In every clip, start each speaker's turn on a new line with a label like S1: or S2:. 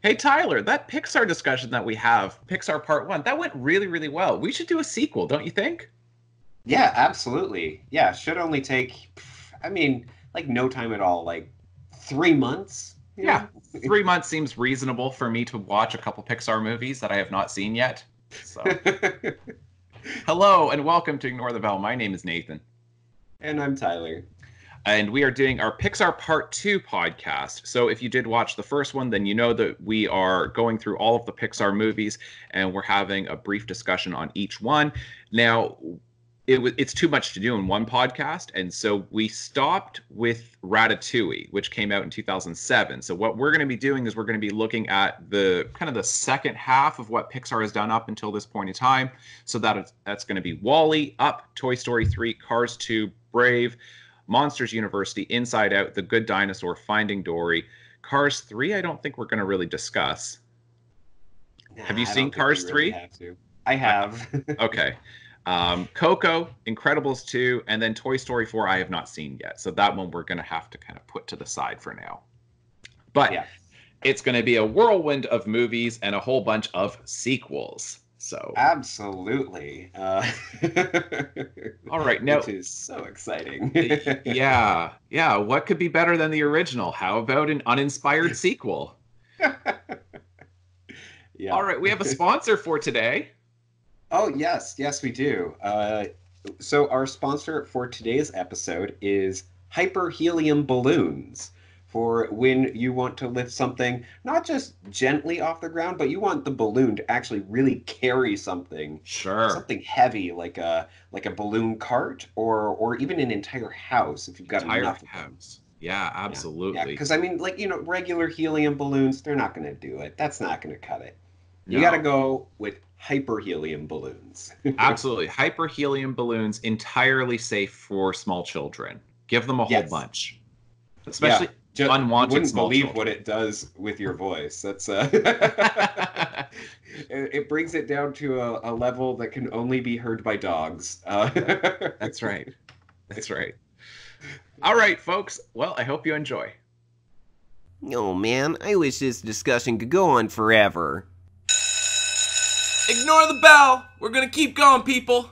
S1: Hey Tyler, that Pixar discussion that we have, Pixar Part 1, that went really, really well. We should do a sequel, don't you think?
S2: Yeah, absolutely. Yeah, should only take, like no time at all, like 3 months, you
S1: Yeah,
S2: know?
S1: 3 months seems reasonable for me to watch a couple Pixar movies that I have not seen yet. So, hello and welcome to Ignore the Bell. My name is Nathan,
S2: And I'm Tyler.
S1: and we are doing our Pixar Part 2 podcast. So, if you did watch the first one, then you know that we are going through all of the Pixar movies and we're having a brief discussion on each one. Now, it's too much to do in one podcast, and so we stopped with Ratatouille, which came out in 2007. So what we're going to be doing is we're going to be looking at the kind of the second half of what Pixar has done up until this point in time. So that's going to be Wall-E, Up, Toy Story 3, Cars 2, Brave, Monsters University, Inside Out, The Good Dinosaur, Finding Dory. Cars 3, I don't think we're going to really discuss. Have you
S2: Nah, I
S1: seen
S2: don't think we
S1: Cars
S2: really
S1: 3?
S2: have to. I
S1: I,
S2: have.
S1: okay. Coco, Incredibles 2, and then Toy Story 4 I have not seen yet. So that one we're going to have to kind of put to the side for now. But
S2: Yeah,
S1: it's going to be a whirlwind of movies and a whole bunch of sequels. So,
S2: absolutely.
S1: all right. Now,
S2: Which is so exciting.
S1: yeah. What could be better than the original? How about an uninspired sequel? All
S2: Yeah.
S1: right. We have a sponsor for today.
S2: Oh, yes, yes, we do. So our sponsor for today's episode is hyperhelium balloons. For when you want to lift something not just gently off the ground, but you want the balloon to actually really carry
S1: Sure.
S2: something heavy like a balloon cart or even an entire house if you've got
S1: Entire
S2: enough of them.
S1: house. Yeah,
S2: Yeah. Yeah,
S1: absolutely.
S2: because I mean, like, regular helium balloons, they're not going to do it. That's not going to cut it. You got to
S1: No.
S2: go with hyperhelium balloons.
S1: Absolutely. Hyperhelium balloons entirely safe for small children. Give them a whole
S2: Yes.
S1: bunch,
S2: Yeah.
S1: especially
S2: You
S1: unwanted
S2: wouldn't
S1: small
S2: believe what
S1: children.
S2: it does with your voice. That's it brings it down to a level that can only be heard by dogs.
S1: That's right. That's right. All right, folks. Well, I hope you enjoy.
S3: Oh man, I wish this discussion could go on forever.
S4: Ignore the bell. We're gonna keep going, people.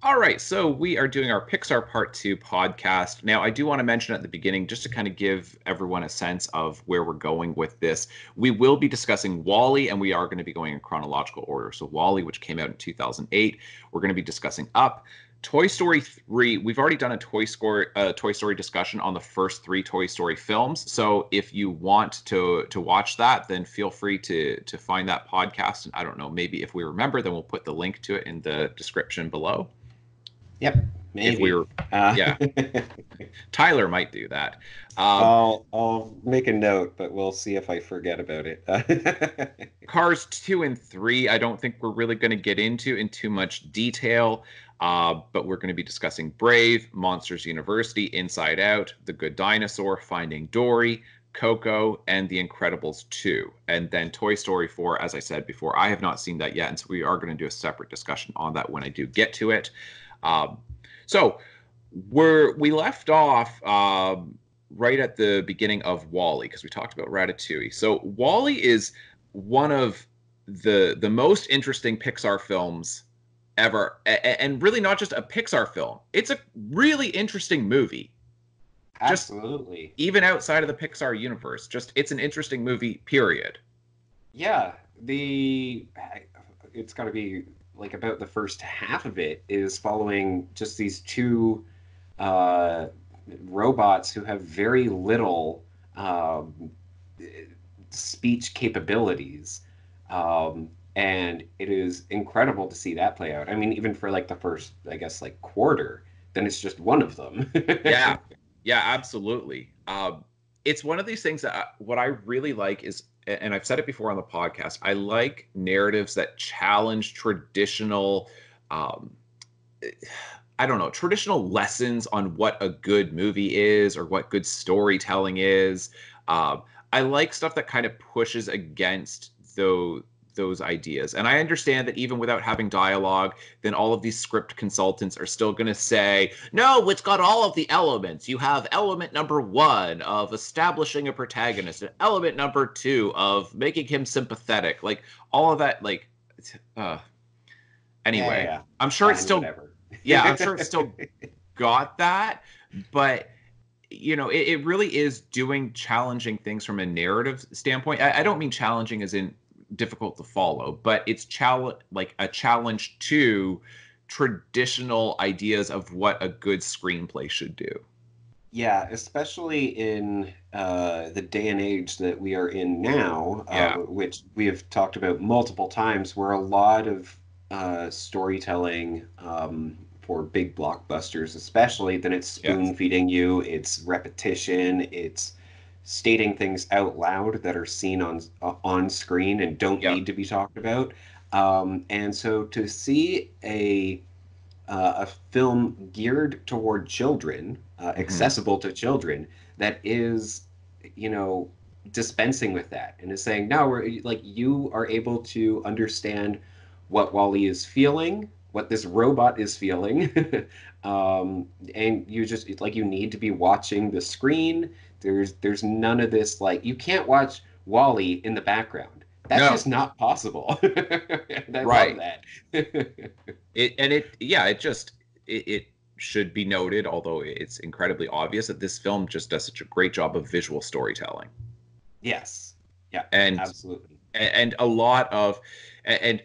S1: All right, so we are doing our Pixar Part 2 podcast. Now, I do want to mention at the beginning, just to kind of give everyone a sense of where we're going with this, we will be discussing Wall-E, and we are going to be going in chronological order. So, Wall-E, which came out in 2008, we're going to be discussing Up. Toy Story 3, we've already done a Toy Story discussion on the first three Toy Story films. So if you want to watch that, then feel free to find that podcast. And I don't know, maybe if we remember, then we'll put the link to it in the description below.
S2: Yep,
S1: If we
S2: maybe.
S1: were,
S2: Uh,
S1: yeah, Tyler might do that.
S2: I'll make a note, but we'll see if I forget about it.
S1: Cars 2 and 3, I don't think we're really going to get into in too much detail, but we're going to be discussing Brave, Monsters University, Inside Out, The Good Dinosaur, Finding Dory, Coco, and The Incredibles 2. And then Toy Story 4, as I said before, I have not seen that yet, and so we are going to do a separate discussion on that when I do get to it. Um, so we left off right at the beginning of Wall-E because we talked about Ratatouille. So Wall-E is one of the most interesting Pixar films ever, and really not just a Pixar film. It's a really interesting movie, just
S2: Absolutely.
S1: even outside of the Pixar universe. Just it's an interesting movie, period.
S2: Yeah, the it's got to be like about the first half of it is following just these two uh, robots who have very little speech capabilities. And it is incredible to see that play out. I mean, even for like the first, I guess, like quarter, then it's just one of them.
S1: Yeah, yeah, absolutely. It's one of these things that what I really like is, and I've said it before on the podcast, I like narratives that challenge traditional, um, I don't know, traditional lessons on what a good movie is or what good storytelling is. Um, I like stuff that kind of pushes against those ideas. And I understand that even without having dialogue, then all of these script consultants are still going to say, no, it's got all of the elements. You have element number 1 of establishing a protagonist, and element number 2 of making him sympathetic. Like all of that, like, anyway,
S2: Yeah.
S1: I'm sure it's
S2: Fine,
S1: still,
S2: whatever.
S1: yeah, I'm sure it's still got that, but it really is doing challenging things from a narrative standpoint. I don't mean challenging as in difficult to follow, but it's like a challenge to traditional ideas of what a good screenplay should do.
S2: Yeah, especially in the day and age that we are in now,
S1: Yeah.
S2: which we have talked about multiple times, where a lot of storytelling for big blockbusters, especially, then it's
S1: Yes.
S2: spoon feeding you, it's repetition, it's stating things out loud that are seen on screen and don't
S1: Yep.
S2: need to be talked about. And so to see a film geared toward children,
S1: Hmm.
S2: accessible to children, that is, you know, dispensing with that and is saying, no, we're like, you are able to understand what Wally is feeling, what this robot is feeling, and you just like you need to be watching the screen. There's none of this like you can't watch Wally in the background. That's
S1: No.
S2: just not possible. And I love
S1: Right.
S2: that.
S1: It should be noted, although it's incredibly obvious, that this film just does such a great job of visual storytelling.
S2: Yes. Yeah,
S1: And
S2: absolutely.
S1: and a lot of and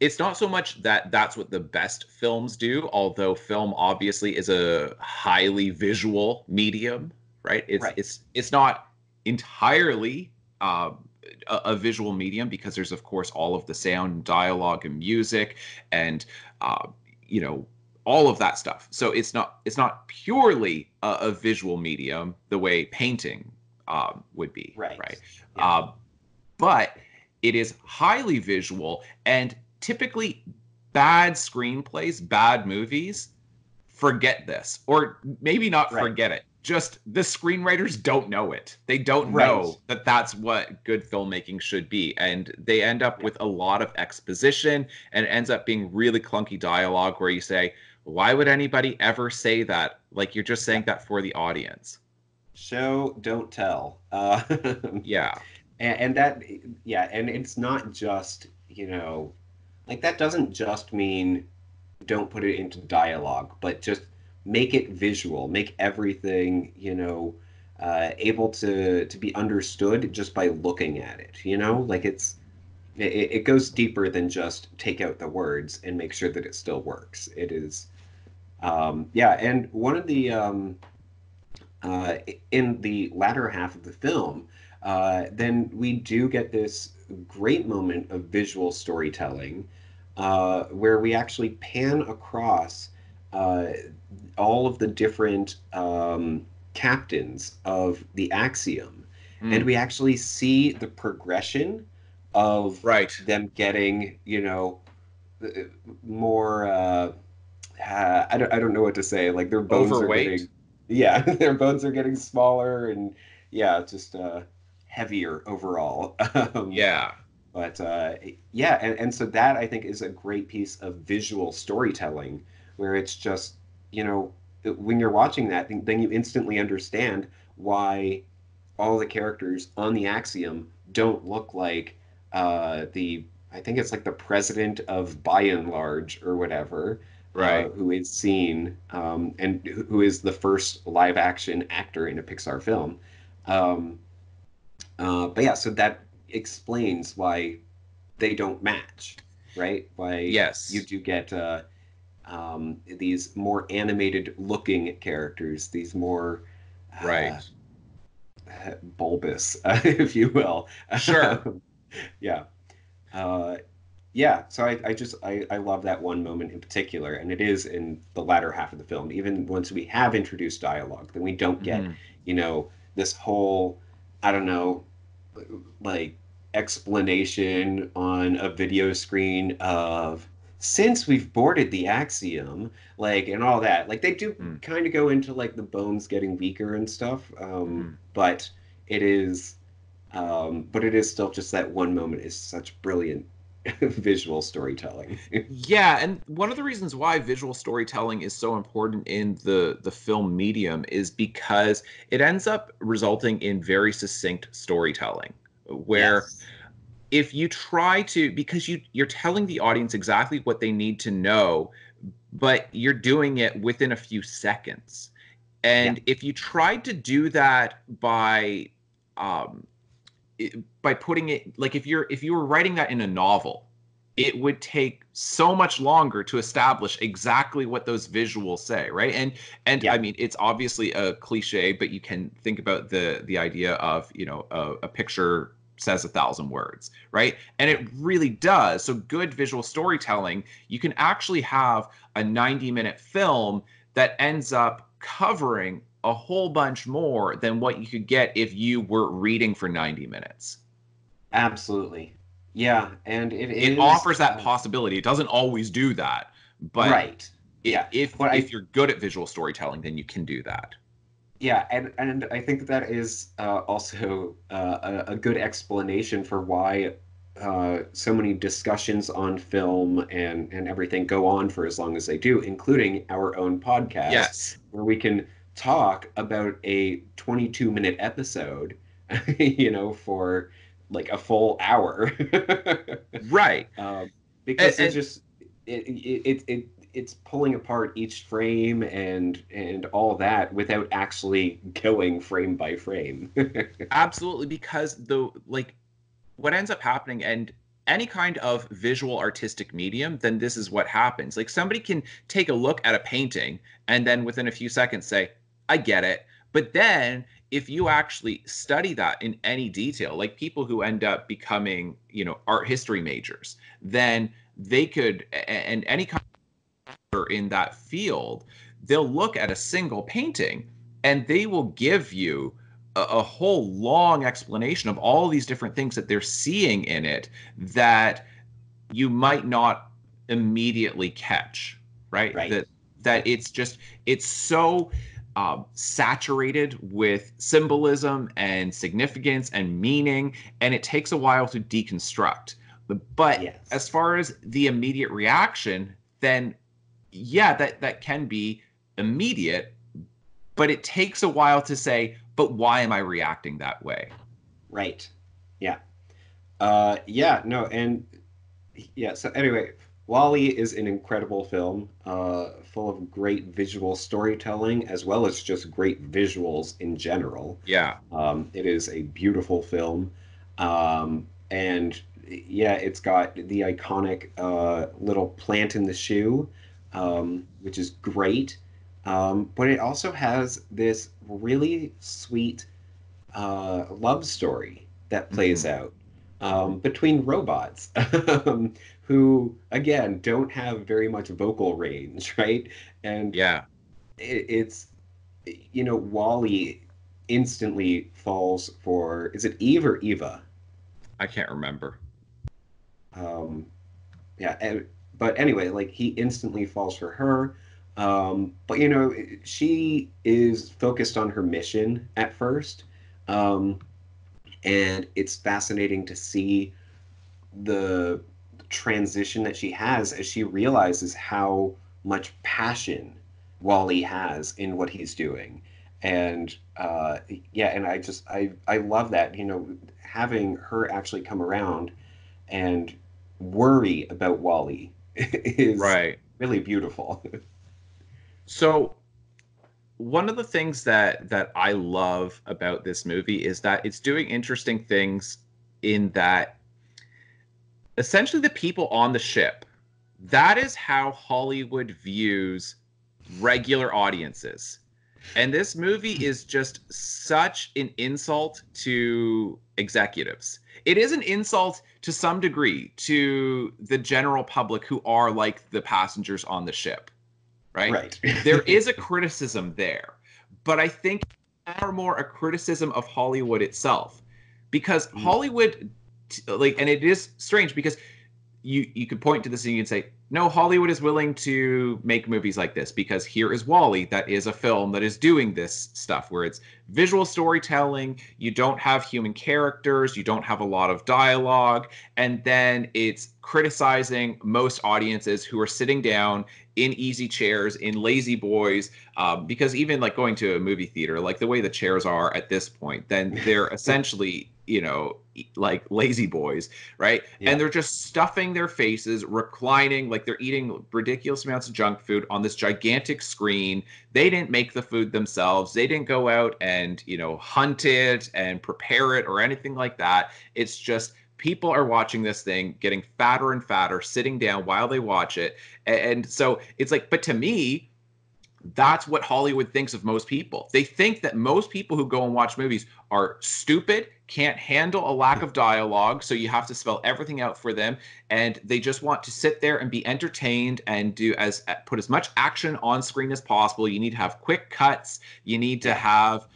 S1: it's not so much that that's what the best films do, although film obviously is a highly visual medium, right?
S2: Right.
S1: It's not entirely a visual medium, because there's of course all of the sound, dialogue, and music, and uh, you know all of that stuff. So it's not purely a visual medium the way painting would be,
S2: Right.
S1: right?
S2: Yeah.
S1: But it is highly visual, and typically bad screenplays, bad movies forget this, or maybe not
S2: Right.
S1: forget it. Just the screenwriters don't know it. They don't
S2: Right.
S1: know that that's what good filmmaking should be. And they end up
S2: Yeah.
S1: with a lot of exposition, and it ends up being really clunky dialogue where you say, why would anybody ever say that? Like, you're just
S2: Yeah.
S1: saying that for the audience.
S2: Show, don't tell.
S1: Yeah.
S2: And that, yeah, and it's not just, like that doesn't just mean don't put it into dialogue, but just make it visual, make everything, able to be understood just by looking at it, like it goes deeper than just take out the words and make sure that it still works. It is, yeah, and one of the uh, in the latter half of the film, then we do get this great moment of visual storytelling where we actually pan across uh, all of the different captains of the Axiom, and
S1: Mm,
S2: we actually see the progression of
S1: right.
S2: them getting, more. I don't know what to say. Like their bones are
S1: Overweight.
S2: getting, yeah, their bones are getting smaller and yeah, just heavier overall.
S1: Yeah.
S2: But yeah, and so that I think is a great piece of visual storytelling where it's just, when you're watching that, then you instantly understand why all the characters on the Axiom don't look like I think it's like the president of By and Large or whatever,
S1: Right.
S2: who is seen and who is the first live action actor in a Pixar film. Um, but yeah, so that explains why they don't match, right? Why you
S1: Yes.
S2: do get these more animated looking characters, these more uh,
S1: Right.
S2: bulbous, if you will.
S1: Sure.
S2: Yeah. Uh, yeah, so I love that one moment in particular, and it is in the latter half of the film. Even once we have introduced dialogue, then we don't get,
S1: Hmm.
S2: this whole, I don't know, like explanation on a video screen of since we've boarded the Axiom, like and all that. Like they do
S1: Mm.
S2: kind of go into like the bones getting weaker and stuff,
S1: Hmm.
S2: but it is But it is still just that one moment is such brilliant visual storytelling.
S1: Yeah, and one of the reasons why visual storytelling is so important in the film medium is because it ends up resulting in very succinct storytelling, where
S2: Yes.
S1: if you try to, because you're telling the audience exactly what they need to know, but you're doing it within a few seconds.
S2: Yeah.
S1: And if you tried to do that um by putting it, like, if you were writing that in a novel, it would take so much longer to establish exactly what those visuals say, right? And I
S2: Yeah.
S1: mean, it's obviously a cliche, but you can think about the idea of, a picture says 1,000 words, right? And
S2: Yeah.
S1: it really does. So good visual storytelling, you can actually have a 90-minute film that ends up covering a whole bunch more than what you could get if you were reading for 90 minutes.
S2: Absolutely. Yeah, and it
S1: It
S2: is
S1: offers that possibility. It doesn't always do that, but
S2: right. Yeah.
S1: if
S2: But I
S1: you're good at visual storytelling, then you can do that.
S2: Yeah, and I think that is also a good explanation for why so many discussions on film and everything go on for as long as they do, including our own podcast,
S1: Yes.
S2: where we can talk about a 22-minute episode, for like a full hour.
S1: Right.
S2: um, because there's
S1: And
S2: just it's pulling apart each frame and all that without actually going frame by frame.
S1: absolutely, because what ends up happening, and any kind of visual artistic medium, then this is what happens. Like, somebody can take a look at a painting and then within a few seconds say, I get it. But then if you actually study that in any detail, like people who end up becoming, art history majors, then they could, and any kind of in that field, they'll look at a single painting and they will give you a whole long explanation of all these different things that they're seeing in it that you might not immediately catch, right?
S2: Right.
S1: That it's so saturated with symbolism and significance and meaning, and it takes a while to deconstruct. But as
S2: Yes.
S1: far as the immediate reaction, then yeah, that can be immediate, but it takes a while to say, but why am I reacting that way?
S2: Right. Yeah. Yeah, no, and yeah, so anyway, Wall-E is an incredible film, full of great visual storytelling as well as just great visuals in general.
S1: Yeah.
S2: It is a beautiful film. And yeah, it's got the iconic little plant in the shoe, which is great. But it also has this really sweet love story that plays
S1: Hmm.
S2: out between robots who, again, don't have very much vocal range, right? And
S1: Yeah.
S2: it's, Wally instantly falls for, is it Eve or Eva?
S1: I can't remember.
S2: Um, yeah, but anyway, like he instantly falls for her. But she is focused on her mission at first. Um, and it's fascinating to see the transition that she has as she realizes how much passion Wally has in what he's doing. And yeah, and I love that, having her actually come around and worry about Wally is
S1: Right.
S2: really beautiful.
S1: So one of the things that I love about this movie is that it's doing interesting things in that essentially the people on the ship, that is how Hollywood views regular audiences. And this movie is just such an insult to executives. It is an insult to some degree to the general public who are like the passengers on the ship, right?
S2: Right.
S1: There is a criticism there, but I think far more a criticism of Hollywood itself, because Hollywood, like, and it is strange because you could point to this and you can say, no, Hollywood is willing to make movies like this because here is Wall-E, that is a film that is doing this stuff where it's visual storytelling, you don't have human characters, you don't have a lot of dialogue, and then it's criticizing most audiences who are sitting down in easy chairs, in lazy boys, because even like going to a movie theater, like the way the chairs are at this point, then they're essentially, like lazy boys, right?
S2: Yeah.
S1: And they're just stuffing their faces, reclining, like they're eating ridiculous amounts of junk food on this gigantic screen. They didn't make the food themselves. They didn't go out and, hunt it and prepare it or anything like that. It's just people are watching this thing, getting fatter and fatter, sitting down while they watch it. And so it's like, but to me, that's what Hollywood thinks of most people. They think that most people who go and watch movies are stupid, can't handle a lack of dialogue, so you have to spell everything out for them, and they just want to sit there and be entertained and put as much action on screen as possible. You need to have quick cuts. You need to have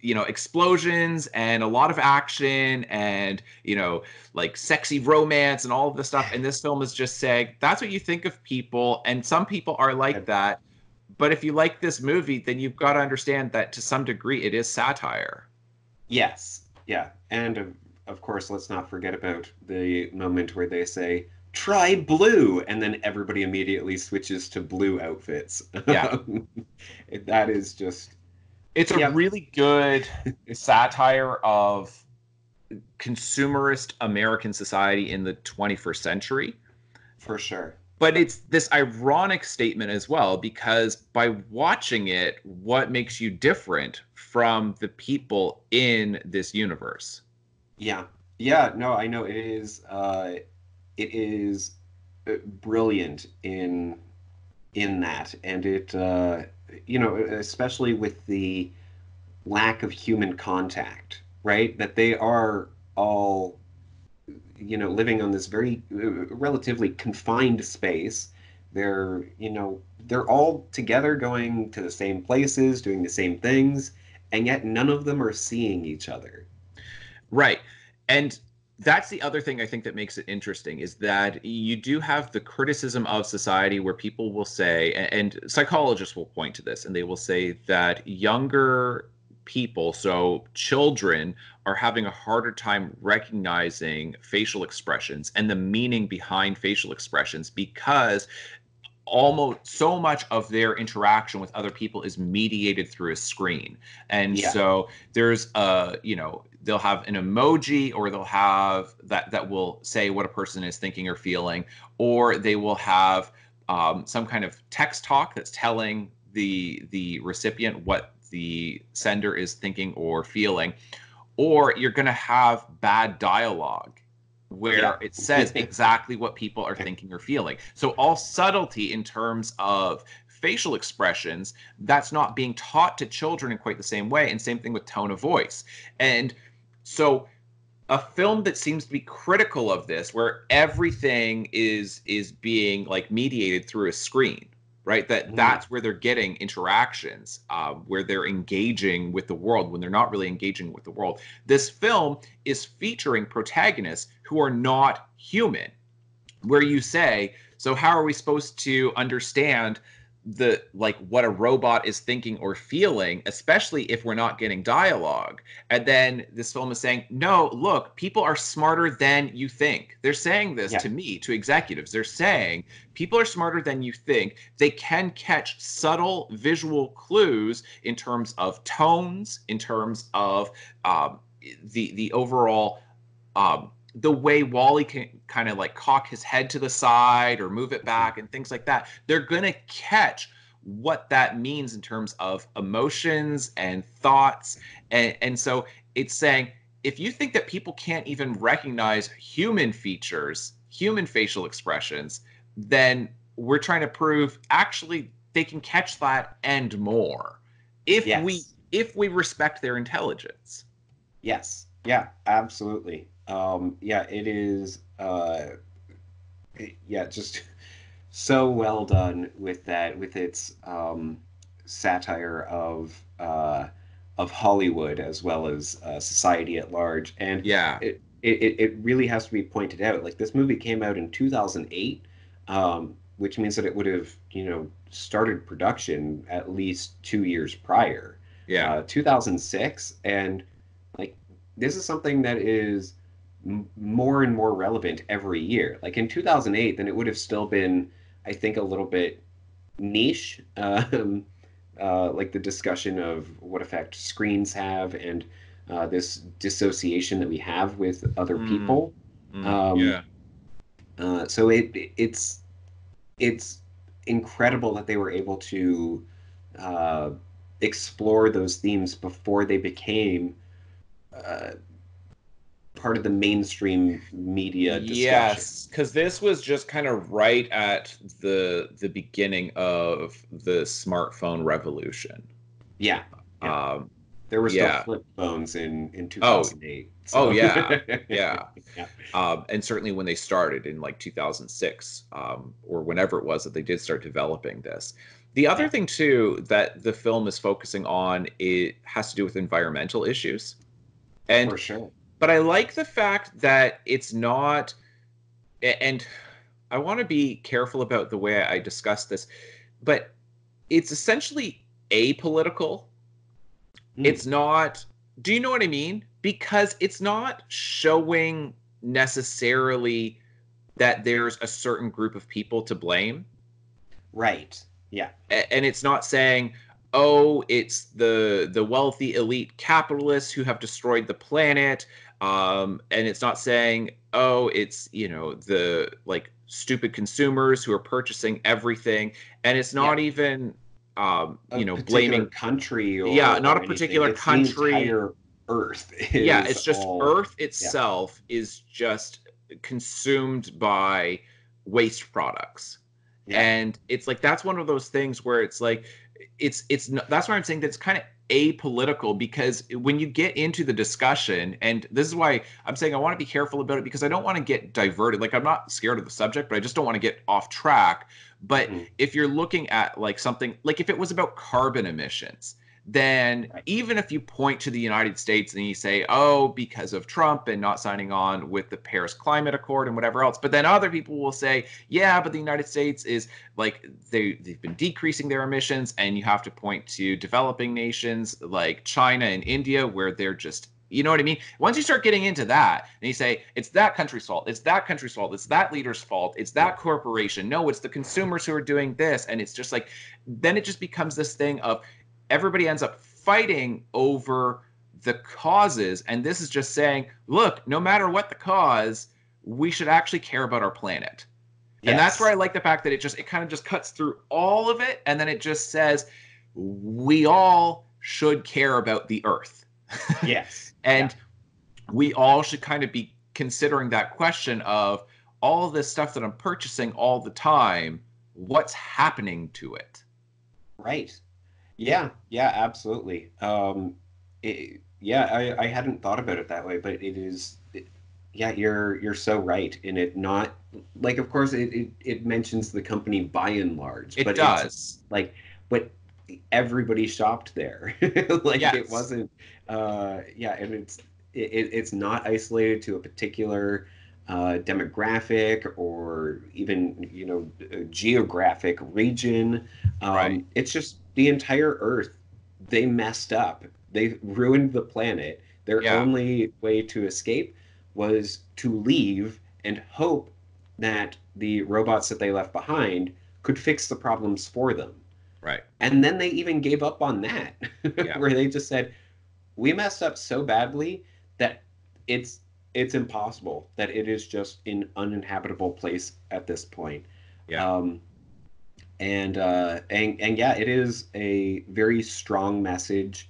S1: explosions and a lot of action and like sexy romance and all of this stuff. And this film is just saying that's what you think of people, and some people are like that. But if you like this movie, then you've got to understand that to some degree it is satire.
S2: Yes. Yeah. And of course, let's not forget about the moment where they say, try blue, and then everybody immediately switches to blue outfits.
S1: Yeah.
S2: That is just...
S1: It's a really good satire of consumerist American society in the 21st century.
S2: For sure.
S1: But it's this ironic statement as well, because by watching it, what makes you different from the people in this universe?
S2: Yeah. Yeah, no, I know it is brilliant in that, and it especially with the lack of human contact, right? That they are all living on this very relatively confined space. They're all together going to the same places, doing the same things, and yet none of them are seeing each other.
S1: Right. And that's the other thing I think that makes it interesting is that you do have the criticism of society where people will say, and psychologists will point to this, and they will say that younger people, so children, are having a harder time recognizing facial expressions and the meaning behind facial expressions because almost so much of their interaction with other people is mediated through a screen. And so there's they'll have an emoji, or they'll have that will say what a person is thinking or feeling, or they will have some kind of text talk that's telling the recipient what the sender is thinking or feeling, or you're going to have bad dialogue where it says exactly what people are thinking or feeling. So all subtlety in terms of facial expressions, that's not being taught to children in quite the same way. And same thing with tone of voice. And so a film that seems to be critical of this, where everything is being like mediated through a screen, right? That's where they're getting interactions, where they're engaging with the world when they're not really engaging with the world. This film is featuring protagonists who are not human, where you say, so how are we supposed to understand what a robot is thinking or feeling, especially if we're not getting dialogue? And then this film is saying, no, look, people are smarter than you think. They're saying this to me, to executives. They're saying people are smarter than you think. They can catch subtle visual clues in terms of tones, in terms of the overall the way Wall-E can kind of like cock his head to the side or move it back and things like that. They're going to catch what that means in terms of emotions and thoughts. And so it's saying, if you think that people can't even recognize human features, human facial expressions, then we're trying to prove actually they can catch that and more if we respect their intelligence.
S2: Yes. Yeah, absolutely. It is, just so well done with that, with its satire of Hollywood as well as society at large. And it really has to be pointed out. Like, this movie came out in 2008, which means that it would have, started production at least 2 years prior,
S1: Yeah.
S2: 2006. And like, this is something that is more and more relevant every year. Like in 2008, then it would have still been, I think, a little bit niche, like the discussion of what effect screens have and this dissociation that we have with other
S1: Mm,
S2: people. Um,
S1: yeah.
S2: so it's incredible that they were able to uh, explore those themes before they became uh, part of the mainstream media discussion.
S1: Yes, because this was just kind of right at the beginning of the smartphone revolution.
S2: Yeah, yeah.
S1: Um,
S2: There were still
S1: yeah.
S2: flip phones in
S1: Oh,
S2: 2008.
S1: oh
S2: So
S1: yeah, yeah.
S2: yeah,
S1: And certainly when they started in like 2006, or whenever it was that they did start developing this. The other
S2: yeah,
S1: thing too that the film is focusing on, it has to do with environmental issues. And
S2: for sure.
S1: but I like the fact that it's not, and I want to be careful about the way I discuss this, but it's essentially apolitical.
S2: Hmm.
S1: It's not, do you know what I mean? Because it's not showing necessarily that there's a certain group of people to blame.
S2: Right. Yeah.
S1: And it's not saying, oh, it's the wealthy elite capitalists who have destroyed the planet. And it's not saying, oh, it's, the like stupid consumers who are purchasing everything. And it's
S2: Yeah.
S1: not even,
S2: A particular
S1: blaming,
S2: country
S1: yeah, not
S2: or
S1: a
S2: anything.
S1: particular
S2: It's the
S1: country.
S2: entire Earth
S1: Yeah,
S2: is
S1: it's just
S2: all.
S1: Earth
S2: Yeah.
S1: itself is just consumed by waste products.
S2: Yeah.
S1: And it's like that's one of those things where it's like that's why I'm saying that it's kind of apolitical, because when you get into the discussion, and this is why I'm saying I want to be careful about it, because I don't want to get diverted. Like, I'm not scared of the subject, but I just don't want to get off track. But
S2: Hmm.
S1: if you're looking at like something like, if it was about carbon emissions, then
S2: Right.
S1: even if you point to the United States and you say, oh, because of Trump and not signing on with the Paris Climate Accord and whatever else, but then other people will say, yeah, but the United States is like, they've been decreasing their emissions, and you have to point to developing nations like China and India, where they're just, you know what I mean? Once you start getting into that, and you say, it's that country's fault, it's that country's fault, it's that leader's fault, it's
S2: Yeah.
S1: that corporation, no, it's the consumers who are doing this, and it's just like, then it just becomes this thing of everybody ends up fighting over the causes. And this is just saying, look, no matter what the cause, we should actually care about our planet. And that's where I
S2: Yes.
S1: like the fact that it kind of just cuts through all of it. And then it just says, we all should care about the earth.
S2: Yes. Yeah.
S1: And we all should kind of be considering that question of, all of this stuff that I'm purchasing all the time, what's happening to it?
S2: Right. Yeah. Yeah. Absolutely. Yeah. I hadn't thought about it that way, but it is. Yeah. You're so right in it. Not like, of course, it mentions the company by and large,
S1: It
S2: but it's
S1: does.
S2: like, but everybody shopped there. Like it
S1: Yes.
S2: wasn't. Yeah. And it's not isolated to a particular demographic or even a geographic region.
S1: Right.
S2: It's just the entire Earth. They messed up. They ruined the planet. Their
S1: Yeah.
S2: only way to escape was to leave and hope that the robots that they left behind could fix the problems for them.
S1: Right.
S2: And then they even gave up on that,
S1: Yeah.
S2: where they just said, we messed up so badly that it's it's impossible, that it is just an uninhabitable place at this point.
S1: Yeah.
S2: Um, and yeah, it is a very strong message,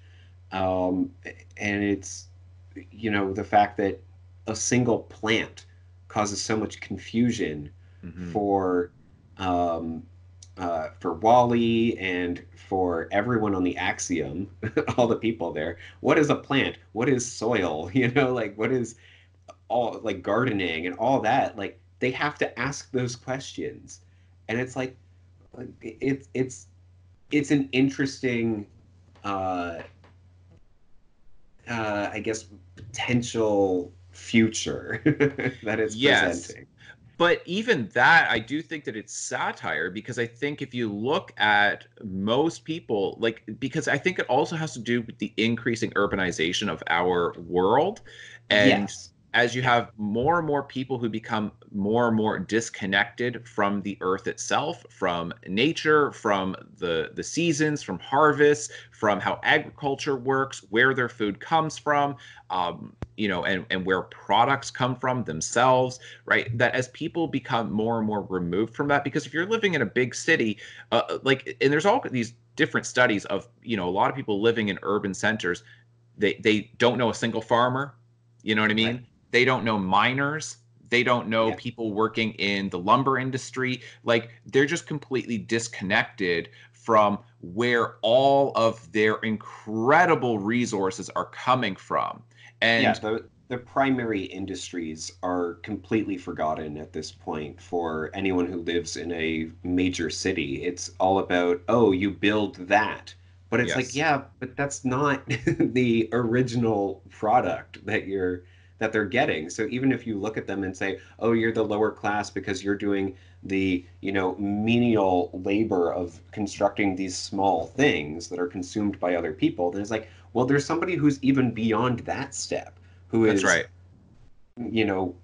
S2: um, and it's the fact that a single plant causes so much confusion
S1: Hmm.
S2: for um, for Wally and for everyone on the Axiom, all the people there. What is a plant? What is soil? Like what is all like gardening and all that? Like they have to ask those questions, and it's like it's an interesting, uh, I guess, potential future that it's
S1: Yes.
S2: presenting.
S1: But even that, I do think that it's satire, because I think if you look at most people, like, because I think it also has to do with the increasing urbanization of our world. And
S2: Yes.
S1: as you
S2: Yeah.
S1: have more and more people who become more and more disconnected from the earth itself, from nature, from the seasons, from harvests, from how agriculture works, where their food comes from, and where products come from themselves, right? That as people become more and more removed from that, because if you're living in a big city, and there's all these different studies of, a lot of people living in urban centers, they don't know a single farmer, you know what I
S2: Right.
S1: mean? They don't know miners. They don't know
S2: Yeah.
S1: people working in the lumber industry. Like, they're just completely disconnected from where all of their incredible resources are coming from.
S2: Yeah,
S1: And
S2: the primary industries are completely forgotten at this point for anyone who lives in a major city. It's all about, oh, you build that. But it's like,
S1: yes,
S2: yeah, but that's not the original product that they're getting. So even if you look at them and say, oh, you're the lower class because you're doing the, menial labor of constructing these small things that are consumed by other people, then it's like, well, there's somebody who's even beyond that step, who
S1: that's
S2: is,
S1: right.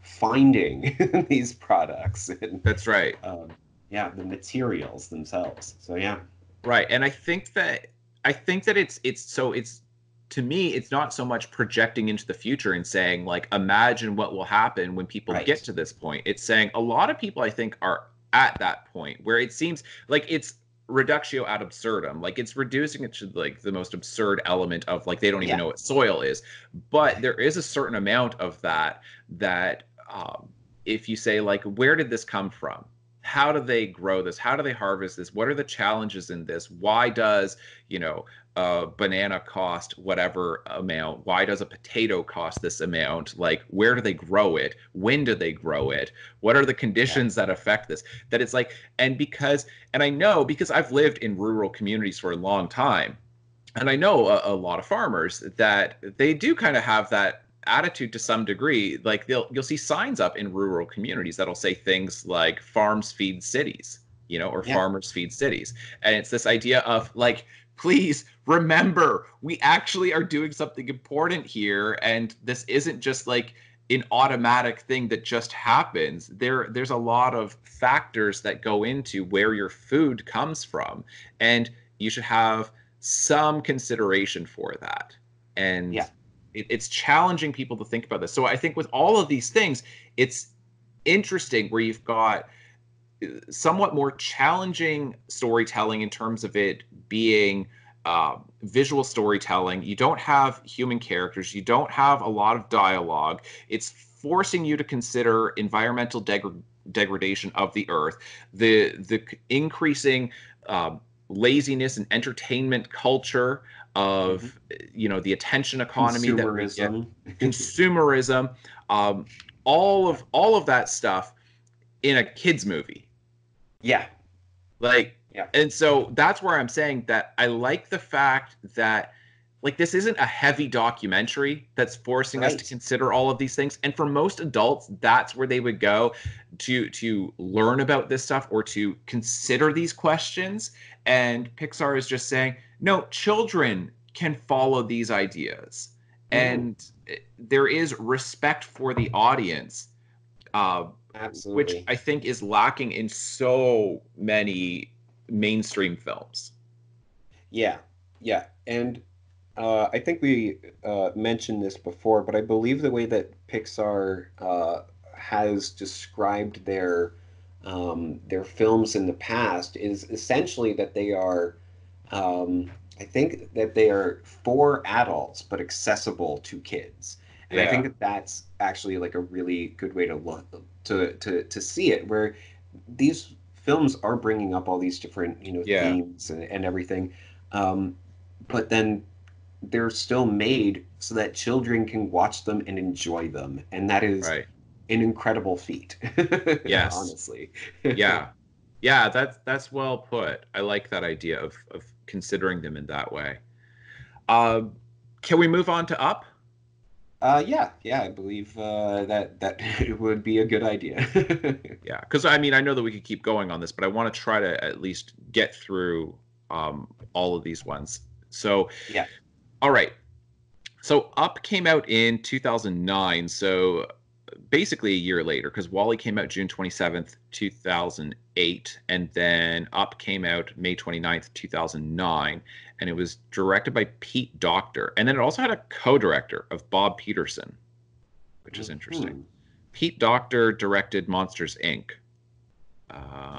S2: finding these products and,
S1: That's right.
S2: um, yeah, the materials themselves. So yeah,
S1: Right. And I think that it's to me, it's not so much projecting into the future and saying, like, imagine what will happen when people get
S2: right.
S1: to this point. It's saying a lot of people, I think, are at that point where it seems like it's reductio ad absurdum. Like, it's reducing it to, like, the most absurd element of, like, they don't even
S2: Yeah.
S1: know what soil is. But there is a certain amount of that if you say, like, where did this come from? How do they grow this? How do they harvest this? What are the challenges in this? Why does, a banana cost whatever amount? Why does a potato cost this amount? Like, where do they grow it? When do they grow it? What are the
S2: Yeah.
S1: conditions that affect this? That it's like, and I know, because I've lived in rural communities for a long time, and I know a lot of farmers that they do kind of have that attitude to some degree. Like, you'll see signs up in rural communities that'll say things like "farms feed cities," or
S2: Yeah.
S1: "farmers feed cities," and it's this idea of, like, please remember, we actually are doing something important here, and this isn't just like an automatic thing that just happens. There's a lot of factors that go into where your food comes from, and you should have some consideration for that. And
S2: Yeah.
S1: it's challenging people to think about this. So I think with all of these things, it's interesting where you've got somewhat more challenging storytelling in terms of it being visual storytelling. You don't have human characters. You don't have a lot of dialogue. It's forcing you to consider environmental degradation of the earth, the increasing laziness and entertainment culture
S2: Hmm.
S1: of, the attention economy that we get,
S2: Consumerism.
S1: consumerism, um, all of that stuff in a kids movie.
S2: Yeah.
S1: Like,
S2: Yeah.
S1: and so that's where I'm saying that I like the fact that, like, this isn't a heavy documentary that's forcing us to
S2: Right.
S1: consider all of these things. And for most adults, that's where they would go to learn about this stuff or to consider these questions. And Pixar is just saying, no, children can follow these ideas.
S2: Hmm.
S1: And there is respect for the audience, uh, which
S2: Absolutely.
S1: I think is lacking in so many mainstream films.
S2: Yeah. Yeah. And I think we mentioned this before, but I believe the way that Pixar has described their films in the past is essentially that they are, I think that they are for adults but accessible to kids, and I think
S1: Yeah,
S2: that that's actually like a really good way to look to see it, where these films are bringing up all these different
S1: yeah,
S2: themes and everything, um, but then they're still made so that children can watch them and enjoy them, and that is
S1: right.
S2: an incredible feat,
S1: Yes.
S2: honestly.
S1: Yeah. Yeah, that's well put. I like that idea of considering them in that way. Um, can we move on to Up?
S2: Yeah, I believe that it would be a good idea.
S1: Yeah, because I mean, I know that we could keep going on this, but I want to try to at least get through all of these ones. So,
S2: Yeah.
S1: all right. So, Up came out in 2009. So, basically a year later, because Wally came out June 27th, 2008, and then Up came out May 29th, 2009, and it was directed by Pete Docter, and then it also had a co-director of Bob Peterson, which is interesting.
S2: Hmm.
S1: Pete Docter directed Monsters Inc.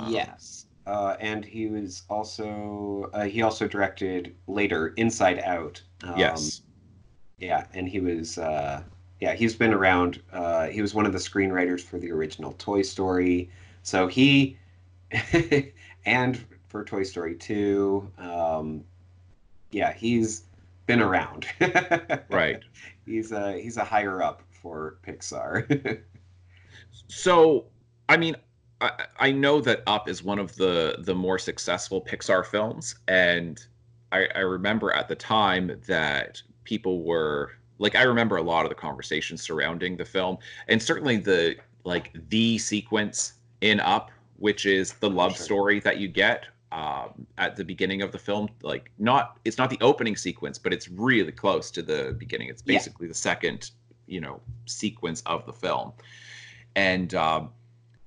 S2: Yes. And he also directed later Inside Out.
S1: Yes.
S2: Yeah, and he's been around. He was one of the screenwriters for the original Toy Story. So he and for Toy Story 2, yeah, he's been around.
S1: Right.
S2: He's a higher up for Pixar.
S1: So, I mean, I know that Up is one of the more successful Pixar films, and I remember at the time that people were like, I remember a lot of the conversations surrounding the film, and certainly the sequence in Up, which is the
S2: For
S1: love
S2: sure.
S1: story that you get at the beginning of the film. Like, not it's not the opening sequence, but it's really close to the beginning. It's
S2: Yeah.
S1: basically the second, sequence of the film, and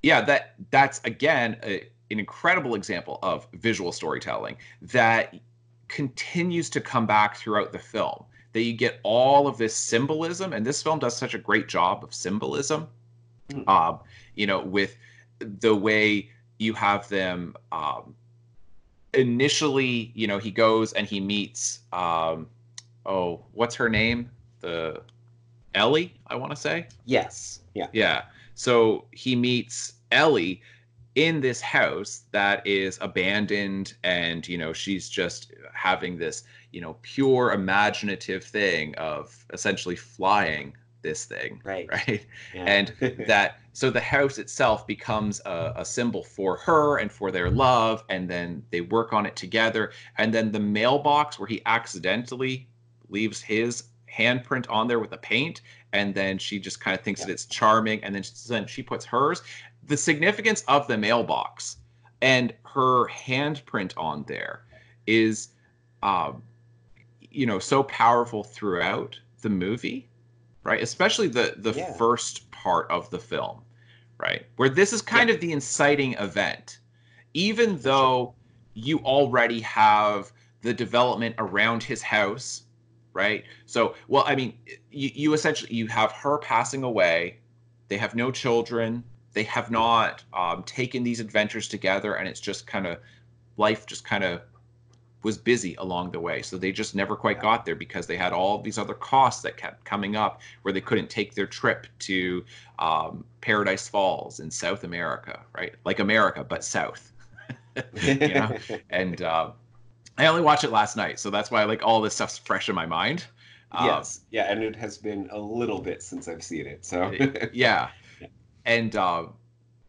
S1: yeah, that's again an incredible example of visual storytelling that continues to come back throughout the film. That you get all of this symbolism, and this film does such a great job of symbolism.
S2: Hmm.
S1: With the way you have them initially, he goes and he meets oh, what's her name? The Ellie, I want to say.
S2: Yes. Yeah.
S1: Yeah. So he meets Ellie in this house that is abandoned, and she's just having this pure imaginative thing of essentially flying this thing,
S2: Right.
S1: right?
S2: Yeah.
S1: And that so the house itself becomes a symbol for her and for their love, and then they work on it together, and then the mailbox where he accidentally leaves his handprint on there with the paint, and then she just kind of thinks
S2: Yeah.
S1: that it's charming, and then she puts hers. The significance of the mailbox and her handprint on there is um, so powerful throughout the movie, right? Especially the
S2: Yeah.
S1: first part of the film, right? Where this is
S2: Yeah.
S1: kind of the inciting event, even
S2: For sure.
S1: though you already have the development around his house, right? So, well, I mean, you essentially you have her passing away. They have no children. They have not taken these adventures together, and it's just kind of life just kind of was busy along the way. So they just never quite
S2: Yeah.
S1: got there because they had all these other costs that kept coming up where they couldn't take their trip to Paradise Falls in South America, right? Like America, but South, you know? And I only watched it last night. So that's why like all this stuff's fresh in my mind. Uh,
S2: Yes. Yeah, and it has been a little bit since I've seen it. So
S1: yeah.
S2: yeah.
S1: And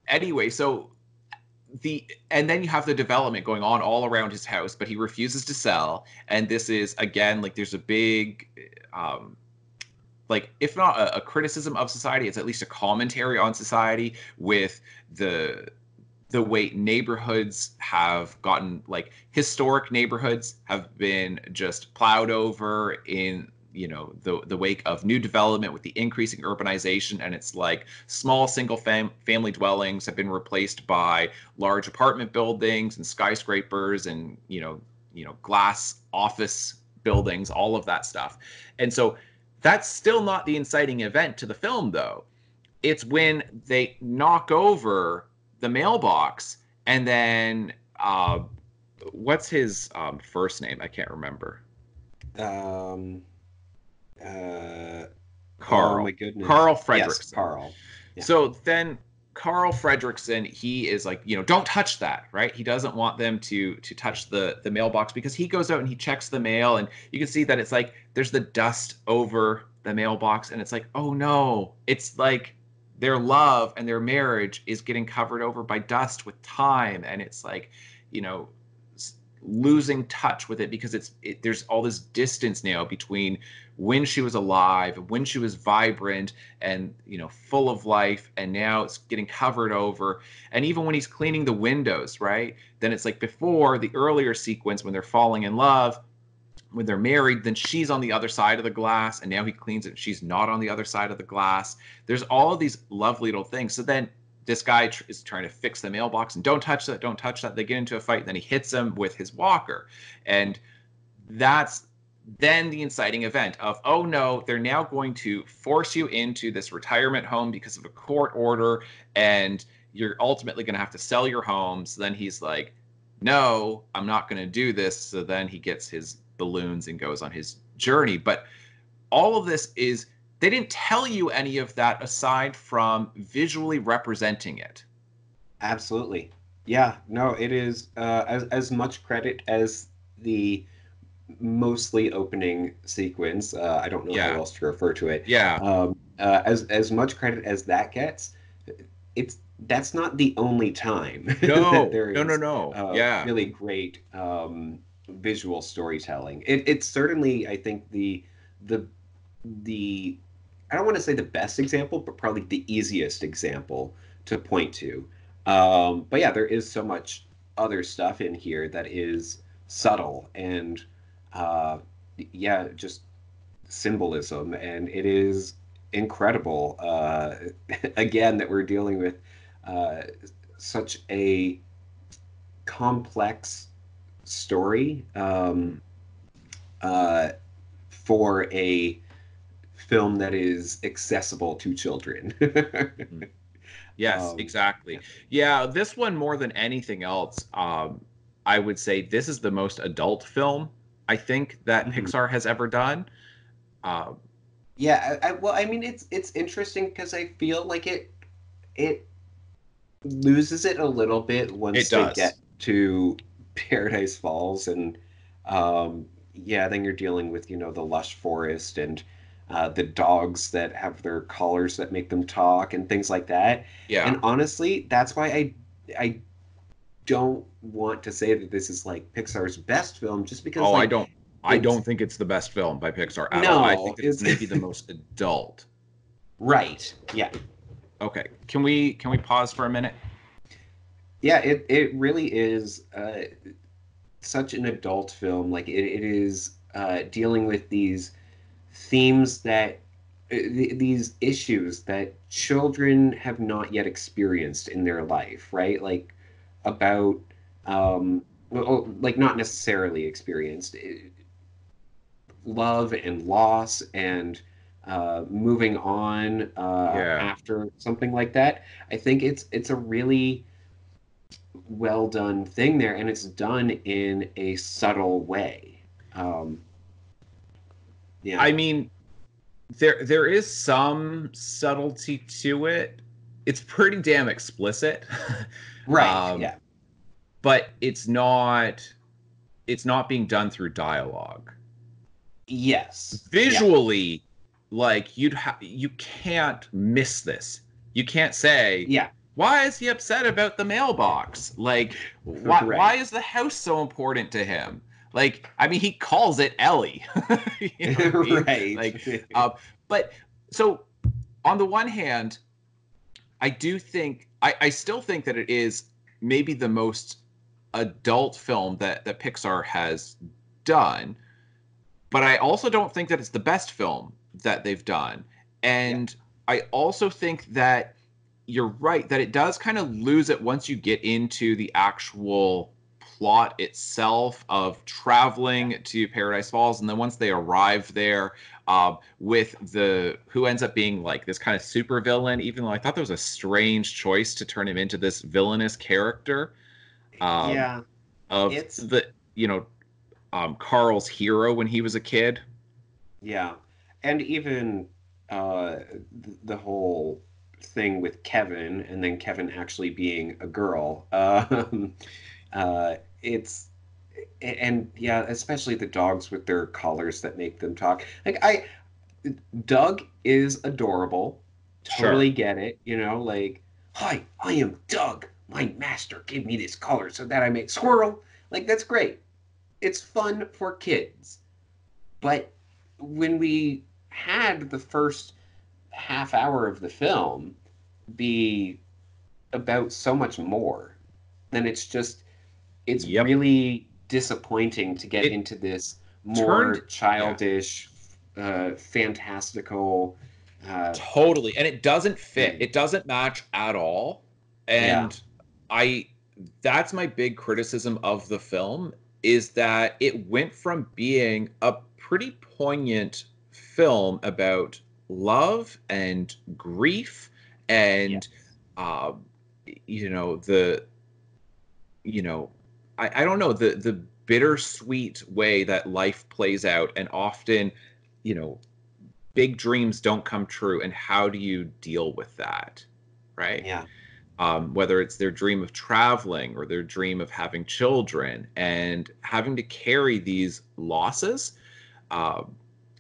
S1: anyway, so and then you have the development going on all around his house, but he refuses to sell. And this is again like there's a big like if not a criticism of society, it's at least a commentary on society with the way neighborhoods have gotten like historic neighborhoods have been just plowed over in the wake of new development with the increasing urbanization, and it's like small single family dwellings have been replaced by large apartment buildings and skyscrapers and glass office buildings, all of that stuff. And so that's still not the inciting event to the film, though. It's when they knock over the mailbox, and then what's his first name? I can't remember.
S2: Um. Uh. Oh my
S1: Carl.
S2: goodness.
S1: Carl
S2: Yes,
S1: Fredrickson.
S2: Carl. Yeah.
S1: So then Carl Fredrickson, he is like, don't touch that, right? He doesn't want them to touch the mailbox because he goes out and he checks the mail, and you can see that it's like there's the dust over the mailbox, and it's like, oh no, it's like their love and their marriage is getting covered over by dust with time, and it's like, you know, losing touch with it because there's all this distance now between when she was alive, when she was vibrant and full of life, and now it's getting covered over. And even when he's cleaning the windows, right, then it's like before the earlier sequence when they're falling in love, when they're married, then she's on the other side of the glass, and now he cleans it, she's not on the other side of the glass. There's all of these lovely little things. So then this guy is trying to fix the mailbox, and don't touch that, don't touch that. They get into a fight, and then he hits him with his walker. And that's then the inciting event of, oh no, they're now going to force you into this retirement home because of a court order, and you're ultimately going to have to sell your home. So then he's like, no, I'm not going to do this. So then he gets his balloons and goes on his journey. But all of this is, they didn't tell you any of that aside from visually representing it.
S2: Absolutely. Yeah, no, it is as much credit as the mostly opening sequence. I don't know how
S1: Yeah.
S2: else to refer to it.
S1: Yeah.
S2: As much credit as that gets, that's not the only time that
S1: No,
S2: there
S1: no, no,
S2: is
S1: no. Yeah.
S2: really great visual storytelling. It's certainly, I think, the I don't want to say the best example, but probably the easiest example to point to. But yeah, there is so much other stuff in here that is subtle and uh, yeah, just symbolism, and it is incredible. Again, that we're dealing with uh, such a complex story uh, for a film that is accessible to children.
S1: Mhm. Yes,
S2: Yeah.
S1: exactly. Yeah, this one more than anything else, I would say this is the most adult film I think that
S2: Mhm.
S1: Pixar has ever done. Uh,
S2: Yeah, well, I mean, it's interesting because I feel like it loses it a little bit
S1: it
S2: once they
S1: does.
S2: get to Paradise Falls, and yeah, then you're dealing with, the lush forest and the dogs that have their collars that make them talk and things like that. And
S1: Yeah.
S2: honestly, that's why I don't want to say that this is like Pixar's best film, just because
S1: Oh,
S2: like
S1: I
S2: it's
S1: don't think it's the best film by Pixar at all. I think
S2: no,
S1: that it's
S2: it's
S1: maybe the most adult.
S2: right. Yeah.
S1: Okay. Can we pause for a minute?
S2: Yeah, it really is such an adult film. Like it is dealing with these themes that these issues that children have not yet experienced in their life, right? Like about like not necessarily experienced love and loss and moving on
S1: Yeah.
S2: after something like that. I think it's a really well done thing there, and it's done in a subtle way. Um, yeah,
S1: I mean, there is some subtlety to it. It's pretty damn explicit.
S2: right.
S1: um,
S2: Yeah.
S1: but it's not being done through dialogue.
S2: Yes. Yeah.
S1: Visually, like you can't miss this. You can't say,
S2: Yeah.
S1: why is he upset about the mailbox? Like, why
S2: Right.
S1: is the house so important to him? Like, I mean, he calls it Ellie. You know what I mean?
S2: Right.
S1: Like, but so on the one hand, I still think that it is maybe the most adult film that Pixar has done, but I also don't think that it's the best film that they've done.
S2: Yeah.
S1: And I also think that you're right that it does kind of lose it once you get into the actual plot itself of
S2: Yeah.
S1: traveling to Paradise Falls, and then once they arrive there, with the who ends up being like this kind of super villain, even though I thought that was a strange choice to turn him into this villainous character, um,
S2: Yeah.
S1: of
S2: It's
S1: the Carl's hero when he was a kid.
S2: yeah, and even the whole thing with Kevin, and then Kevin actually being a girl. It's and yeah, especially the dogs with their collars that make them talk. Like Doug is adorable.
S1: Sure.
S2: Totally get it. Like, hi, I am Doug. My master gave me this collar so that I may squirrel. Like, that's great. it's fun for kids. But when we had the first half hour of the film be about so much more, then it's
S1: Yep.
S2: really disappointing to get
S1: It
S2: into this
S1: turned,
S2: more
S1: yeah,
S2: childish, fantastical uh,
S1: totally. And it doesn't fit.
S2: thing.
S1: It doesn't match at all.
S2: Yeah,
S1: And I that's my big criticism of the film is that it went from being a pretty poignant film about love and grief
S2: yeah,
S1: and uh you know the you know I don't know the bittersweet way that life plays out, and often you know big dreams don't come true, and how do you deal with that, right?
S2: yeah,
S1: Whether it's their dream of traveling or their dream of having children and having to carry these losses,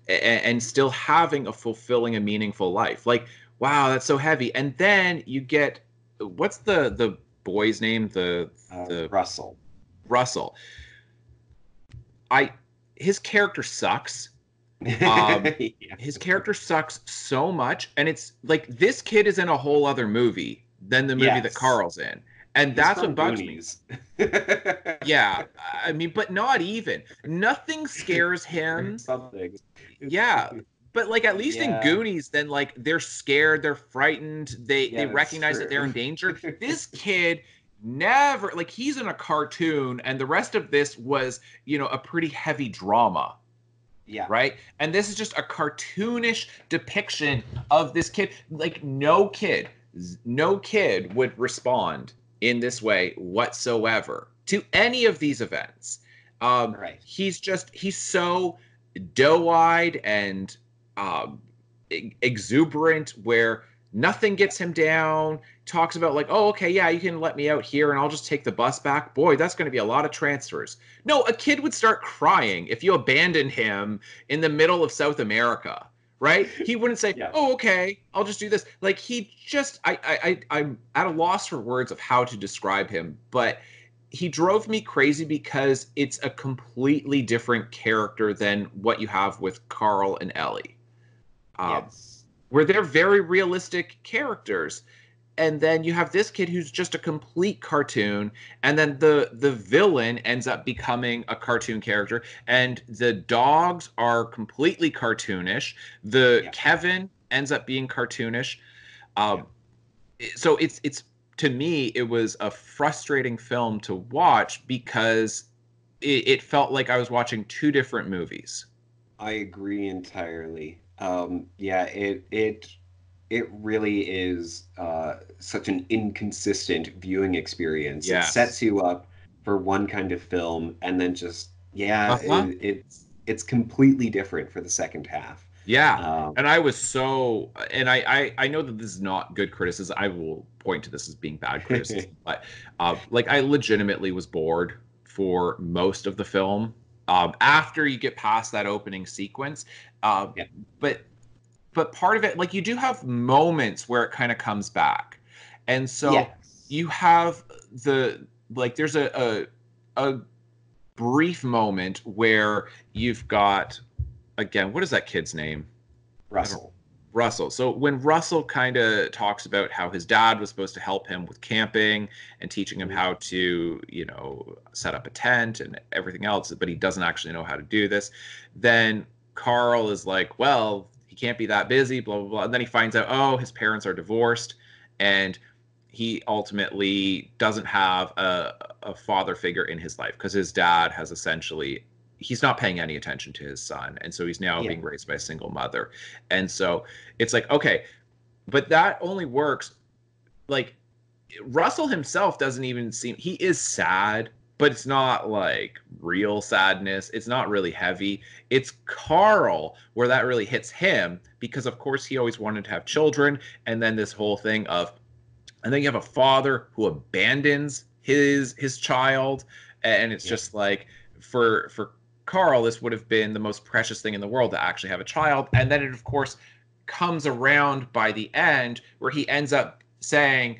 S1: and still having a fulfilling and meaningful life. Like, wow, that's so heavy. And then you get, what's the boy's name? The
S2: Russell.
S1: Russell. I His character sucks. Um,
S2: Yeah.
S1: his character sucks so much, and it's like this kid is in a whole other movie than the movie that
S2: Yes,
S1: Carl's in, and
S2: he's
S1: that's
S2: from
S1: what bugs me.
S2: Goonies.
S1: Yeah, I mean, but not even. Nothing scares
S2: Or
S1: him.
S2: something.
S1: Yeah, but like at least in
S2: Yeah,
S1: Goonies, then like they're scared, they're frightened, they
S2: yeah, that's
S1: recognize that they're
S2: true.
S1: in danger. This kid never, like, he's in a cartoon, and the rest of this was, a pretty heavy drama,
S2: Yeah,
S1: right? And this is just a cartoonish depiction of this kid. Like no kid would respond in this way whatsoever to any of these events.
S2: right.
S1: He's so doe-eyed and um, exuberant, where nothing
S2: Yeah,
S1: gets him down. Talks about like, oh, okay, yeah, you can let me out here and I'll just take the bus back. Boy, that's going to be a lot of transfers. No, a kid would start crying if you abandon him in the middle of South America, right? He wouldn't say,
S2: yeah,
S1: oh, okay, I'll just do this. Like, he just, I'm at a loss for words of how to describe him, but he drove me crazy because it's a completely different character than what you have with Carl and Ellie, um,
S2: yes,
S1: where they're very realistic characters. And then you have this kid who's just a complete cartoon, and then the villain ends up becoming a cartoon character, and the dogs are completely cartoonish. The
S2: yeah,
S1: Kevin ends up being cartoonish.
S2: yeah.
S1: Um, so it's to me it was a frustrating film to watch because it felt like I was watching two different movies.
S2: I agree entirely. Yeah, it really is such an inconsistent viewing experience. It sets
S1: Yes.
S2: you up for one kind of film, and then just yeah,
S1: Uh-huh.
S2: it's completely different for the second half.
S1: Yeah.
S2: Um,
S1: And I was so, and I know that this is not good criticism. I will point to this as being bad criticism, but like I legitimately was bored for most of the film. After you get past that opening sequence, uh,
S2: yeah,
S1: but part of it, like, you do have moments where it kind of comes back, and so
S2: yes,
S1: you have there's a brief moment where you've got, again, what is that kid's name? I don't
S2: Russell.
S1: Russell. So when Russell kind of talks about how his dad was supposed to help him with camping and teaching him
S2: Mhm.
S1: how to, set up a tent and everything else, but he doesn't actually know how to do this, then Carl is like, well, he can't be that busy, blah, blah, blah. And then he finds out, oh, his parents are divorced, and he ultimately doesn't have a father figure in his life because his dad has essentially, he's not paying any attention to his son, and so he's now
S2: Yeah,
S1: being raised by a single mother. And so it's like, okay, but that only works, like, Russell himself doesn't even seem, he is sad, but it's not like real sadness. It's not really heavy. It's Carl where that really hits him because of course he always wanted to have children, and then this whole thing of, and then you have a father who abandons his child, and it's
S2: yeah,
S1: just like, for Carl, this would have been the most precious thing in the world to actually have a child. And then it of course comes around by the end where he ends up saying,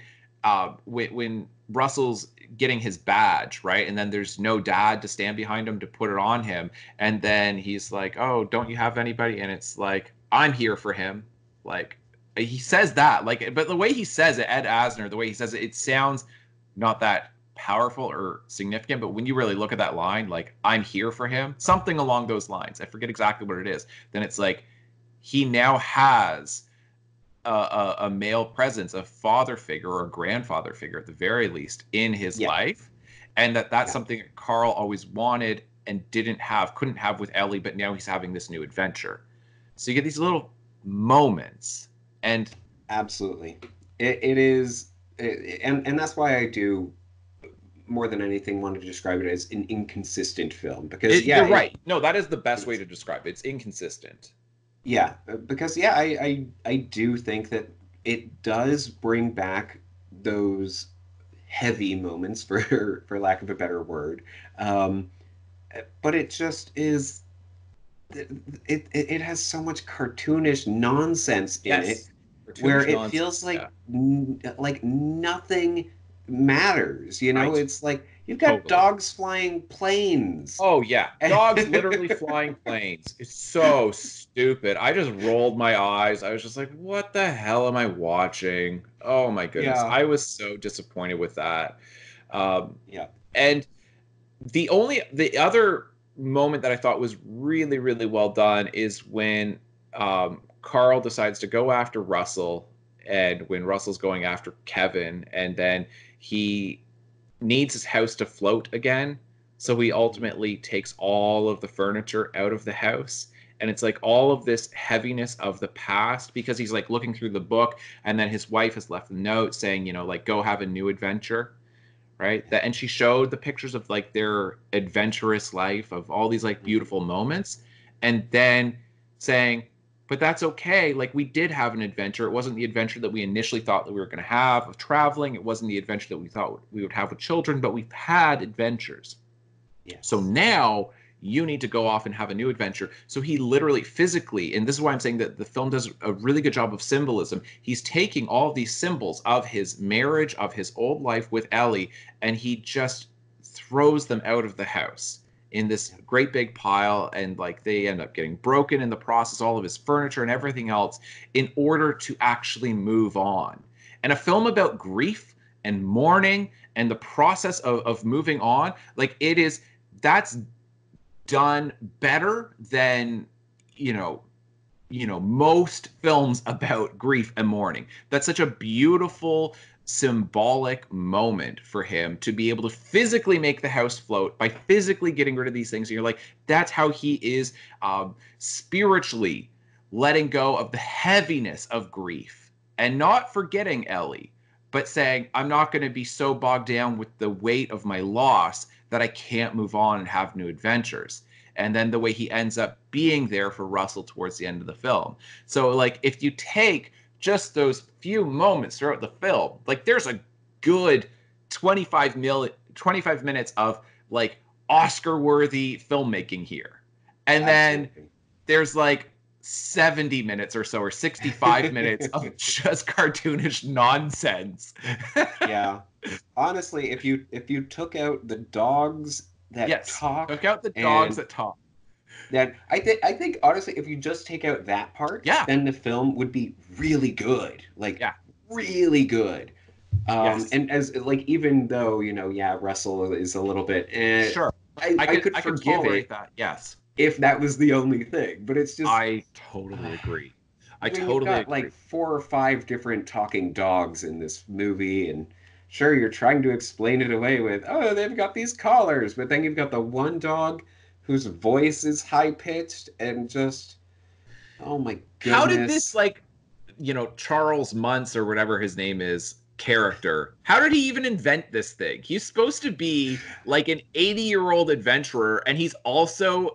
S1: when Russell's getting his badge, right? And then there's no dad to stand behind him to put it on him. And then he's like, "Oh, don't you have anybody?" And it's like, "I'm here for him." Like he says that, like, but the way he says it, Ed Asner, the way he says it, it sounds not that powerful or significant, but when you really look at that line, like, "I'm here for him," something along those lines, I forget exactly what it is, then it's like he now has a male presence, a father figure or a grandfather figure at the very least in his
S2: Yeah.
S1: life, and that's
S2: Yeah.
S1: something that Carl always wanted and couldn't have with Ellie, but now he's having this new adventure. So you get these little moments, and
S2: Absolutely. It is, and that's why I do more than anything want to describe it as an inconsistent film because
S1: you're right. No, that is the best way to describe it. It's inconsistent.
S2: yeah, because I do think that it does bring back those heavy moments for lack of a better word, um, but it just is it has so much cartoonish nonsense in it
S1: Yes.
S2: where
S1: Cartoonish
S2: it
S1: nonsense.
S2: feels like
S1: Yeah,
S2: like nothing matters. You know,
S1: right.
S2: it's like you've got
S1: Totally.
S2: dogs flying planes.
S1: Oh yeah, dogs literally flying planes. It's so stupid. I just rolled my eyes. I was just like, "What the hell am I watching?" Oh my goodness,
S2: Yeah,
S1: I was so disappointed with that. Um,
S2: yeah.
S1: and the other moment that I thought was really really well done is when Carl decides to go after Russell, and when Russell's going after Kevin, and then he needs his house to float again. So he ultimately takes all of the furniture out of the house. And it's like all of this heaviness of the past because he's like looking through the book. And then his wife has left a note saying, like, go have a new adventure. Right. And she showed the pictures of like their adventurous life of all these like
S2: Mhm.
S1: beautiful moments. And then saying, but that's okay. Like we did have an adventure. It wasn't the adventure that we initially thought that we were going to have of traveling. It wasn't the adventure that we thought we would have with children, but we've had adventures. So
S2: Yes.
S1: now you need to go off and have a new adventure. So he literally physically, and this is why I'm saying that the film does a really good job of symbolism. He's taking all of these symbols of his marriage, of his old life with Ellie, and he just throws them out of the house in this
S2: Yeah.
S1: great big pile. And like they end up getting broken in the process, all of his furniture and everything else, in order to actually move on. And a film about grief and mourning and the process of moving on, like it is, that's done better than you know most films about grief and mourning. That's such a beautiful symbolic moment for him to be able to physically make the house float by physically getting rid of these things. And you're like, that's how he is spiritually letting go of the heaviness of grief and not forgetting Ellie, but saying, I'm not going to be so bogged down with the weight of my loss that I can't move on and have new adventures. And then the way he ends up being there for Russell towards the end of the film. So, like, if you take just those few moments throughout the film, like, there's a good 25 minutes of, like, Oscar-worthy filmmaking here. And then
S2: Absolutely.
S1: there's, like, 70 minutes or so, or 65 minutes of just cartoonish nonsense.
S2: Yeah. Honestly, if you took out the dogs that
S1: Yes,
S2: talk
S1: took out the dogs
S2: and
S1: that talk.
S2: then I think honestly, if you just take out that part,
S1: Yeah,
S2: then the film would be really good, like
S1: yeah,
S2: really good.
S1: yes.
S2: And as like even though yeah, Russell is a little bit,
S1: Sure.
S2: I could
S1: I could
S2: forgive
S1: tolerate
S2: it
S1: that. Yes.
S2: if that was the only thing. But it's just
S1: I totally agree. I
S2: when you've
S1: totally
S2: got
S1: agree.
S2: like 4 or 5 different talking dogs in this movie, and sure, you're trying to explain it away with, oh, they've got these collars, but then you've got the one dog whose voice is high pitched and just, oh my
S1: How did this
S2: goodness.
S1: like, Charles Muntz or whatever his name is character? How did he even invent this thing? He's supposed to be like an 80-year-old adventurer, and he's also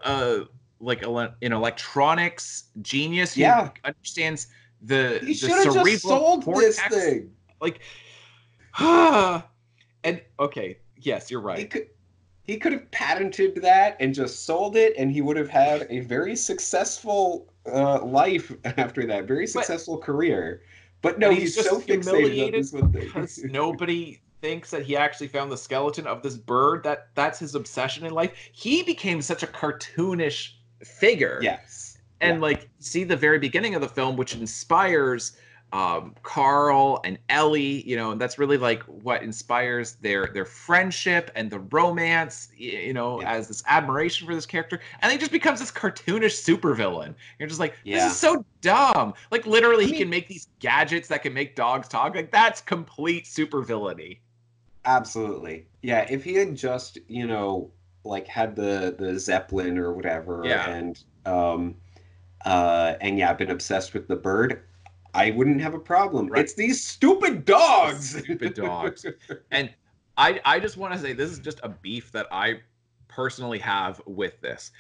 S1: like an electronics genius who
S2: Yeah,
S1: understands
S2: he
S1: the
S2: should have just
S1: cerebral
S2: sold this
S1: cortex.
S2: thing.
S1: Like, and okay, yes, you're
S2: He
S1: right.
S2: could he could have patented that and just sold it, and he would have had a very successful life after that, very
S1: But
S2: successful career. But
S1: and
S2: no,
S1: he's
S2: he's so
S1: just
S2: fixated on
S1: humiliated
S2: this one thing.
S1: because nobody thinks that he actually found the skeleton of this bird. That's his obsession in life. He became such a cartoonish figure.
S2: Yes.
S1: And like, see the very beginning of the film, which inspires Carl and Ellie, and that's really like what inspires their friendship and the romance, as this admiration for this character. And he just becomes this cartoonish supervillain. You're just like, this is so dumb. Like, literally, he can make these gadgets that can make dogs talk. Like, that's complete supervillainy.
S2: Absolutely. Yeah, if he had just, like had the Zeppelin or whatever, and been obsessed with the bird, I wouldn't have a problem. Right. It's these stupid dogs.
S1: Stupid dogs. And I just want to say, this is just a beef that I personally have with this.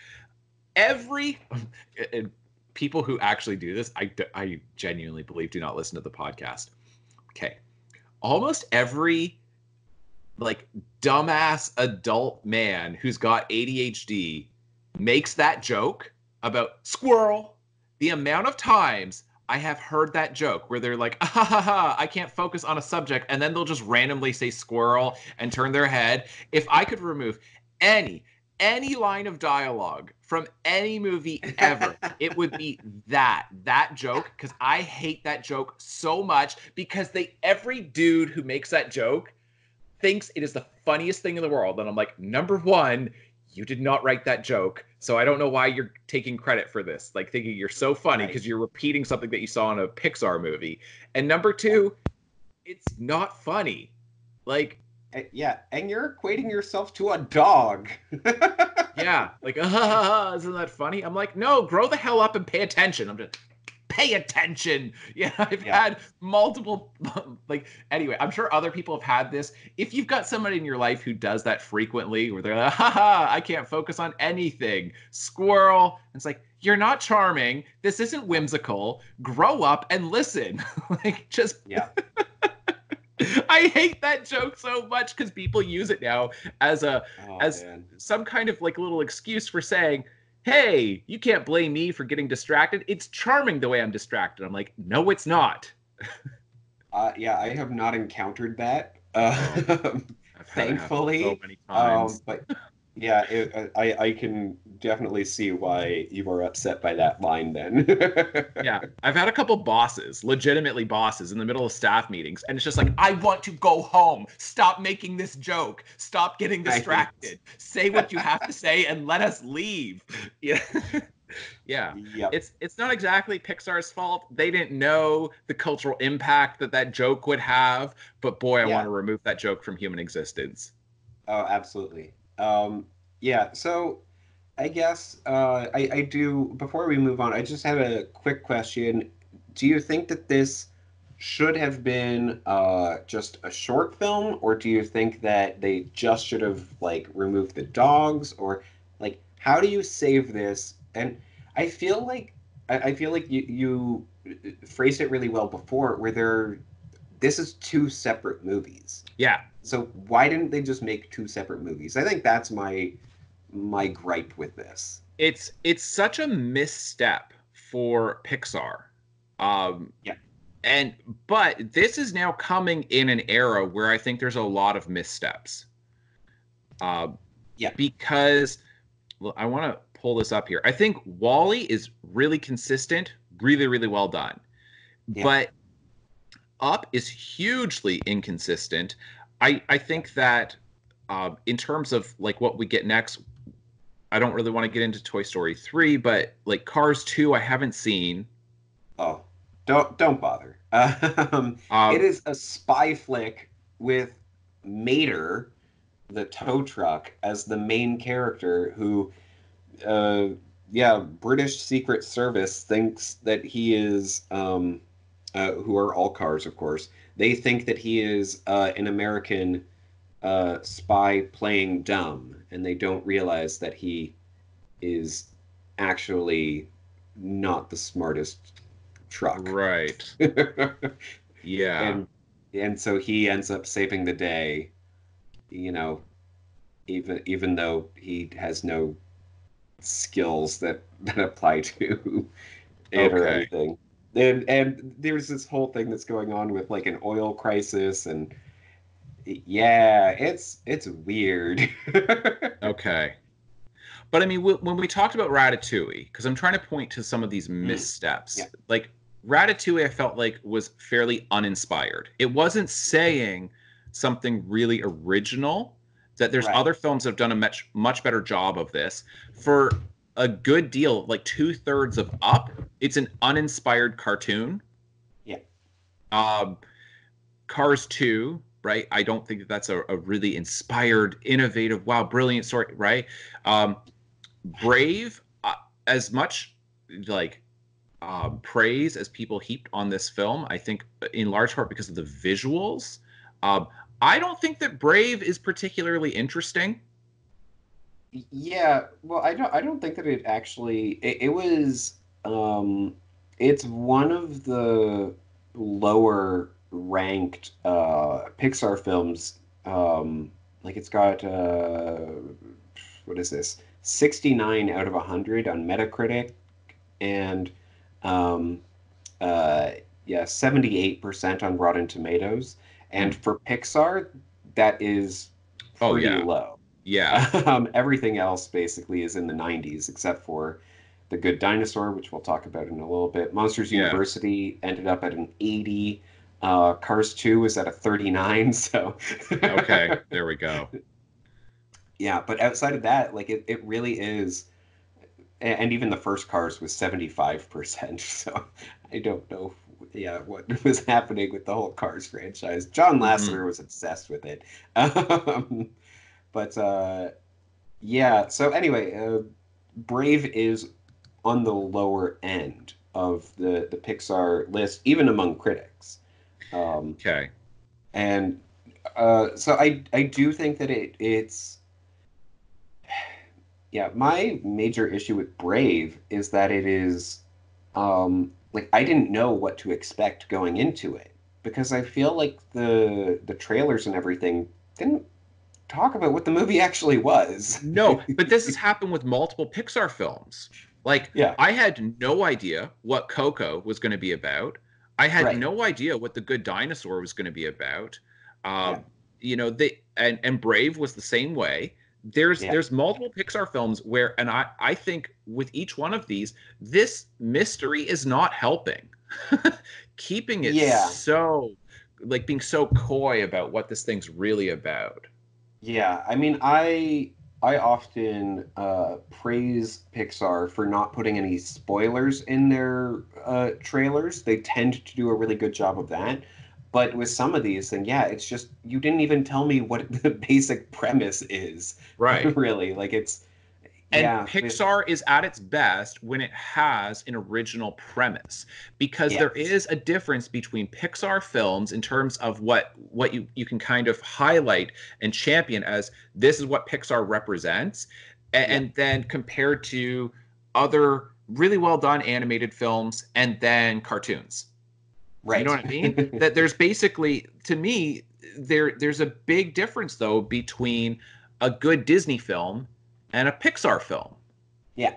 S1: People who actually do this, I genuinely believe do not listen to the podcast. Okay. Almost every like dumbass adult man who's got ADHD makes that joke about squirrel. The amount of times I have heard that joke where they're like, I can't focus on a subject, and then they'll just randomly say squirrel and turn their head. If I could remove any line of dialogue from any movie ever, it would be that joke, because I hate that joke so much, because every dude who makes that joke thinks it is the funniest thing in the world. And I'm like, number one, you did not write that joke, so I don't know why you're taking credit for this. Like, thinking you're so funny because you're repeating something that you saw in a Pixar movie. And number two, it's not funny. Like,
S2: yeah, and you're equating yourself to a dog.
S1: Yeah, like, isn't that funny? I'm like, no, grow the hell up and pay attention. I'm just, pay attention. Yeah, I've had multiple, like, anyway, I'm sure other people have had this. If you've got somebody in your life who does that frequently, where they're like, I can't focus on anything, squirrel. It's like, you're not charming. This isn't whimsical. Grow up and listen. Like, just, I hate that joke so much, because people use it now as some kind of like little excuse for saying, hey, you can't blame me for getting distracted. It's charming the way I'm distracted. I'm like, no, it's not.
S2: I have not encountered that. Thankfully.
S1: So many times.
S2: But yeah, I can definitely see why you are upset by that line then.
S1: Yeah, I've had a couple bosses, legitimately bosses, in the middle of staff meetings, and it's just like, I want to go home. Stop making this joke. Stop getting distracted. Say what you have to say and let us leave. Yeah. Yeah. Yep. It's not exactly Pixar's fault. They didn't know the cultural impact that joke would have, but boy, I want to remove that joke from human existence.
S2: Oh, absolutely. So I guess I do, before we move on, I just had a quick question. Do you think that this should have been just a short film, or do you think that they just should have like removed the dogs, or like, how do you save this? And I feel like you phrased it really well before, where this is two separate movies.
S1: Yeah.
S2: So why didn't they just make two separate movies? I think that's my gripe with this.
S1: It's such a misstep for Pixar. But this is now coming in an era where I think there's a lot of missteps. Because, well, I want to pull this up here. I think WALL-E is really consistent, really, really well done. Yeah. But Up is hugely inconsistent. I think that in terms of like what we get next, I don't really want to get into Toy Story 3, but like Cars 2, I haven't seen.
S2: Oh, don't bother. It is a spy flick with Mater, the tow truck, as the main character, who, British Secret Service thinks that he is, who are all cars, of course. They think that he is an American spy playing dumb, and they don't realize that he is actually not the smartest truck.
S1: Right. Yeah.
S2: And so he ends up saving the day, even though he has no skills that apply to it or anything. And there's this whole thing that's going on with like an oil crisis, and Yeah, it's weird.
S1: Okay. But I mean, when we talked about Ratatouille, because I'm trying to point to some of these
S2: Mm,
S1: missteps,
S2: yeah,
S1: like Ratatouille, I felt like was fairly uninspired. It wasn't saying something really original. That there's
S2: right.
S1: other films that have done a much better job of this. For a good deal, like two-thirds of Up, it's an uninspired cartoon.
S2: Yeah.
S1: Um, Cars 2, right? I don't think that that's a really inspired, innovative, wow, brilliant story, right? Um, Brave, as much like praise as people heaped on this film, I think in large part because of the visuals. Um, I don't think that Brave is particularly interesting.
S2: Yeah, well, I don't think that it actually it was it's one of the lower ranked Pixar films. Like it's got what is this? 69 out of 100 on Metacritic and um uh yeah, 78% on Rotten Tomatoes. And
S1: Hmm.
S2: for Pixar, that is
S1: Oh
S2: pretty
S1: yeah,
S2: low.
S1: yeah,
S2: Everything else basically is in the 90s, except for The Good Dinosaur, which we'll talk about in a little bit. Monsters
S1: yeah.
S2: University ended up at an 80. Cars 2 is at a 39. So,
S1: Okay, there we go.
S2: yeah, but outside of that, like it really is. And even the first Cars was 75%. So I don't know, yeah, what was happening with the whole Cars franchise. John
S1: Hmm.
S2: Lasseter was obsessed with it. Um, but yeah, so anyway, Brave is on the lower end of the Pixar list, even among critics. Um,
S1: Okay,
S2: and so I do think that it's yeah, my major issue with Brave is that it is like I didn't know what to expect going into it because I feel like the trailers and everything didn't talk about what the movie actually was.
S1: no, but this has happened with multiple Pixar films. Like,
S2: Yeah,
S1: I had no idea what Coco was going to be about. I had
S2: right.
S1: no idea what The Good Dinosaur was going to be about.
S2: Yeah,
S1: Um, they and Brave was the same way. There's
S2: yeah,
S1: there's multiple Pixar films where, and I think with each one of these, this mystery is not helping. Keeping it
S2: yeah.
S1: so like being so coy about what this thing's really about.
S2: Yeah, I mean, I often praise Pixar for not putting any spoilers in their trailers. They tend to do a really good job of that. But with some of these, then yeah, it's just you didn't even tell me what the basic premise is,
S1: Right.
S2: really. Like it's
S1: And
S2: yeah,
S1: Pixar is at its best when it has an original premise, because there
S2: yes,
S1: is a difference between Pixar films in terms of what you can kind of highlight and champion as this is what Pixar represents,
S2: yeah,
S1: and then compared to other really well done animated films and then cartoons. You know
S2: right.
S1: what I mean? That there's basically, to me, there's a big difference though between a good Disney film and a Pixar film.
S2: Yeah.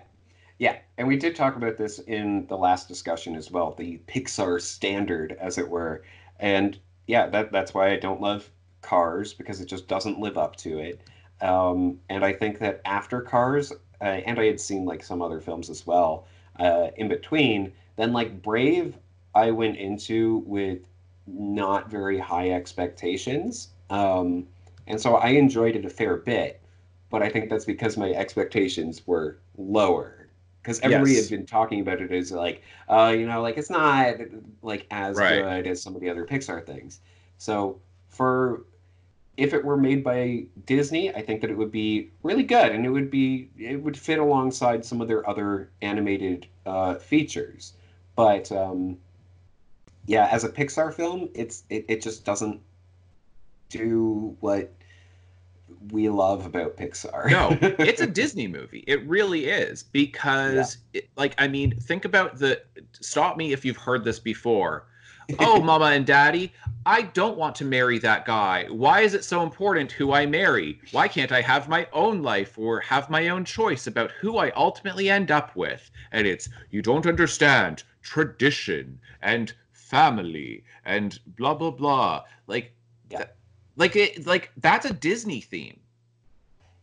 S2: Yeah, and we did talk about this in the last discussion as well, the Pixar standard, as it were. And yeah, that's why I don't love Cars because it just doesn't live up to it. And I think that after Cars, and I had seen like some other films as well, in between, then like Brave, I went into with not very high expectations. And so I enjoyed it a fair bit, but I think that's because my expectations were lower because everybody had
S1: Yes.
S2: been talking about it as like, like it's not like as
S1: Right.
S2: good as some of the other Pixar things. So for if it were made by Disney, I think that it would be really good and it would fit alongside some of their other animated features. But yeah, as a Pixar film, it just doesn't do what we love about
S1: No, it's a
S2: Pixar.
S1: Disney movie. It really is
S2: Yeah.
S1: because, like, I mean, think about the. Stop me if you've heard this before. Oh, mama and daddy, I don't want to marry that guy. Why is it so important who I marry? Why can't I have my own life or have my own choice about who I ultimately end up with? And it's, you don't understand tradition and family and blah, blah, blah.
S2: Yeah.
S1: Like that's a Disney theme.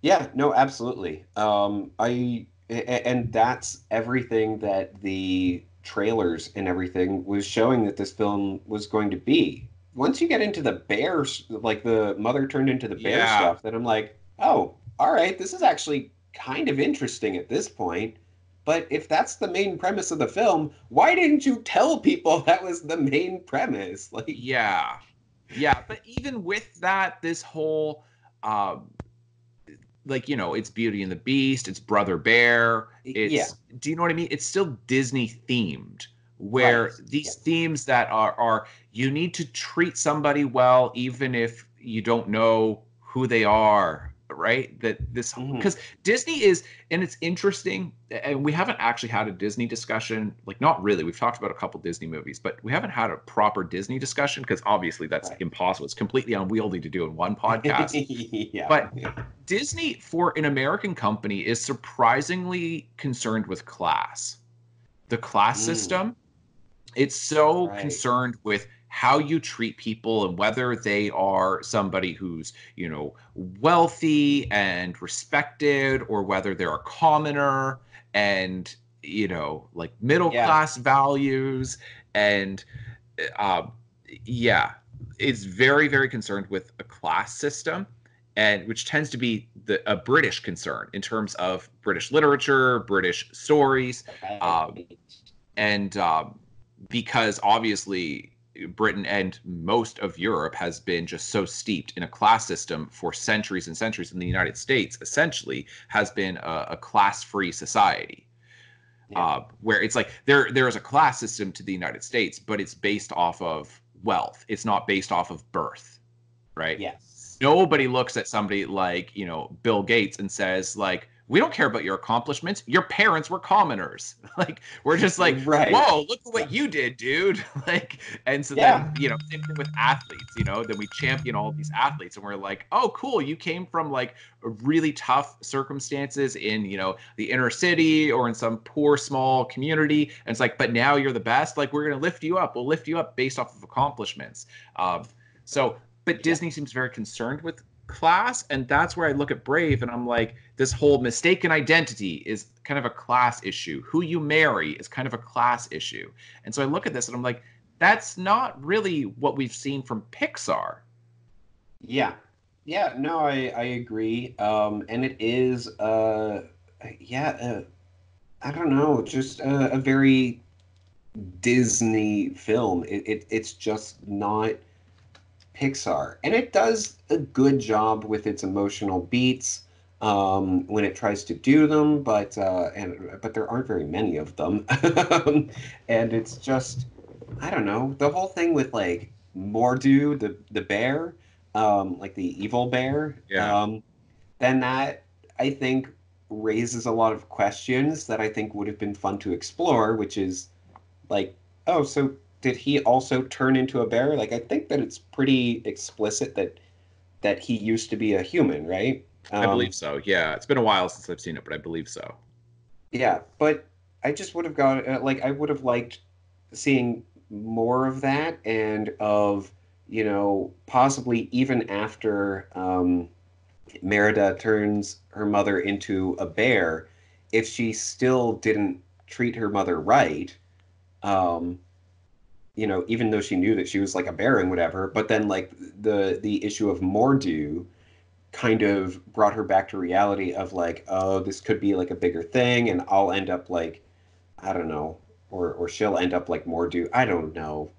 S2: Yeah, no, absolutely. And that's everything that the trailers and everything was showing that this film was going to be. Once you get into the bears, like the mother turned into the bear
S1: Yeah.
S2: stuff, then I'm like, oh, all right, this is actually kind of interesting at this point. But if that's the main premise of the film, why didn't you tell people that was the main premise? Like,
S1: Yeah. Yeah, but even with that, this whole um like, it's Beauty and the Beast, it's Brother Bear,
S2: yeah,
S1: it's, do you know what I mean? It's still Disney themed,
S2: right.
S1: where these
S2: Yes.
S1: themes that are you need to treat somebody well even if you don't know who they are, right? That this,
S2: Hmm.
S1: because Disney is, and it's interesting, and we haven't actually had a Disney discussion, like not really. We've talked about a couple Disney movies, but we haven't had a proper Disney discussion because obviously that's
S2: Right.
S1: impossible. It's completely unwieldy to do in one podcast.
S2: Yeah.
S1: But Disney, for an American company, is surprisingly concerned with class. The class
S2: Mm,
S1: system, it's so
S2: right.
S1: concerned with how you treat people and whether they are somebody who's, wealthy and respected, or whether they're a commoner and, like middle
S2: Yeah.
S1: class values. And uh, yeah, it's very, very concerned with a class system, and which tends to be a British concern in terms of British literature, British stories, um,
S2: Right.
S1: and because obviously Britain and most of Europe has been just so steeped in a class system for centuries and centuries, and the United States essentially has been a class-free society,
S2: Yeah.
S1: where it's like there is a class system to the United States, but it's based off of wealth. It's not based off of birth, right?
S2: Yes.
S1: Nobody looks at somebody like, Bill Gates and says like, we don't care about your accomplishments. Your parents were commoners. Like, we're just like,
S2: Right.
S1: whoa, look at what
S2: Yes.
S1: you did, dude. Like, and so then,
S2: Yeah.
S1: same thing with athletes, then we champion all these athletes and we're like, oh, cool. You came from like really tough circumstances in, the inner city or in some poor, small community. And it's like, but now you're the best. Like, we're going to lift you up. We'll lift you up based off of accomplishments. So, but
S2: Yeah.
S1: Disney seems very concerned with class, and that's where I look at Brave and I'm like, this whole mistaken identity is kind of a class issue. Who you marry is kind of a class issue. And so I look at this and I'm like, that's not really what we've seen from Pixar.
S2: Yeah. Yeah. No, I agree. And it is yeah, I don't know, just a very Disney film. It's just not Pixar, and it does a good job with its emotional beats when it tries to do them, but there aren't very many of them, and it's just I don't know the whole thing with like Mordu the bear, like the evil bear,
S1: Yeah.
S2: then that I think raises a lot of questions that I think would have been fun to explore, which is like, oh, so did he also turn into a bear? Like, I think that it's pretty explicit that he used to be a human, right?
S1: I believe
S2: Um,
S1: so. Yeah. It's been a while since I've seen it, but I believe so.
S2: yeah, but I just would have got like I would have liked seeing more of that and of, possibly even after Merida turns her mother into a bear, if she still didn't treat her mother right, um, even though she knew that she was like a bear and whatever, but then like the issue of Mordu kind of brought her back to reality of like, oh, this could be like a bigger thing, and I'll end up like, I don't know, or she'll end up like Mordu. I don't know.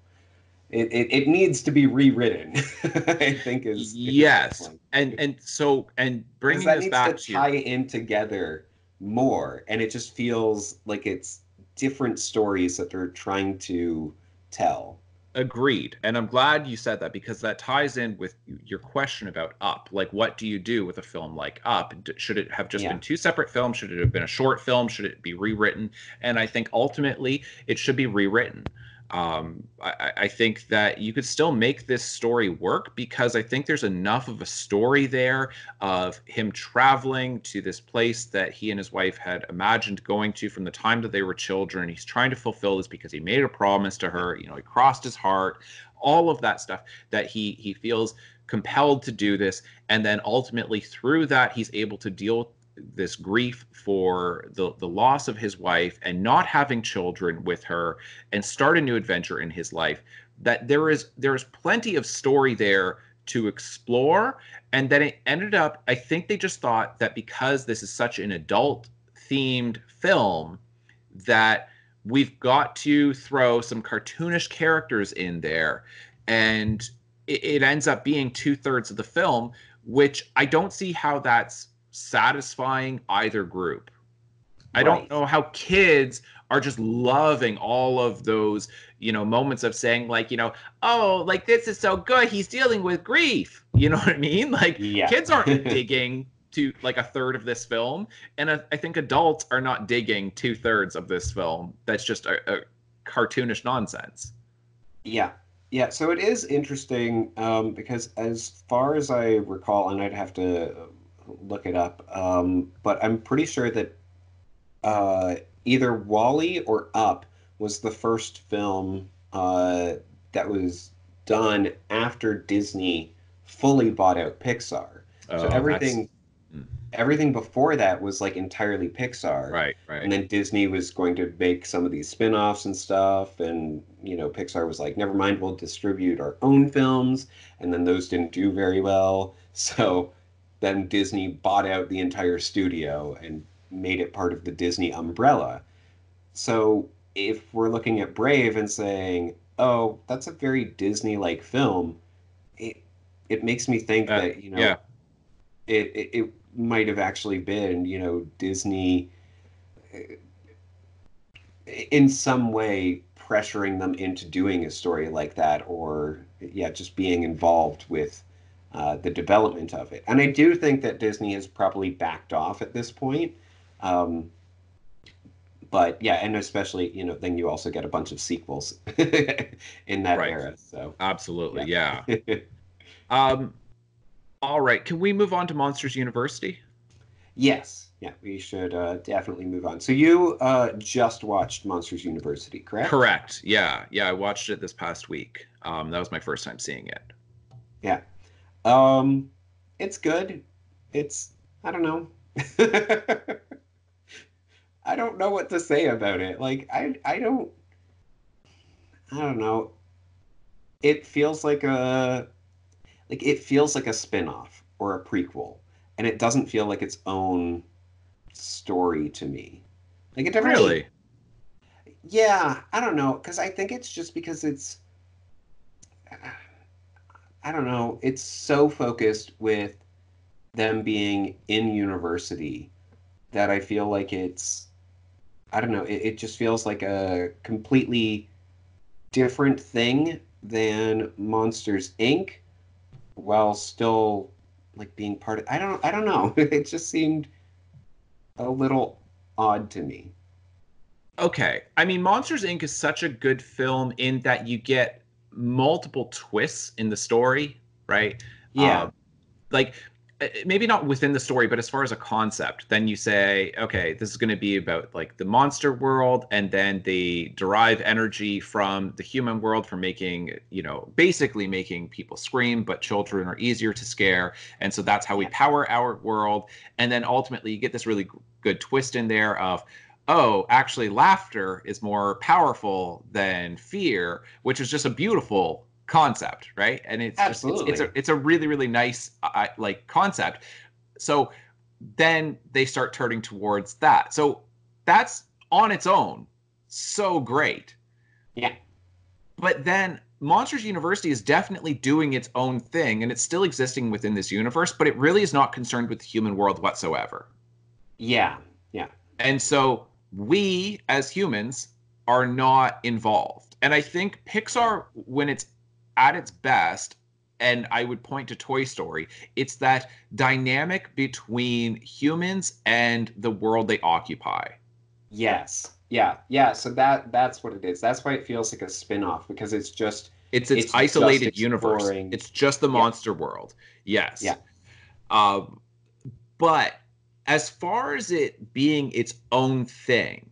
S2: It needs to be rewritten. I think is the
S1: Yes.
S2: point.
S1: And
S2: Because
S1: bringing
S2: that
S1: this
S2: needs to
S1: back to your
S2: tie in together more, and it just feels like it's different stories that they're trying to tell.
S1: Agreed. And I'm glad you said that because that ties in with your question about Up. Like, what do you do with a film like Up? Should it have just been
S2: Yeah.
S1: two separate films? Should it have been a short film? Should it be rewritten? And I think ultimately it should be rewritten. I think that you could still make this story work because I think there's enough of a story there of him traveling to this place that he and his wife had imagined going to from the time that they were children. He's trying to fulfill this because he made a promise to her. He crossed his heart. all of that stuff, that he feels compelled to do this, and then ultimately through that he's able to deal this grief for the loss of his wife and not having children with her, and start a new adventure in his life. That there's plenty of story there to explore. And then it ended up, I think they just thought that because this is such an adult themed film, that we've got to throw some cartoonish characters in there, and it ends up being 2/3 of the film, which I don't see how that's satisfying either group. I don't
S2: Right.
S1: know how kids are just loving all of those, moments of saying, like, oh, like, this is so good. He's dealing with grief. You know what I mean? Like,
S2: Yeah.
S1: kids aren't digging to like a third of this film. And I think adults are not digging 2/3 of this film. That's just a cartoonish nonsense.
S2: Yeah. Yeah. So it is interesting because as far as I recall, and I'd have to look it up, but I'm pretty sure that either Wall-E or Up was the first film that was done after Disney fully bought out Pixar. So
S1: Oh, that's
S2: everything before that was like entirely Pixar.
S1: right,
S2: And
S1: right.
S2: then Disney was going to make some of these spin-offs and stuff. And, Pixar was like, never mind, we'll distribute our own films. And then those didn't do very well. So then Disney bought out the entire studio and made it part of the Disney umbrella. So if we're looking at Brave and saying, oh, that's a very Disney-like film, it, it makes me think that,
S1: Yeah.
S2: it might have actually been, Disney in some way pressuring them into doing a story like that, or yeah, just being involved with the development of it. And I do think that Disney has probably backed off at this point. Um, but yeah, and especially, then you also get a bunch of sequels in that
S1: Right.
S2: era. So
S1: Absolutely.
S2: yeah.
S1: Yeah. Um, all right. Can we move on to Monsters University?
S2: Yes, yeah, we should definitely move on. So you just watched Monsters University, correct?
S1: Correct. Yeah. Yeah. I watched it this past week. That was my first time seeing it.
S2: Yeah. Um, it's good. It's I don't know. I don't know what to say about it. Like I don't know. It feels like a spin-off or a prequel, and it doesn't feel like its own story to me. Like it definitely,
S1: Really?
S2: yeah, I don't know, because I think it's just because I don't know, it's so focused with them being in university that I feel like I don't know, it just feels like a completely different thing than Monsters Inc. while still like being part of I don't know. It just seemed a little odd to me.
S1: Okay. I mean, Monsters Inc. is such a good film in that you get multiple twists in the story, right?
S2: Yeah.
S1: Uh, like maybe not within the story, but as far as a concept, then you say, okay, this is going to be about like the monster world, and then they derive energy from the human world for making, basically making people scream, but children are easier to scare. And so that's how we
S2: Yeah.
S1: power our world. And then ultimately you get this really good twist in there of, oh, actually laughter is more powerful than fear, which is just a beautiful concept, right? And it's just
S2: Absolutely.
S1: it's a really really nice like concept. So then they start turning towards that. So that's on its own so great.
S2: Yeah.
S1: But then Monsters University is definitely doing its own thing, and it's still existing within this universe, but it really is not concerned with the human world whatsoever.
S2: Yeah. Yeah.
S1: And so we as humans are not involved. And I think Pixar, when it's at its best, and I would point to Toy Story, it's that dynamic between humans and the world they occupy.
S2: Yes. Yeah. Yeah. So that's what it is. That's why it feels like a spin-off because
S1: It's its
S2: it's just
S1: isolated universe.
S2: exploring.
S1: It's just the
S2: Yeah.
S1: monster world. Yes.
S2: Yeah.
S1: Um, but as far as it being its own thing,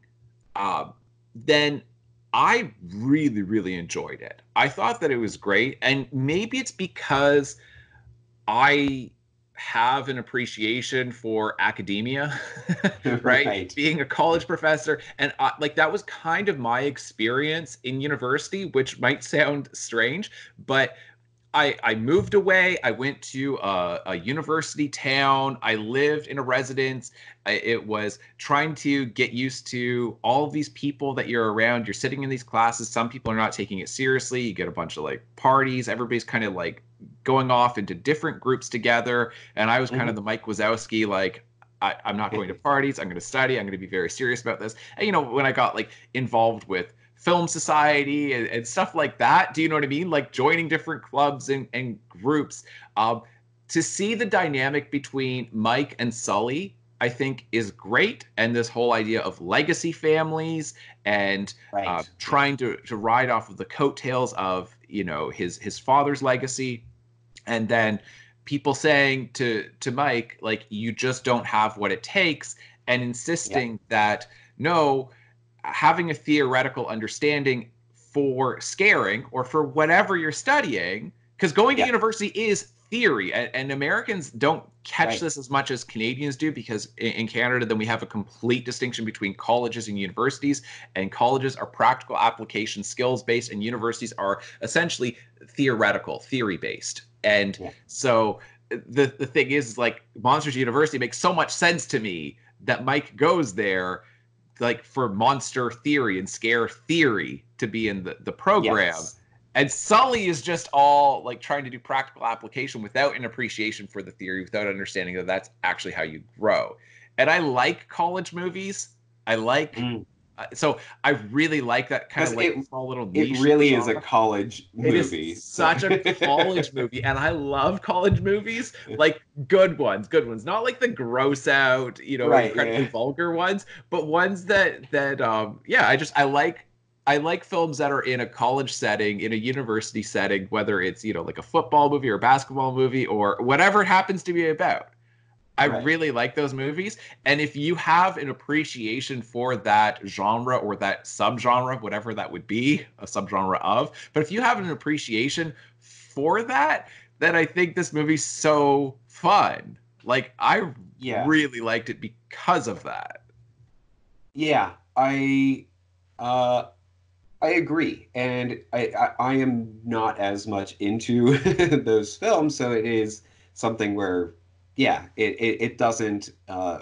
S1: then I really, really enjoyed it. I thought that it was great. And maybe it's because I have an appreciation for academia, right?
S2: Right.
S1: Being a college professor. And like that was kind of my experience in university, which might sound strange, but I moved away. I went to a university town. I lived in a residence. It was trying to get used to all of these people that you're around. You're sitting in these classes. Some people are not taking it seriously. You get a bunch of like parties. Everybody's kind of like going off into different groups together. And I was kind of the Mike Wazowski, like, I'm not going to parties. I'm going to study. I'm going to be very serious about this. And, you know, when I got like involved with film society and stuff like that, do you know what I mean? Like joining different clubs and groups. To see the dynamic between Mike and Sully, I think is great. And this whole idea of legacy families and
S2: Right.
S1: trying to ride off of the coattails of, you know, his father's legacy. And then people saying to Mike, like, you just don't have what it takes, and insisting that no, having a theoretical understanding for scaring or for whatever you're studying, because going to university is theory, and Americans don't catch this as much as Canadians do, because in Canada then we have a complete distinction between colleges and universities, and colleges are practical application skills based, and universities are essentially theoretical, theory based. And so the thing is, like, Monsters University makes so much sense to me that Mike goes there like for monster theory and scare theory to be in the program. And Sully is just all like trying to do practical application without an appreciation for the theory, without understanding that that's actually how you grow. And I like college movies. I like so I really like that kind of like small little niche.
S2: It really
S1: genre.
S2: is a college movie.
S1: It is such a college movie, and I love college movies, like good ones, not like the gross out, you know, incredibly vulgar ones, but ones that I like films that are in a college setting, in a university setting, whether it's, you know, like a football movie or a basketball movie or whatever it happens to be about. I really like those movies. And if you have an appreciation for that genre or that subgenre, whatever that would be, a subgenre of, but if you have an appreciation for that, then I think this movie's so fun. Like, I really liked it because of that.
S2: Yeah, I agree, and I am not as much into those films, so it is something where, it doesn't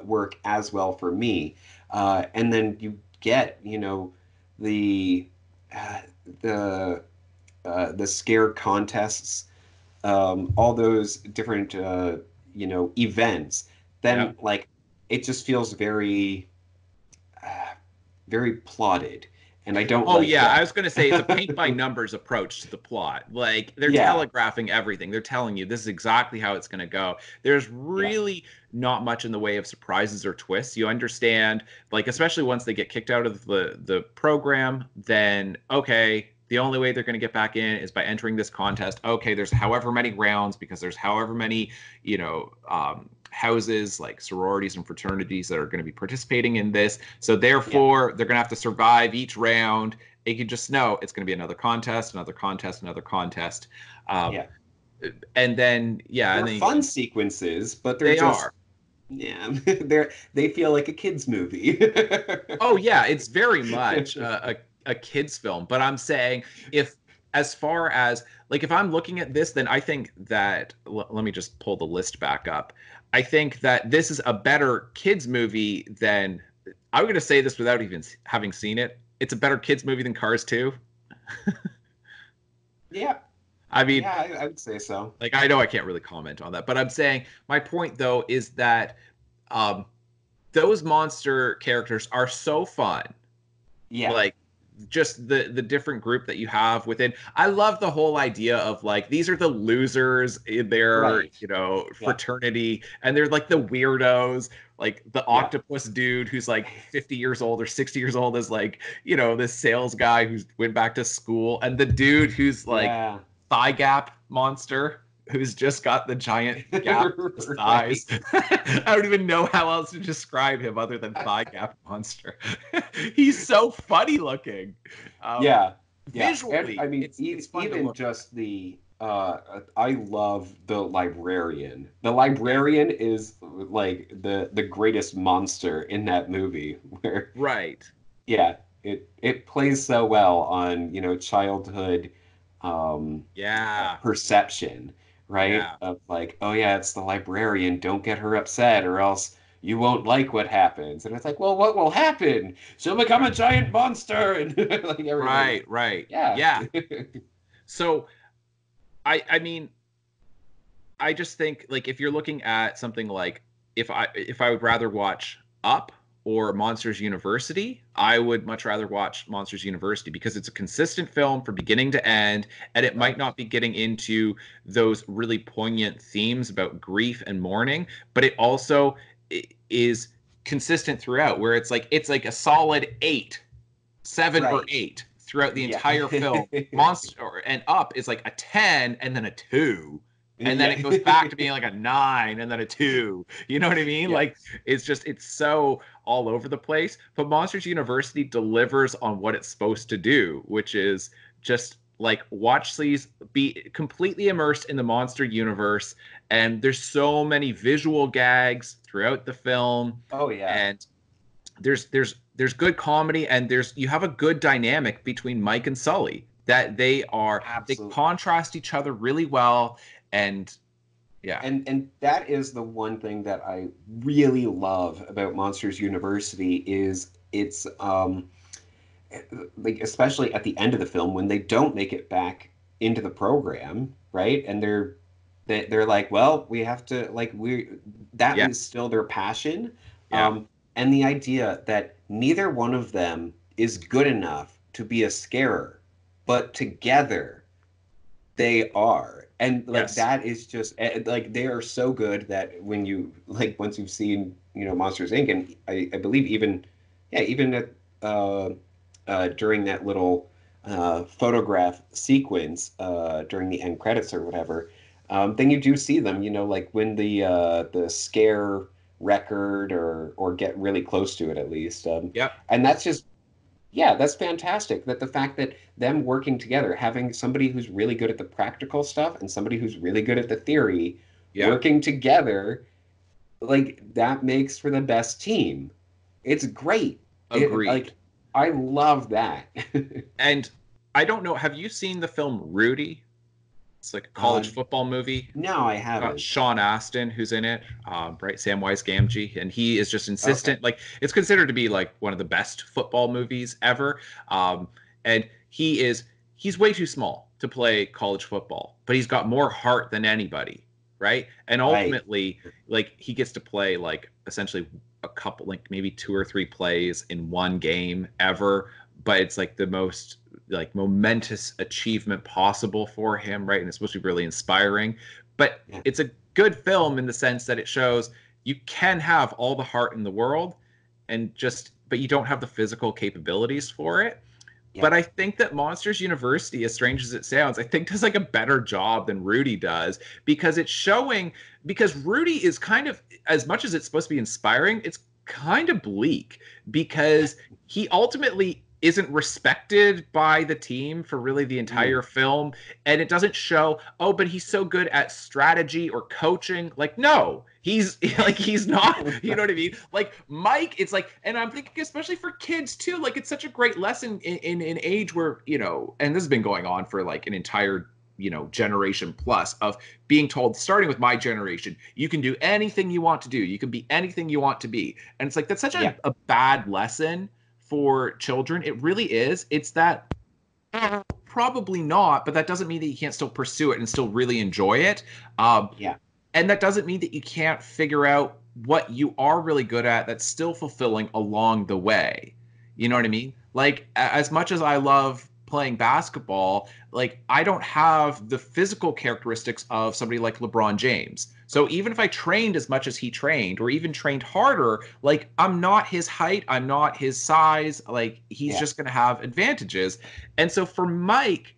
S2: work as well for me. And then you get, you know, the uh, the the scare contests, all those different you know, events. Then like it just feels very very plotted. And I don't like that.
S1: I was going to say it's a paint by numbers approach to the plot. Like, they're telegraphing everything. They're telling you this is exactly how it's going to go. There's really not much in the way of surprises or twists. You understand, like, especially once they get kicked out of the program, then, okay, the only way they're going to get back in is by entering this contest. Okay, there's however many rounds because there's however many, you know, houses like sororities and fraternities that are going to be participating in this. So therefore, they're going to have to survive each round. You can just know it's going to be another contest, another contest, another contest. And then,
S2: they're fun sequences, but they're just... Yeah, they feel like a kids movie.
S1: Oh yeah, it's very much a kids film. But I'm saying, if as far as like, if I'm looking at this, then I think that let me just pull the list back up. I think that this is a better kids movie than, I'm going to say this without even having seen it, it's a better kids movie than Cars 2.
S2: Yeah.
S1: I mean,
S2: I would say so.
S1: Like, I know I can't really comment on that, but I'm saying my point though is that those monster characters are so fun.
S2: Yeah.
S1: Like, just the different group that you have within. I love the whole idea of like, these are the losers in their you know, fraternity, and they're like the weirdos, like the octopus dude who's like 50 years old or 60 years old is like, you know, this sales guy who's went back to school, and the dude who's like thigh gap monster, who's just got the giant gap in his
S2: Right.
S1: thighs. I don't even know how else to describe him other than thigh gap monster. He's so funny looking.
S2: Yeah, yeah, and I
S1: Visually,
S2: mean,
S1: it's fun to
S2: even
S1: look at.
S2: just I love the librarian. The librarian is like the greatest monster in that movie. Where,
S1: Right.
S2: yeah, it plays so well on, childhood,
S1: Yeah.
S2: perception, right?
S1: Yeah.
S2: Of like, oh yeah, it's the librarian. Don't get her upset, or else you won't like what happens. And it's like, well, what will happen? She'll become a giant monster, and like everything.
S1: Right. Right.
S2: Yeah.
S1: Yeah. So I mean, I just think like if you're looking at something like if I would rather watch Up or Monsters University, I would much rather watch Monsters University because it's a consistent film from beginning to end, and it might
S2: Right.
S1: not be getting into those really poignant themes about grief and mourning, but it also is consistent throughout, where it's like a solid 7 or
S2: Right.
S1: 8 throughout the
S2: Yeah.
S1: entire film. Monster and Up is like a 10 and then a 2, and then
S2: Yeah.
S1: it goes back to being like a 9 and then a 2. You know what I mean? Like
S2: Yes.
S1: it's so all over the place. But Monsters University delivers on what it's supposed to do, which is just like watch these be completely immersed in the monster universe. And there's so many visual gags throughout the film,
S2: Oh yeah.
S1: and there's good comedy, and there's you have a good dynamic between Mike and Sully, that they
S2: Absolutely.
S1: contrast each other really well. And yeah.
S2: And that is the one thing that I really love about Monsters University is it's like, especially at the end of the film when they don't make it back into the program, right? And they're like, well, we have to, like, we that
S1: Yeah.
S2: is still their passion.
S1: Yeah.
S2: And the idea that neither one of them is good enough to be a scarer, but together they are. And like
S1: Yes.
S2: that is just like they are so good that when you like once you've seen, Monsters Inc. and I believe even, yeah, even at during that little photograph sequence during the end credits or whatever, then you do see them, like when the scare record or get really close to it at least.
S1: Yep.
S2: And that's just, yeah, that's fantastic. That the fact that them working together, having somebody who's really good at the practical stuff and somebody who's really good at the theory,
S1: Yep.
S2: working together, like that makes for the best team. It's great. It
S1: Agreed.
S2: like I love that.
S1: And I don't know, have you seen the film Rudy? It's like a
S2: uh,
S1: college football movie.
S2: no, I
S1: Got
S2: haven't.
S1: Sean Astin who's in it, right? Samwise Gamgee, and he is just
S2: Okay.
S1: insistent. Like it's considered to be like one of the best football movies ever. And he's way too small to play college football, but he's got more heart than anybody, right? And
S2: Right.
S1: ultimately, like he gets to play like essentially a couple, like maybe 2 or 3 plays in one game ever, but it's like the most like momentous achievement possible for him, right? And it's supposed to be really inspiring, but
S2: Yeah.
S1: it's a good film in the sense that it shows you can have all the heart in the world and just but you don't have the physical capabilities for it.
S2: Yeah.
S1: But I think that Monsters University, as strange as it sounds, I think does like a better job than Rudy does, because it's showing, because Rudy is kind of, as much as it's supposed to be inspiring, it's kind of bleak, because he ultimately isn't respected by the team for really the
S2: Mm.
S1: entire film. And it doesn't show, oh, but he's so good at strategy or coaching. Like, no, he's like he's not, you know what I mean? Like Mike, it's like, and I'm thinking especially for kids too, like it's such a great lesson in an age where, and this has been going on for like an entire generation plus of being told, starting with my generation, you can do anything you want to do, you can be anything you want to be. And it's like that's such
S2: Yeah.
S1: a bad lesson for children. It really is. It's that probably not, but that doesn't mean that you can't still pursue it and still really enjoy it.
S2: Yeah.
S1: And that doesn't mean that you can't figure out what you are really good at that's still fulfilling along the way. You know what I mean? Like as much as I love playing basketball, like I don't have the physical characteristics of somebody like LeBron James. So even if I trained as much as he trained or even trained harder, like I'm not his height, I'm not his size, like he's
S2: Yeah.
S1: just going to have advantages. And so for Mike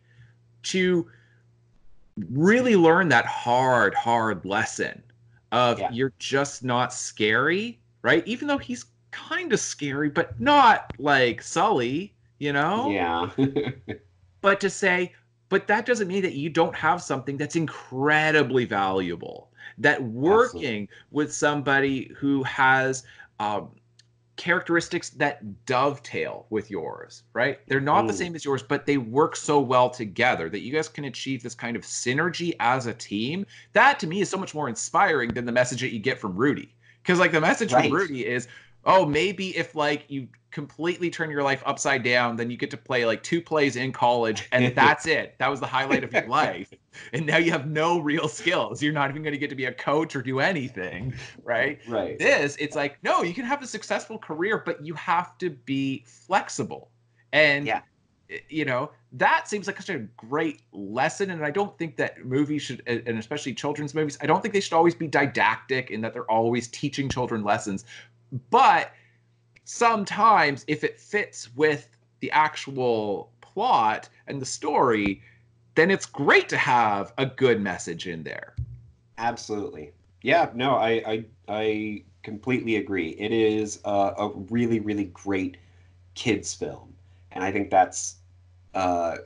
S1: to really learn that hard lesson of
S2: Yeah.
S1: you're just not scary, right? Even though he's kind of scary, but not like Sully, you know?
S2: Yeah.
S1: But to say, but that doesn't mean that you don't have something that's incredibly valuable. That
S2: Absolutely.
S1: working with somebody who has um, characteristics that dovetail with yours, right? They're not the
S2: Mm.
S1: same as yours, but they work so well together that you guys can achieve this kind of synergy as a team. That to me is so much more inspiring than the message that you get from Rudy. Because like the message from
S2: Right.
S1: Rudy is, oh, maybe if like you completely turn your life upside down, then you get to play like 2 plays in college, and that's it. That was the highlight of your life. And now you have no real skills. You're not even going to get to be a coach or do anything, right?
S2: Right.
S1: This, it's like, no, you can have a successful career, but you have to be flexible. And,
S2: Yeah.
S1: that seems like such a great lesson. And I don't think that movies should, and especially children's movies, I don't think they should always be didactic in that they're always teaching children lessons. But sometimes, if it fits with the actual plot and the story, then it's great to have a good message in there.
S2: Absolutely. Yeah, no, I completely agree. It is a really, really great kids film. And I think that's uh,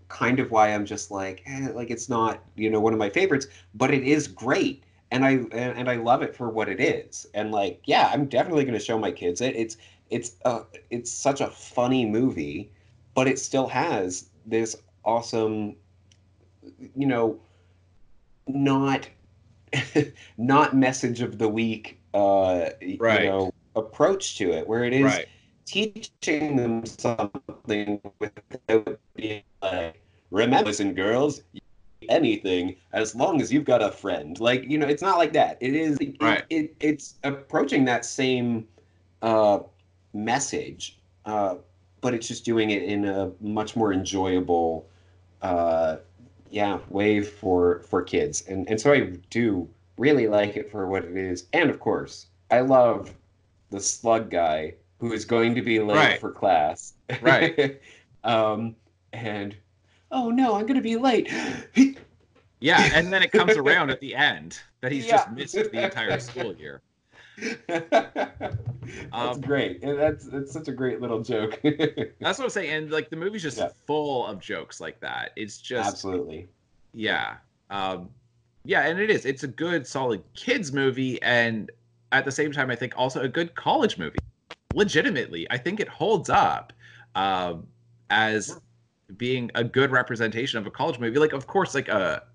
S2: kind of why I'm just like, like it's not, one of my favorites, but it is great. And I love it for what it is. And like, yeah, I'm definitely going to show my kids it. It's such a funny movie, but it still has this awesome, you know, not not message of the week
S1: Right.
S2: approach to it, where it is
S1: Right.
S2: teaching them something without being like, remember, listen, girls, anything as long as you've got a friend. Like, it's not like that.
S1: Right.
S2: It's approaching that same uh message, but it's just doing it in a much more enjoyable uh yeah, way for kids. And so I do really like it for what it is. And of course, I love the slug guy who is going to be late
S1: Right.
S2: for class.
S1: Right.
S2: um and oh no, I'm going to be late.
S1: Yeah, and then it comes around at the end that he's just
S2: Yeah.
S1: missed the entire school year.
S2: That's
S1: Um,
S2: great. And that's such a great little joke.
S1: that's what I'm saying. And like the movie's just
S2: Yeah,
S1: full of jokes like that. It's just,
S2: absolutely.
S1: yeah. Yeah, and it is. It's a good, solid kids movie, and at the same time, I think also a good college movie. Legitimately, I think it holds up um, as being a good representation of a college movie. Like, of course, like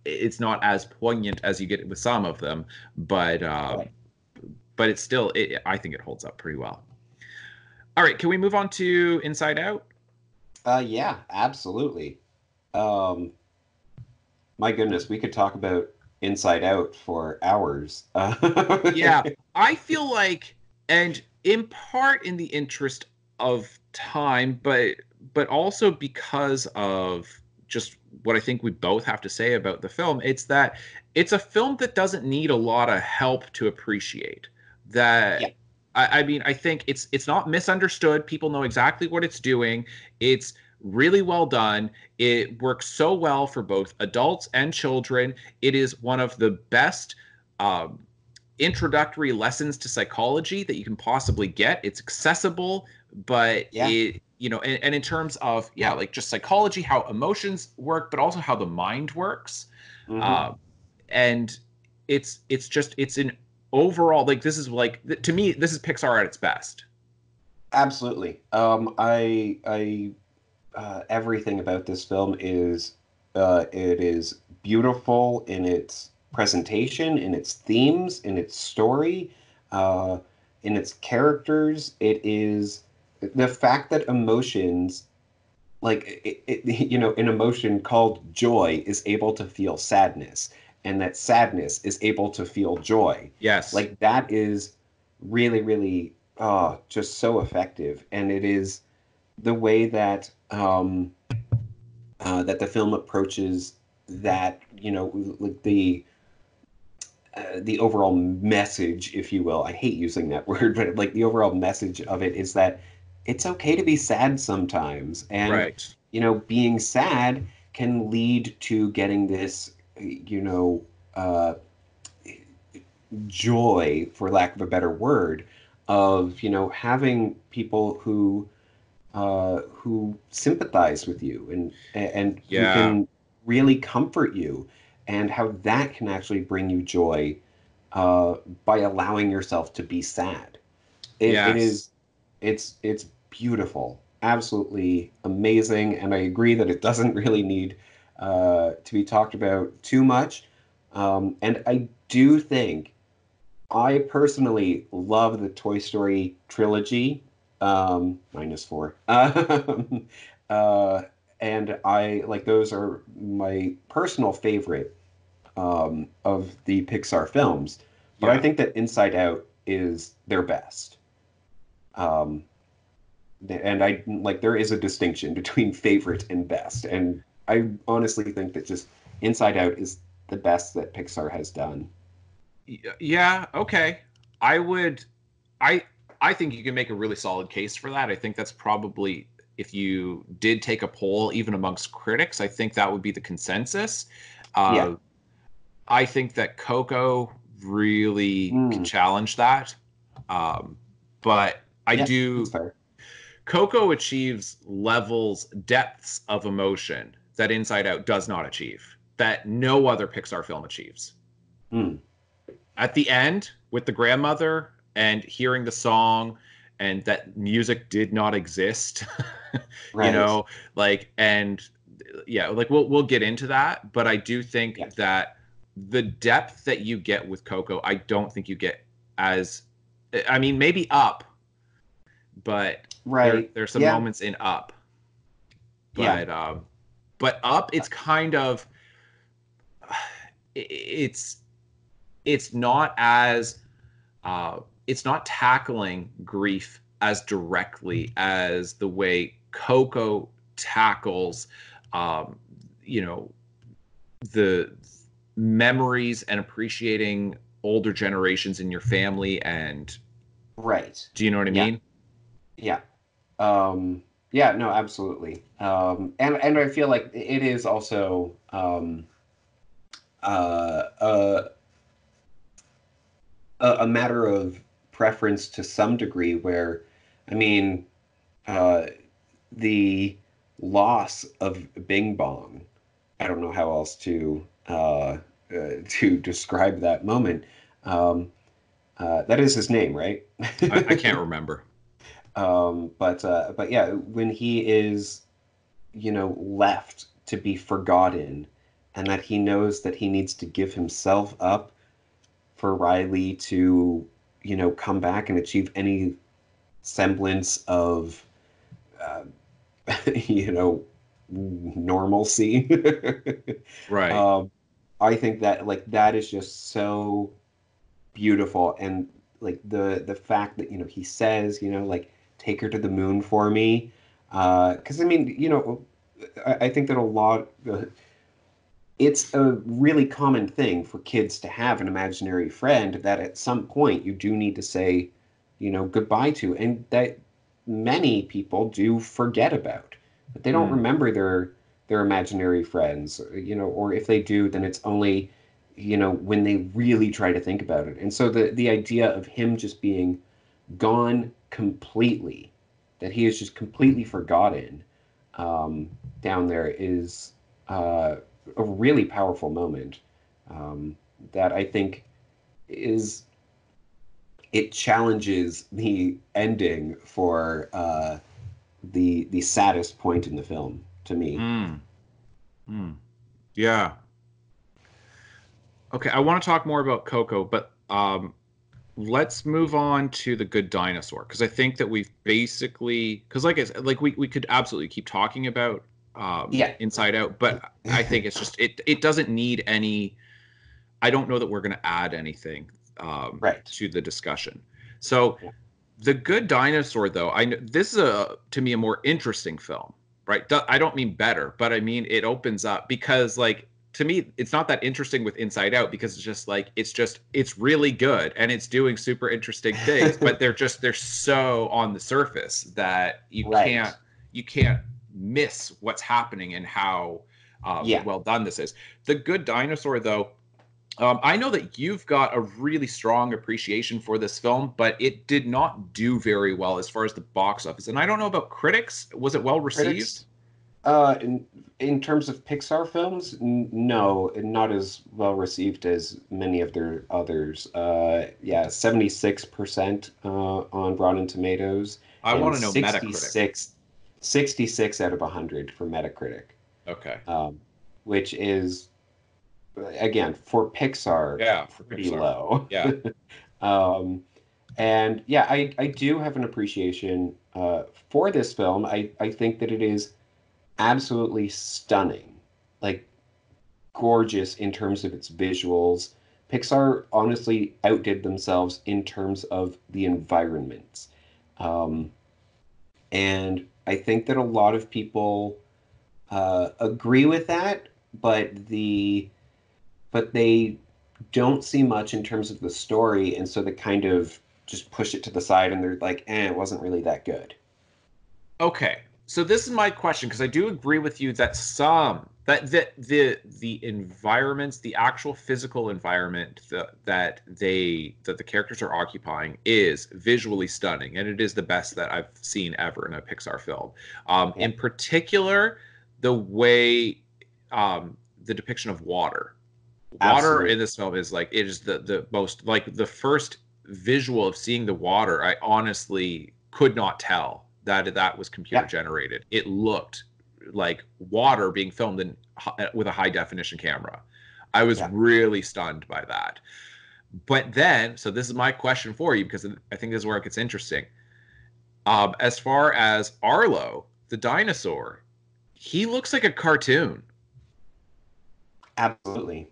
S1: it's not as poignant as you get with some of them, but
S2: Right.
S1: it's still, I think it holds up pretty well. All right, can we move on to Inside Out?
S2: Yeah, absolutely. Um, my goodness, we could talk about Inside Out for hours.
S1: Yeah, I feel like, and in part in the interest of time, but also because of just what I think we both have to say about the film, it's that it's a film that doesn't need a lot of help to appreciate.
S2: Yeah.
S1: That I mean, I think it's not misunderstood. People know exactly what it's doing. It's really well done. It works so well for both adults and children. It is one of the best um, introductory lessons to psychology that you can possibly get. It's accessible, but
S2: Yeah.
S1: and in terms of, yeah, like just psychology, how emotions work, but also how the mind works.
S2: Hmm.
S1: Uh, and it's an overall, like, this is like, to me, this is Pixar at its best.
S2: Absolutely. I everything about this film is it is beautiful in its presentation, in its themes, in its story, uh, in its characters. It is the fact that emotions, like an emotion called joy is able to feel sadness, and that sadness is able to feel joy.
S1: Yes.
S2: Like that is really, really just so effective. And it is the way that that the film approaches that, like the overall message, if you will. I hate using that word, but like the overall message of it is that it's okay to be sad sometimes, and
S1: Right.
S2: being sad can lead to getting this you know, joy, for lack of a better word, of having people who sympathize with you and who
S1: Yeah.
S2: can really comfort you, and how that can actually bring you joy uh, by allowing yourself to be sad. It
S1: Yes.
S2: is it's beautiful, absolutely amazing, and I agree that it doesn't really need to be talked about too much. And I do think I personally love the Toy Story trilogy, minus four. Uh, and I like those are my personal favorite of the Pixar films. But I
S1: Yeah.
S2: think that Inside Out is their best. Um, and I like there is a distinction between favorite and best, and I honestly think that just Inside Out is the best that Pixar has done.
S1: Yeah, okay. I would I I think you can make a really solid case for that. I think that's probably, if you did take a poll even amongst critics, I think that would be the consensus.
S2: Yeah.
S1: Uh I think that Coco really can
S2: Mm.
S1: challenge that. But I
S2: Yeah, that's
S1: do
S2: fair.
S1: Coco achieves levels, depths of emotion that Inside Out does not achieve, that no other Pixar film achieves.
S2: Mm.
S1: At the end with the grandmother and hearing the song, and that music did not exist, you
S2: Right.
S1: know, like, and yeah, like we'll get into that, but I do
S2: Yeah.
S1: think that the depth that you get with Coco, I don't think you get as, I mean, maybe Up, but
S2: Right.
S1: there's some
S2: Yeah.
S1: moments in Up,
S2: Yeah.
S1: but Up, it's kind of, it's it's not as it's not tackling grief as directly as the way Coco tackles, um, you know, the memories and appreciating older generations in your family. And
S2: Right.
S1: do you know what I
S2: Yeah.
S1: mean?
S2: Yeah. Yeah, no, absolutely. And I feel like it is also uh, uh, a matter of preference to some degree where, I mean, uh, the loss of Bing Bong, I don't know how else to describe that moment. Um, that is his name, right?
S1: I can't remember.
S2: But yeah, when he is, left to be forgotten, and that he knows that he needs to give himself up for Riley to, come back and achieve any semblance of, uh, you know, normalcy.
S1: Right.
S2: um, I think that like that is just so beautiful, and like the fact that he says like take her to the moon for me, because I mean I think that a lot it's a really common thing for kids to have an imaginary friend that at some point you do need to say goodbye to, and that many people do forget about, but they don't
S1: Mm.
S2: remember their imaginary friends, or if they do, then it's only when they really try to think about it. And so the idea of him just being gone completely, that he is just completely forgotten, um, down there is uh, a really powerful moment, um, that I think is it challenges the ending for the saddest point in the film to me.
S1: Mm. Mm. Yeah. Okay, I want to talk more about Coco, but let's move on to the Good Dinosaur, because I think that we've basically, because like like we could absolutely keep talking about
S2: Yeah.
S1: Inside Out, but I think it's just it doesn't need any. I don't know that we're going to add anything
S2: Right.
S1: to the discussion. So
S2: Yeah.
S1: the Good Dinosaur, though, I know this is a, to me, a more interesting film, right? I don't mean better, but I mean it opens up, because like, to me it's not that interesting with Inside Out, because it's really good and it's doing super interesting things, but they're so on the surface that
S2: Right.
S1: you can't miss what's happening, and how
S2: Yeah.
S1: well done this is. The Good Dinosaur, though, I know that you've got a really strong appreciation for this film, but it did not do very well as far as the box office. And I don't know about critics. Was it well received?
S2: Critics, in terms of Pixar films, no, not as well received as many of their others. Yeah, 76% on Rotten Tomatoes
S1: I
S2: and
S1: want to know Metacritic.
S2: 66 out of 100 for Metacritic,
S1: Okay.
S2: um, which is, again, for Pixar,
S1: Yeah, for
S2: pretty
S1: Pixar.
S2: low.
S1: Yeah.
S2: Um, and yeah, I do have an appreciation for this film. I think that it is absolutely stunning, like gorgeous in terms of its visuals. Pixar honestly outdid themselves in terms of the environments. Um, and I think that a lot of people agree with that, but they don't see much in terms of the story, and so they kind of just push it to the side and they're like, it wasn't really that good.
S1: Okay. So this is my question because I do agree with you that the environments, the actual physical environment that the characters are occupying is visually stunning, and it is the best that I've seen ever in a Pixar film.
S2: Yeah,
S1: In particular, the way the depiction of water. Water in
S2: absolutely.
S1: this film is like it is the most like the first visual of seeing the water. I honestly could not tell that was computer
S2: Yeah,
S1: generated. It looked like water being filmed with a high definition camera. I was
S2: yeah.
S1: really stunned by that. But then, so this is my question for you because I think this is where it gets interesting. As far as Arlo, the dinosaur, he looks like a cartoon.
S2: Absolutely.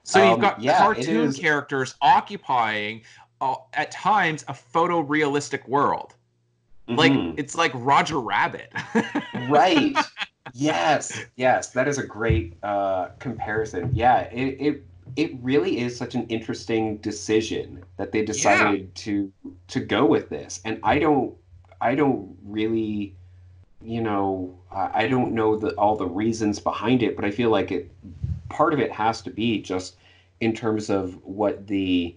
S1: So you've got
S2: Yeah, it
S1: cartoon
S2: is.
S1: characters occupying, at times, a photorealistic world. Like
S2: Hmm.
S1: it's like Roger Rabbit.
S2: Right. Yes. Yes. That is a great comparison. Yeah. It really is such an interesting decision that they
S1: Yeah.
S2: decided to go with this, and I don't really, I don't know all the reasons behind it, but I feel like part of it has to be just in terms of what the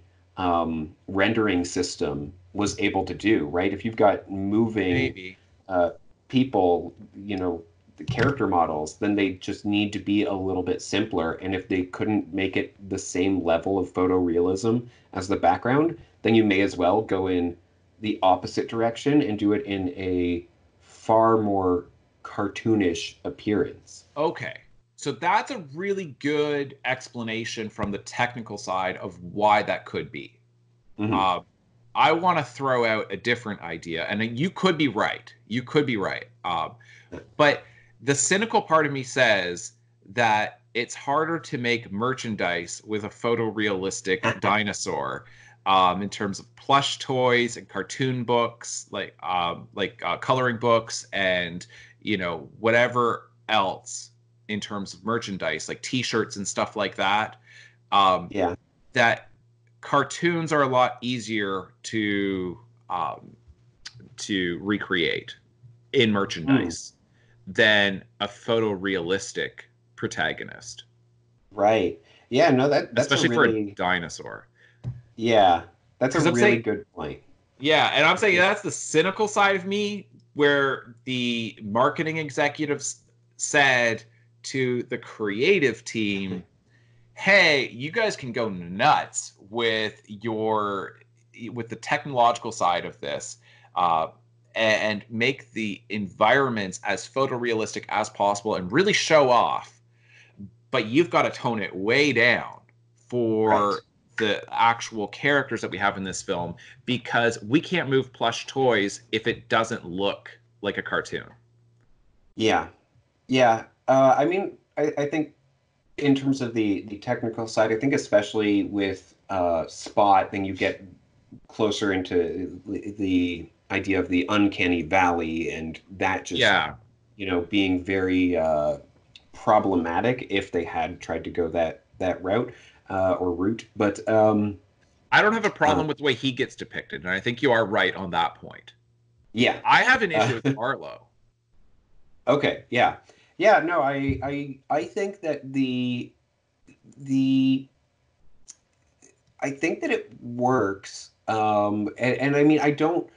S2: rendering system was able to do, right? If you've got moving
S1: Maybe.
S2: uh, people, the character models, then they just need to be a little bit simpler. And if they couldn't make it the same level of photorealism as the background, then you may as well go in the opposite direction and do it in a far more cartoonish appearance.
S1: Okay. So that's a really good explanation from the technical side of why that could be.
S2: Hmm.
S1: Uh, I want to throw out a different idea, and you could be right. You could be right. But the cynical part of me says that it's harder to make merchandise with a photorealistic dinosaur in terms of plush toys and cartoon books, like coloring books and whatever else in terms of merchandise, like T-shirts and stuff like that. Um,
S2: Yeah.
S1: that cartoons are a lot easier um, to recreate in
S2: Mm,
S1: merchandise than a photorealistic protagonist,
S2: right. Yeah, no, that's a
S1: especially for a
S2: really,
S1: dinosaur.
S2: yeah, that's a
S1: Because I'm
S2: really
S1: saying,
S2: good point.
S1: yeah, and I'm saying that's the cynical side of me, where the marketing executives said to the creative team, "Hey, you guys can go nuts with the technological side of this, uh, and make the environments as photorealistic as possible and really show off. But you've got to tone it way down
S2: Right.
S1: for the actual characters that we have in this film because we can't move plush toys if it doesn't look like a cartoon."
S2: Yeah. Yeah. I mean, I think in terms of the technical side, I think especially with Spot, then you get closer into the idea of the uncanny valley, and that just,
S1: Yeah,
S2: being very problematic if they had tried to go that route or route. But
S1: I don't have a
S2: uh,
S1: problem with the way he gets depicted, and I think you are right on that point.
S2: yeah.
S1: I have an issue
S2: Uh,
S1: with Arlo.
S2: okay. Yeah. Yeah, no, I think that the I think that it works. And I mean, I don't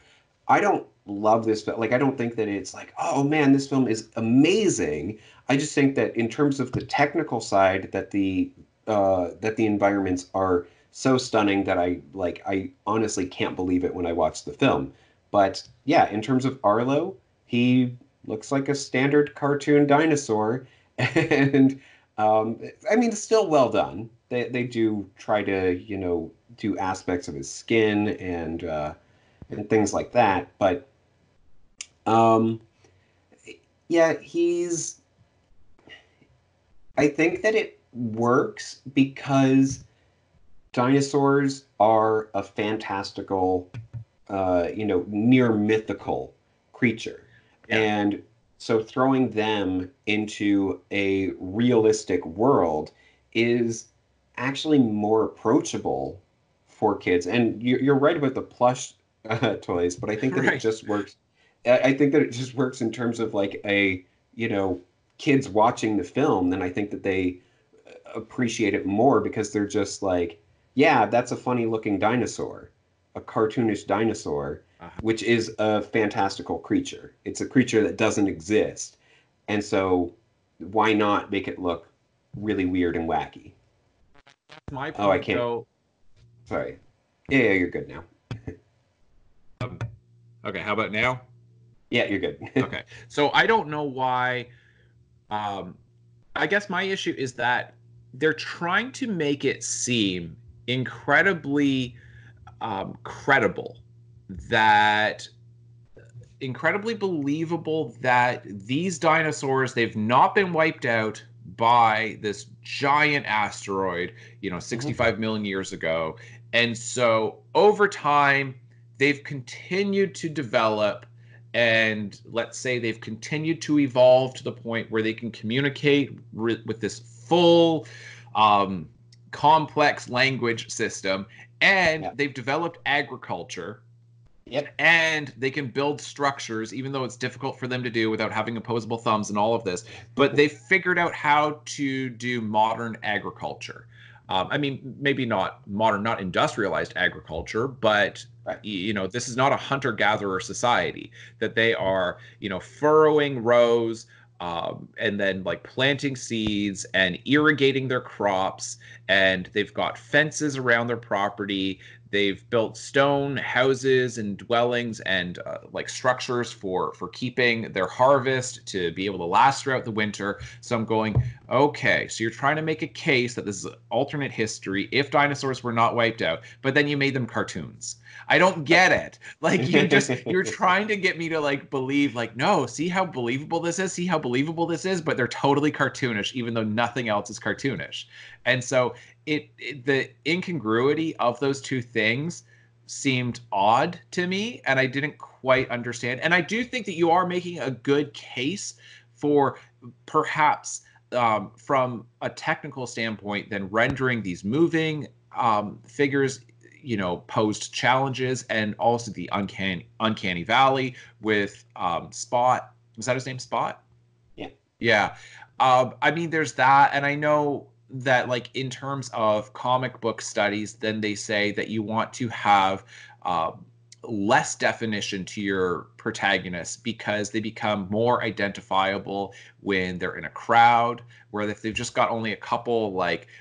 S2: love this film. Like, I don't think that it's like, oh man, this film is amazing. I just think that in terms of the technical side, that the environments are so stunning that I honestly can't believe it when I watch the film. But yeah, in terms of Arlo, he looks like a standard cartoon dinosaur, and I mean, it's still well done. They do try to, do aspects of his skin and things like that. But um, yeah, I think that it works because dinosaurs are a fantastical, near mythical creature.
S1: Yeah.
S2: And so throwing them into a realistic world is actually more approachable for kids. And you're right about the plush toys, but I think that it
S1: Right.
S2: just works. I think that it just works in terms of like you know, kids watching the film. Then I think that they appreciate it more because they're just like, yeah, that's a funny looking dinosaur, a cartoonish dinosaur,
S1: Uh-huh.
S2: which is a fantastical creature. It's a creature that doesn't exist. And so why not make it look really weird and wacky?
S1: My
S2: Oh, I
S1: point,
S2: can't.
S1: though.
S2: Sorry. Yeah, you're good now.
S1: Okay, how about now?
S2: Yeah, you're good.
S1: Okay. So I don't know why. Um, I guess my issue is that they're trying to make it seem incredibly credible, that incredibly believable that these dinosaurs, they've not been wiped out by this giant asteroid,
S2: Mhm.
S1: 65 million years ago. And so over time, they've continued to develop, and let's say they've continued to evolve to the point where they can communicate with this full um, complex language system, and
S2: Yeah.
S1: they've developed agriculture,
S2: Yep.
S1: and they can build structures, even though it's difficult for them to do without having opposable thumbs and all of this. But they figured out how to do modern agriculture. I mean, maybe not modern, not industrialized agriculture, but
S2: Right.
S1: this is not a hunter-gatherer society. That they are, furrowing rows, and then like planting seeds and irrigating their crops, and they've got fences around their property. They've built stone houses and dwellings and like structures for keeping their harvest to be able to last throughout the winter. So I'm going, okay, so you're trying to make a case that this is alternate history if dinosaurs were not wiped out, but then you made them cartoons. I don't
S2: Right.
S1: get it. Like, you're trying to get me to like believe, like, no, see how believable this is, see how believable this is, but they're totally cartoonish, even though nothing else is cartoonish. And so the incongruity of those two things seemed odd to me, and I didn't quite understand. And I do think that you are making a good case for perhaps, from a technical standpoint, then rendering these moving figures, posed challenges, and also the uncanny valley with Spot. Was that his name, Spot?
S2: Yeah.
S1: Yeah. I mean, there's that. And I know that, like, in terms of comic book studies, then they say that you want to have uh, less definition to your protagonists because they become more identifiable when they're in a crowd, where if they've just got only a couple,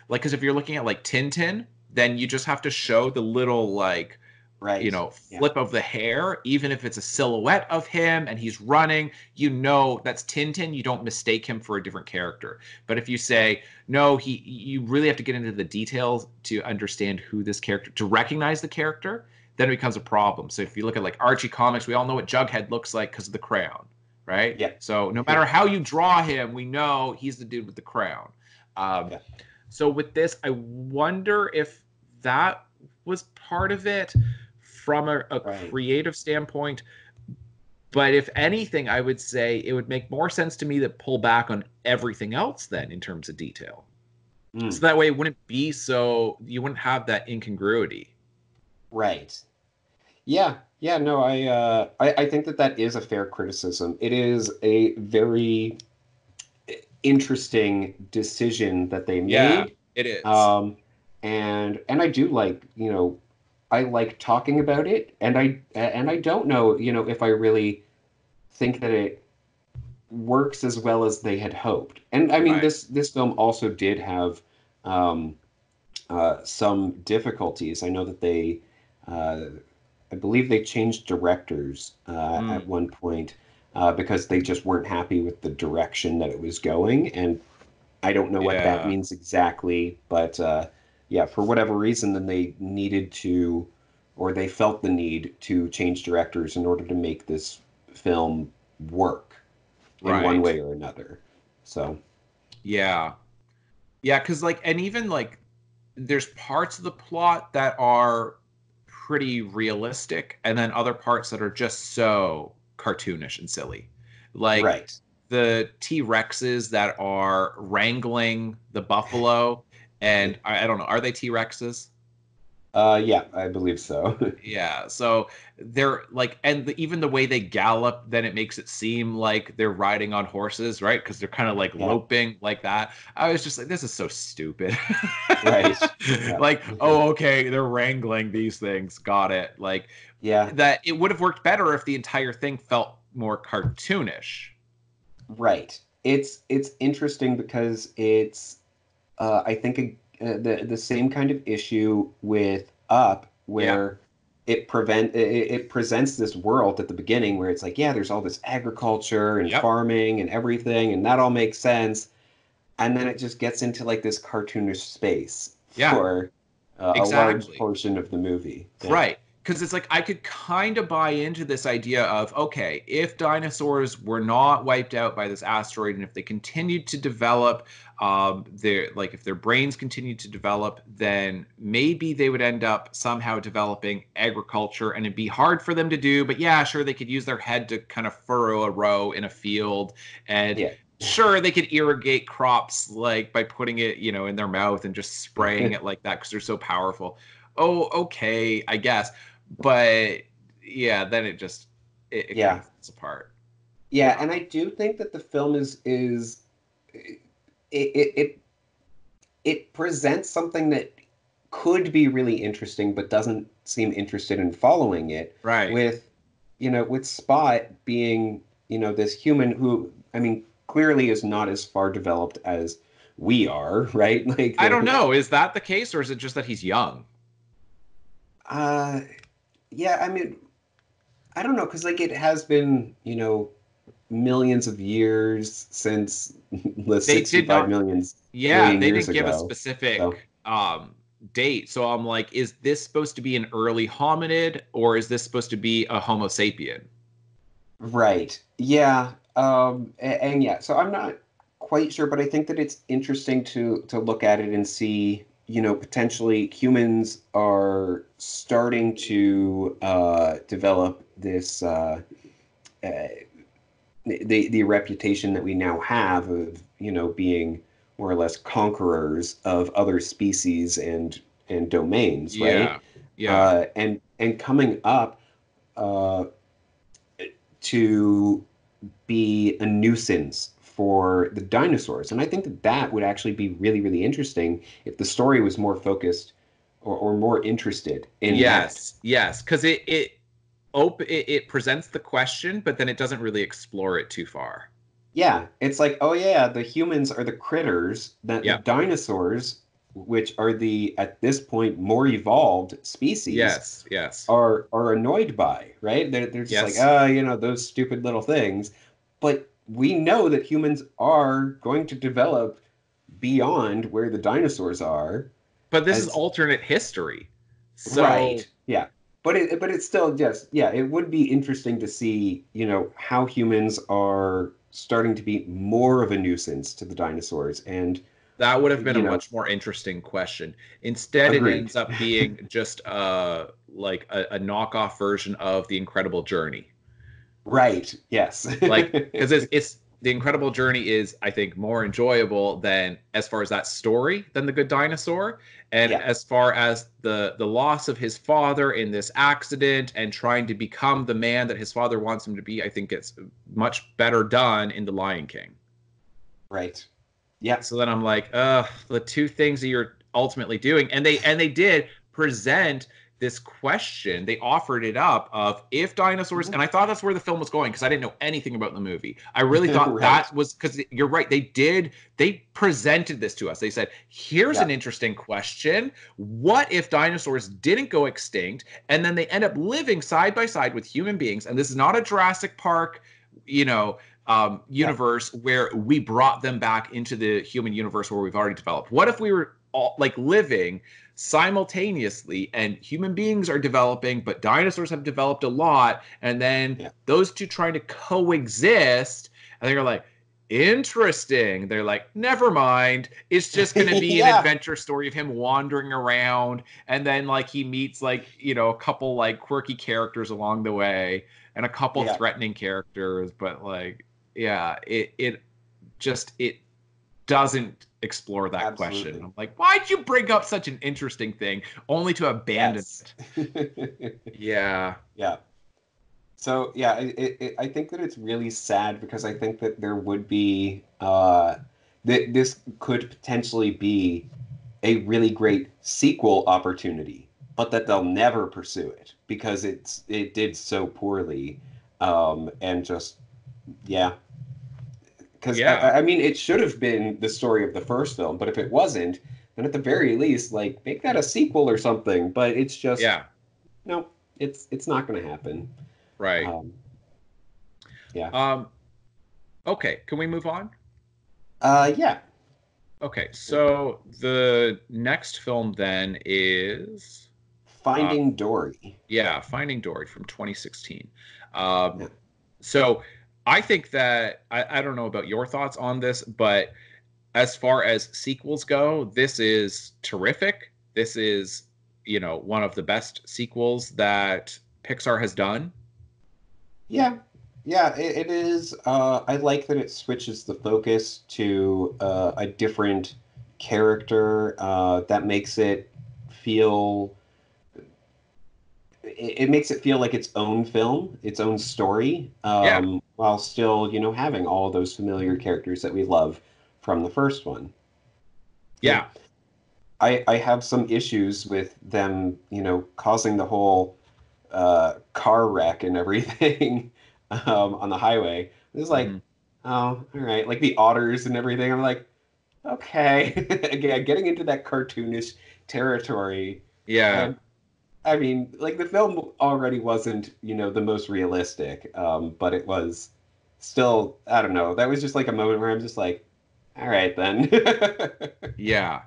S1: because if you're looking at like Tintin, then you just have to show the little, like,
S2: Right. Yeah.
S1: flip of the hair, even if it's a silhouette of him and he's running, that's Tintin. You don't mistake him for a different character. But if you
S2: Right.
S1: say, no, you really have to get into the details to understand who this character, to recognize the character, then it becomes a problem. So if you look at like Archie comics, we all know what Jughead looks like because of the crown, right?
S2: Yeah.
S1: So no matter how you draw him, we know he's the dude with the crown. Um,
S2: Yeah.
S1: so with this, I wonder if that was part of it from a
S2: Right.
S1: creative standpoint. But if anything, I would say it would make more sense to me to pull back on everything else then in terms of detail. So
S2: Mm.
S1: that way it wouldn't be so, you wouldn't have that incongruity.
S2: Right. Yeah, yeah, no, I think that that is a fair criticism. It is a very interesting decision that they
S1: Yeah,
S2: made.
S1: it is.
S2: Um, and I do like, I like talking about it, and I don't know, if I really think that it works as well as they had hoped. And I mean,
S1: Right.
S2: this film also did have um, some difficulties. I know that uh, I believe they changed directors at
S1: Mm,
S2: one point because they just weren't happy with the direction that it was going. And I don't know what that
S1: yeah.
S2: means exactly, but yeah, for whatever reason, then they needed to, or they felt the need to change directors in order to make this film work in one
S1: Right.
S2: way or another. So,
S1: Yeah. Yeah, because like, and even like, there's parts of the plot that are pretty realistic, and then other parts that are just so cartoonish and silly. Like
S2: right.
S1: the T-Rexes that are wrangling the buffalo, and I don't know, are they T-Rexes?
S2: Yeah, I believe so.
S1: Yeah, so they're like, and even the way they gallop, then it makes it seem like they're riding on horses, right? Because they're kind of like
S2: Yeah,
S1: loping like that. I was just like, this is so stupid.
S2: right. Yeah.
S1: Like, oh, okay, they're wrangling these things. Got it. Like
S2: Yeah,
S1: that, it would have worked better if the entire thing felt more cartoonish.
S2: right. It's interesting because it's I think the same kind of issue with Up,
S1: Yeah.
S2: where it presents this world at the beginning where it's like, yeah, there's all this agriculture and
S1: Yep.
S2: farming and everything, and that all makes sense, and then it just gets into like this cartoonish space
S1: Yeah.
S2: for a large
S1: Exactly.
S2: portion of the movie. Yeah,
S1: Right. Because it's like I could kind of buy into this idea of, okay, if dinosaurs were not wiped out by this asteroid, and if they continued to develop, their like if their brains continued to develop, then maybe they would end up somehow developing agriculture, and it'd be hard for them to do. But yeah, sure, they could use their head to kind of furrow a row in a field, and
S2: yeah,
S1: sure, they could irrigate crops like by putting it, in their mouth and just spraying it like that because they're so powerful. Oh, okay, I guess. But yeah, then it kind
S2: yeah,
S1: of falls apart.
S2: yeah. And I do think that the film is it it presents something that could be really interesting, but doesn't seem interested in following it.
S1: Right.
S2: With, with Spot being, this human who, I mean, clearly is not as far developed as we are, right? Like
S1: I don't
S2: the,
S1: know. Is that the case, or is it just that he's young?
S2: uh, yeah, I mean, I don't know, because like it has been, millions of years since the
S1: They did
S2: 65
S1: not.
S2: million
S1: Yeah,
S2: billion
S1: they
S2: years
S1: didn't give a
S2: ago. So,
S1: specific date. So I'm like, is this supposed to be an early hominid, or is this supposed to be a Homo sapien?
S2: right. Yeah. And yeah, so I'm not quite sure, but I think that it's interesting to look at it and see, potentially humans are starting to develop this uh, the reputation that we now have of, being more or less conquerors of other species and domains, right?
S1: Yeah. Yeah.
S2: And coming up uh, to be a nuisance for the dinosaurs. And I think that that would actually be really, really interesting if the story was more focused or more interested in that.
S1: Yes. Yes. Because it presents the question, but then it doesn't really explore it too far.
S2: Yeah, it's like, oh yeah, the humans are the critters that the
S1: Yeah.
S2: dinosaurs, which are the, at this point, more evolved species,
S1: Yes. Yes.
S2: are annoyed by, right? They're just like,
S1: Yes.
S2: those stupid little things. But we know that humans are going to develop beyond where the dinosaurs are.
S1: But this is
S2: As
S1: alternate history. So
S2: right, yeah. But it's still just, yeah, it would be interesting to see, how humans are starting to be more of a nuisance to the dinosaurs. And,
S1: that would have been a
S2: you know,
S1: much more interesting question. Instead, it
S2: agreed.
S1: ends up being just like a knockoff version of the Incredible Journey.
S2: Right, yes.
S1: Like, because it's the Incredible Journey is, I think, more enjoyable than as far as that story than the Good Dinosaur, and
S2: Yeah,
S1: as far as the loss of his father in this accident and trying to become the man that his father wants him to be. I think it's much better done in The Lion King.
S2: right. Yeah.
S1: So then I'm like, the two things that you're ultimately doing, and they did present this question. They offered it up of if dinosaurs, and I thought that's where the film was going because I didn't know anything about the movie. I really thought
S2: Right.
S1: that was because you're right. They presented this to us. They said, here's
S2: Yeah.
S1: an interesting question. What if dinosaurs didn't go extinct and then they end up living side by side with human beings? And this is not a Jurassic Park, you know,
S2: Yeah.
S1: universe where we brought them back into the human universe where we've already developed. What if we were all like living simultaneously and human beings are developing, but dinosaurs have developed a lot, and then
S2: Yeah.
S1: those two trying to coexist, and they're like, interesting. They're like, never mind. It's just going to be an
S2: Yeah.
S1: adventure story of him wandering around, and then like he meets like a couple like quirky characters along the way, and a couple
S2: Yeah.
S1: threatening characters, but like yeah, it doesn't explore that question.
S2: Absolutely.
S1: I'm like, why'd you bring up such an interesting thing only to abandon
S2: Yes.
S1: it? Yeah.
S2: Yeah. So yeah, I think that it's really sad because I think that there would be that this could potentially be a really great sequel opportunity, but that they'll never pursue it because it did so poorly, and just yeah, because
S1: Yeah.
S2: I mean it should have been the story of the first film, but if it wasn't, then at the very least, like make that a sequel or something. But it's just
S1: Yeah.
S2: no, it's not going to happen.
S1: Right.
S2: Um, yeah.
S1: Um, okay, can we move on?
S2: Yeah.
S1: Okay, so the next film then is uh
S2: Finding Dory.
S1: yeah, Finding Dory from 2016.
S2: Yeah.
S1: So I think that I don't know about your thoughts on this, but as far as sequels go, this is terrific. This is, one of the best sequels that Pixar has done.
S2: Yeah. Yeah, it is. I like that it switches the focus to a different character that makes it feel. It makes it feel like its own film, its own story,
S1: Yeah,
S2: while still, having all those familiar characters that we love from the first one. Yeah.
S1: yeah,
S2: I have some issues with them, causing the whole car wreck and everything on the highway. It's like,
S1: hmm
S2: oh, all right, like the otters and everything. I'm like, okay, again, getting into that cartoonish territory.
S1: yeah,
S2: And I mean, like the film already wasn't, the most realistic, but it was still, I don't know. That was just like a moment where I'm just like, all right then.
S1: yeah.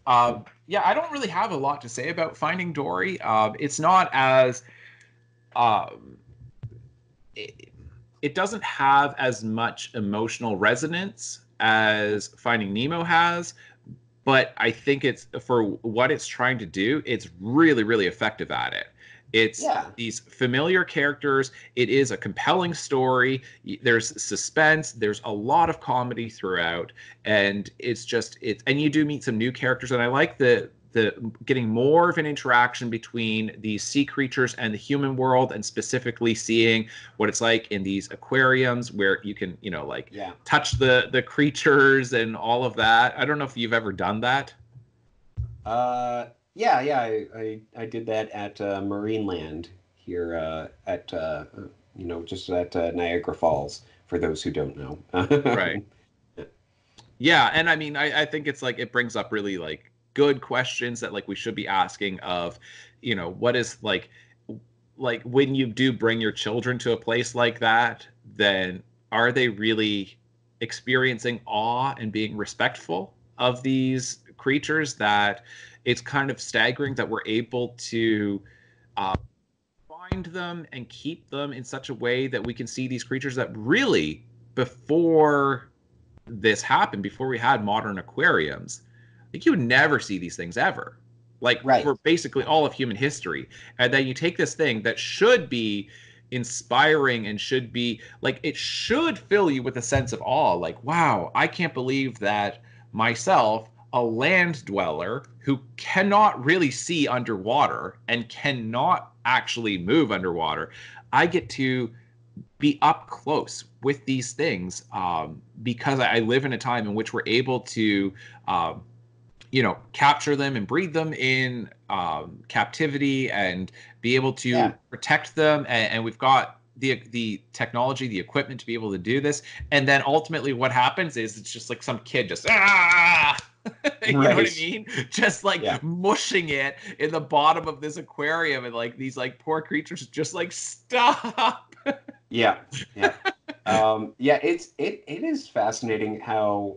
S1: Yeah, I don't really have a lot to say about Finding Dory. It's not as um, it, it doesn't have as much emotional resonance as Finding Nemo has, but I think it's for what it's trying to do, it's really, really effective at it. It's
S2: Yeah.
S1: these familiar characters. It is a compelling story. There's suspense. There's a lot of comedy throughout, and and you do meet some new characters, and I like the getting more of an interaction between these sea creatures and the human world, and specifically seeing what it's like in these aquariums where you can, like
S2: Yeah.
S1: touch the creatures and all of that. I don't know if you've ever done that.
S2: Yeah, yeah, I did that at Marineland here at just at Niagara Falls for those who don't know.
S1: Right. Yeah, and I mean, I think it's like it brings up really like good questions that like we should be asking of, what is like when you do bring your children to a place like that, then are they really experiencing awe and being respectful of these creatures that it's kind of staggering that we're able to uh, find them and keep them in such a way that we can see these creatures that really before this happened, before we had modern aquariums, like you would never see these things ever, like
S2: Right.
S1: for basically all of human history. And then you take this thing that should be inspiring and should be like it should fill you with a sense of awe, like wow, I can't believe that myself, a land dweller who cannot really see underwater and cannot actually move underwater, I get to be up close with these things, because I live in a time in which we're able to, capture them and breed them in captivity and be able to
S2: Yeah.
S1: protect them. And we've got the technology, the equipment to be able to do this. And then ultimately what happens is it's just like some kid just, you know what I
S2: Right.
S1: mean? Just like
S2: Yeah.
S1: mushing it in the bottom of this aquarium, and like these like poor creatures just like stop.
S2: Yeah. Yeah. Yeah, it is fascinating how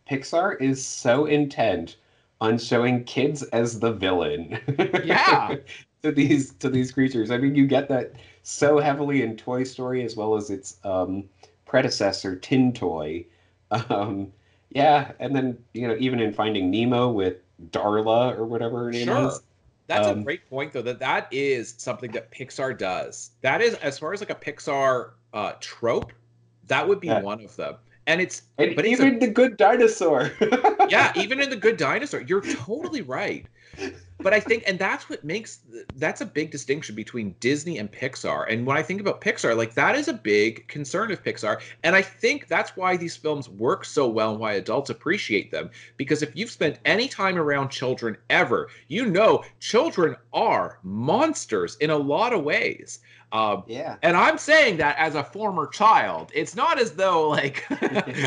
S2: Pixar is so intent on showing kids as the villain
S1: Yeah,
S2: to these creatures. I mean, you get that so heavily in Toy Story as well as its predecessor, Tin Toy. Um, yeah, and then even in Finding Nemo with Darla or whatever her name
S1: sure.
S2: is.
S1: That's a
S2: Um,
S1: great point, though. That is something that Pixar does. That is, as far as like a Pixar trope, that would be
S2: yeah,
S1: one of them. And it's,
S2: and
S1: but it's a
S2: even the Good Dinosaur.
S1: yeah. Even in the Good Dinosaur, you're totally right. But I think, and that's what makes, that's a big distinction between Disney and Pixar. And when I think about Pixar, like that is a big concern of Pixar. And I think that's why these films work so well and why adults appreciate them. Because if you've spent any time around children ever, you know children are monsters in a lot of ways. Um,
S2: Yeah.
S1: and I'm saying that as a former child. It's not as though like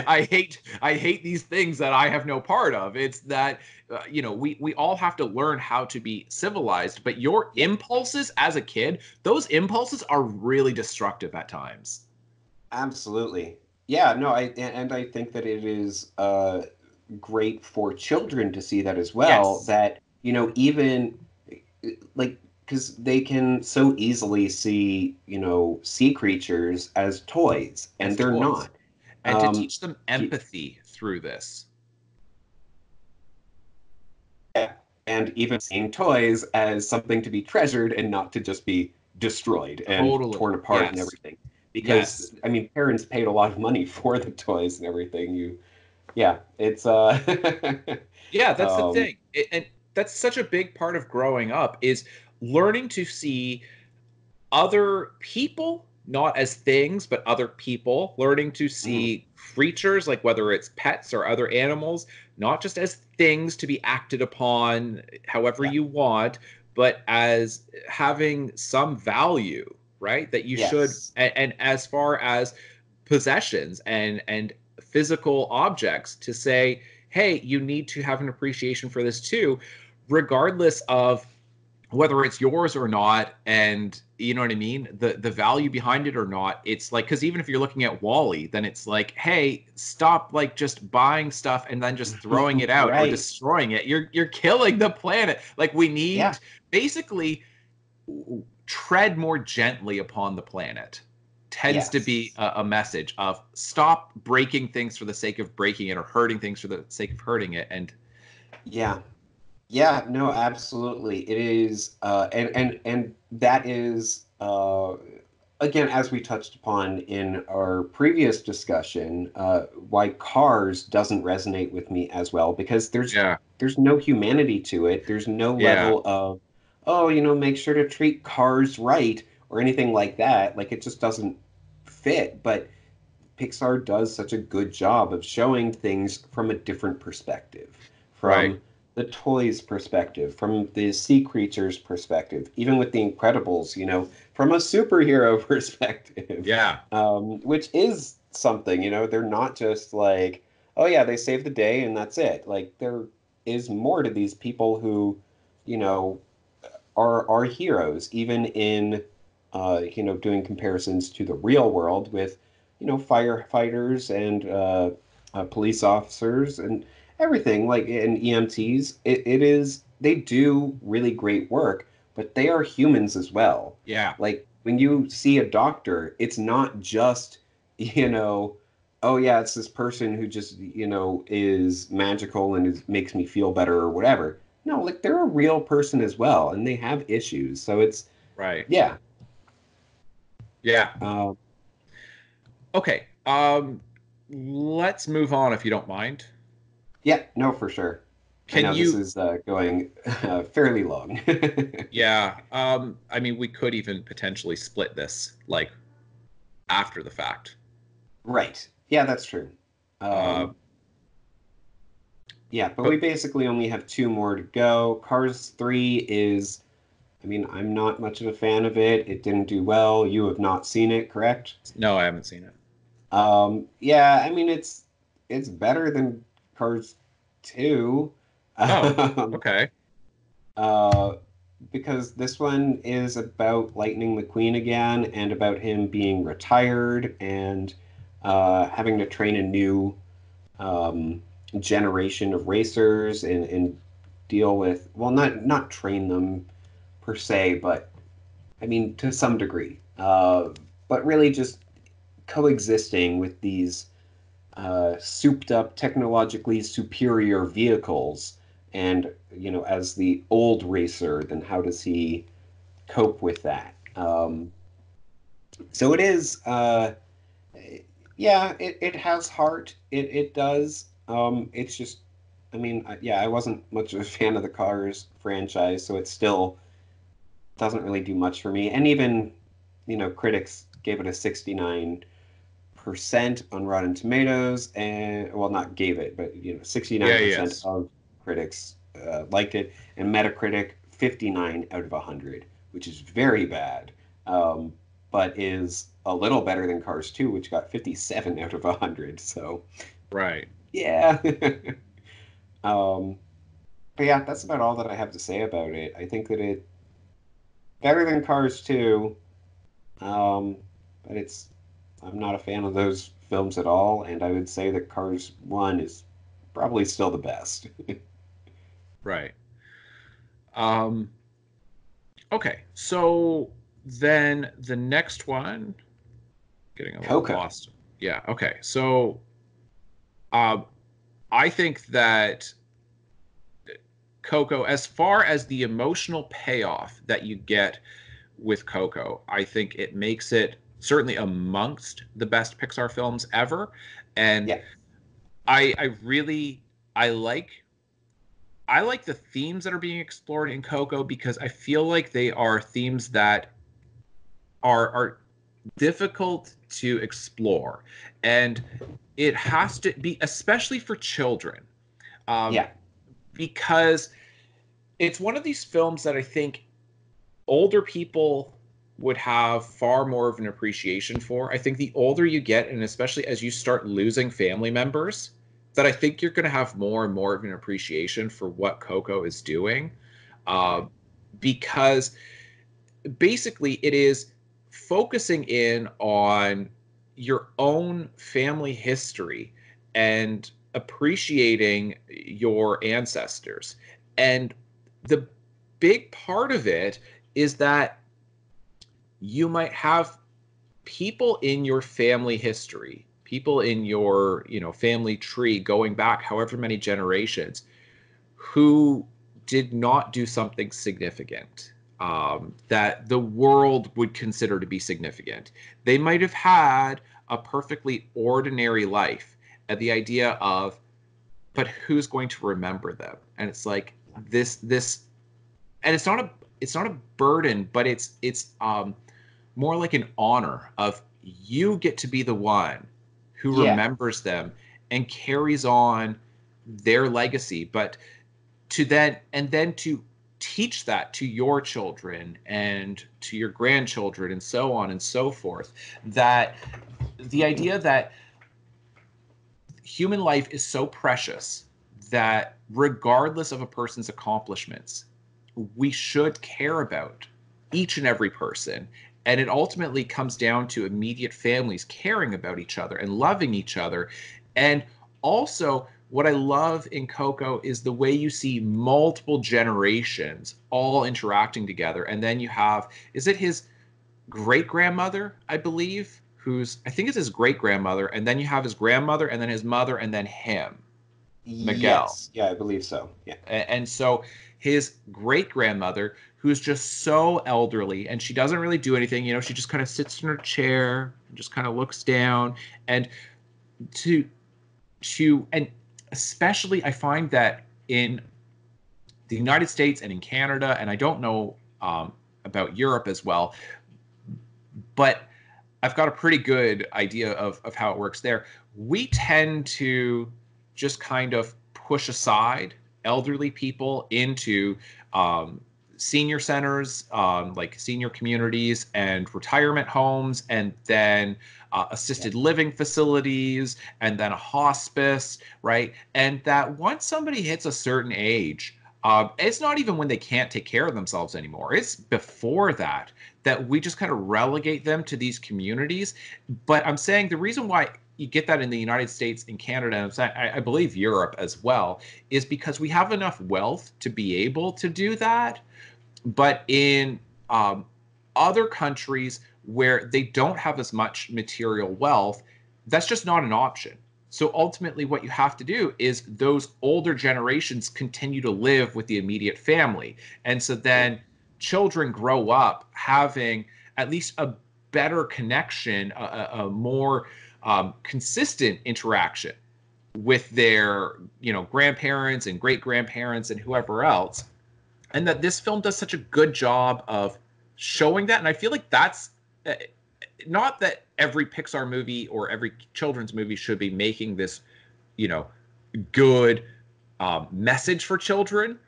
S1: I hate these things that I have no part of. It's that we all have to learn how to be civilized, but your
S2: Yep.
S1: impulses as a kid, those impulses are really destructive at times.
S2: Absolutely. Yeah, no, and I think that it is great for children to see that as well,
S1: Yes,
S2: that, even like because they can so easily see, sea creatures as toys,
S1: as
S2: and they're
S1: toys,
S2: not.
S1: and to
S2: Um,
S1: teach them
S2: y-
S1: empathy through this.
S2: yeah, and even seeing toys as something to be treasured and not to just be destroyed and
S1: Totally.
S2: torn apart and
S1: Yes.
S2: everything. Because
S1: Yes.
S2: I mean, parents paid a lot of money for the toys and everything. Yeah, it's
S1: Yeah, that's the
S2: um,
S1: thing. And that's such a big part of growing up is learning to see other people, not as things, but other people, learning to
S2: mhm,
S1: see creatures, like whether it's pets or other animals, not just as things to be acted upon however
S2: yeah,
S1: you want, but as having some value, right? That you should,
S2: yes,
S1: and as far as possessions and physical objects, to say, hey, you need to have an appreciation for this too, regardless of whether it's yours or not, and you know what I mean, the value behind it or not. It's like, because even if you're looking at Wally, then it's like, hey, stop like just buying stuff and then just throwing it out or
S2: right,
S1: destroying it. You're killing the planet. Like we
S2: yeah,
S1: need, basically, tread more gently upon the planet tends to be
S2: yes,
S1: a message of stop breaking things for the sake of breaking it or hurting things for the sake of hurting it. And
S2: yeah. Yeah, no, absolutely. It is, and that is, again, as we touched upon in our previous discussion, why Cars doesn't resonate with me as well because
S1: yeah,
S2: there's no humanity to it. There's no
S1: yeah,
S2: level of, oh, make sure to treat cars right or anything like that. Like it just doesn't fit. But Pixar does such a good job of showing things from a different perspective,
S1: right,
S2: from the toys' perspective, from the sea creatures' perspective, even with the Incredibles, from a superhero perspective,
S1: yeah.
S2: which is something, they're not just like, oh yeah, they saved the day and that's it. Like there is more to these people who, you know, are heroes, even in doing comparisons to the real world with, firefighters and police officers and everything, like in EMTs. It is they do really great work, but they are humans as well.
S1: Yeah.
S2: Like when you see a doctor, it's not just, you know, oh yeah, it's this person who just, is magical and makes me feel better or whatever. No, like they're a real person as well, and they have issues. So it's
S1: Right.
S2: yeah,
S1: Yeah.
S2: uh,
S1: Okay. Let's move on if you don't mind.
S2: yeah, no, for sure. I
S1: Can
S2: know this
S1: you
S2: is going fairly long.
S1: Yeah, I mean we could even potentially split this like after the fact.
S2: Right. Yeah, that's true.
S1: Uh,
S2: Um, yeah, but we
S1: but
S2: basically only have two more to go. Cars 3 is, I mean, I'm not much of a fan of it. It didn't do well. You have not seen it, correct?
S1: no, I haven't seen it.
S2: Yeah, I mean, it's better than Cars 2.
S1: Oh,
S2: Um,
S1: okay.
S2: uh, because this one is about Lightning McQueen again and about him being retired and having to train a new um, generation of racers and deal with, well, not train them per se, but I mean to some degree, but really just coexisting with these souped up, technologically superior vehicles. And, as the old racer, then how does he cope with that? So it is, yeah, it has heart. It does. It's just, I mean, yeah, I wasn't much of a fan of the Cars franchise, so it still doesn't really do much for me. And even, critics gave it a 69% on Rotten Tomatoes, and well, not gave it, but
S1: Yeah,
S2: 69%
S1: yes.
S2: of critics liked it, and Metacritic 59 out of 100, which is very bad, but is a little better than Cars 2, which got 57 out of 100. So
S1: Right.
S2: yeah, um, but yeah, that's about all that I have to say about it. I think that it better than Cars 2, um, but I'm not a fan of those films at all, and I would say that Cars 1 is probably still the best.
S1: Right. Um, okay. So then the next one, getting a little
S2: Coco.
S1: lost. Yeah. Okay. So uh, I think that Coco, as far as the emotional payoff that you get with Coco, I think it makes it certainly amongst the best Pixar films ever. And
S2: Yeah,
S1: I really I like I like the themes that are being explored in Coco because I feel like they are themes that are difficult to explore, and it has to be especially for children, um,
S2: yeah,
S1: because it's one of these films that I think older people would have far more of an appreciation for. I think the older you get, and especially as you start losing family members, that I think you're going to have more and more of an appreciation for what Coco is doing, uh,
S2: right.
S1: because basically it is focusing in on your own family history and appreciating your ancestors. And the big part of it is that you might have people in your family history, people in your, family tree going back however many generations who did not do something significant, that the world would consider to be significant. They might have had a perfectly ordinary life, and the idea of, but who's going to remember them? And it's like this, and it's not a burden, but it's more like an honor of you get to be the one who
S2: Yeah,
S1: remembers them and carries on their legacy, but then to teach that to your children and to your grandchildren and so on and so forth, that the idea that human life is so precious that regardless of a person's accomplishments, we should care about each and every person. And it ultimately comes down to immediate families caring about each other and loving each other. And also, what I love in Coco is the way you see multiple generations all interacting together. And then you have, is it his great grandmother, I believe, who's, I think it's his great grandmother, and then you have his grandmother, and then his mother, and then him, Miguel.
S2: yes, yeah, I believe so. Yeah,
S1: And so his great grandmother, who's just so elderly, and she doesn't really do anything, she just kind of sits in her chair, just kind of looks down, and to and especially I find that in the United States and in Canada, and I don't know about Europe as well, but I've got a pretty good idea of how it works there. We tend to just kind of push aside elderly people into senior centers, like senior communities and retirement homes, and then
S2: Yeah.
S1: assisted living facilities, and then a hospice, right? And that once somebody hits a certain age, it's not even when they can't take care of themselves anymore. It's before that that we just kind of relegate them to these communities. But I'm saying the reason why you get that in the United States, in Canada, and I believe Europe as well, is because we have enough wealth to be able to do that. But in other countries where they don't have as much material wealth, that's just not an option. So ultimately, what you have to do is those older generations continue to live with the immediate family. And so then children grow up having at least a better connection, a more consistent interaction with their, grandparents and great grandparents and whoever else. And that this film does such a good job of showing that. And I feel like that's not that every Pixar movie or every children's movie should be making this, you know, good message for children.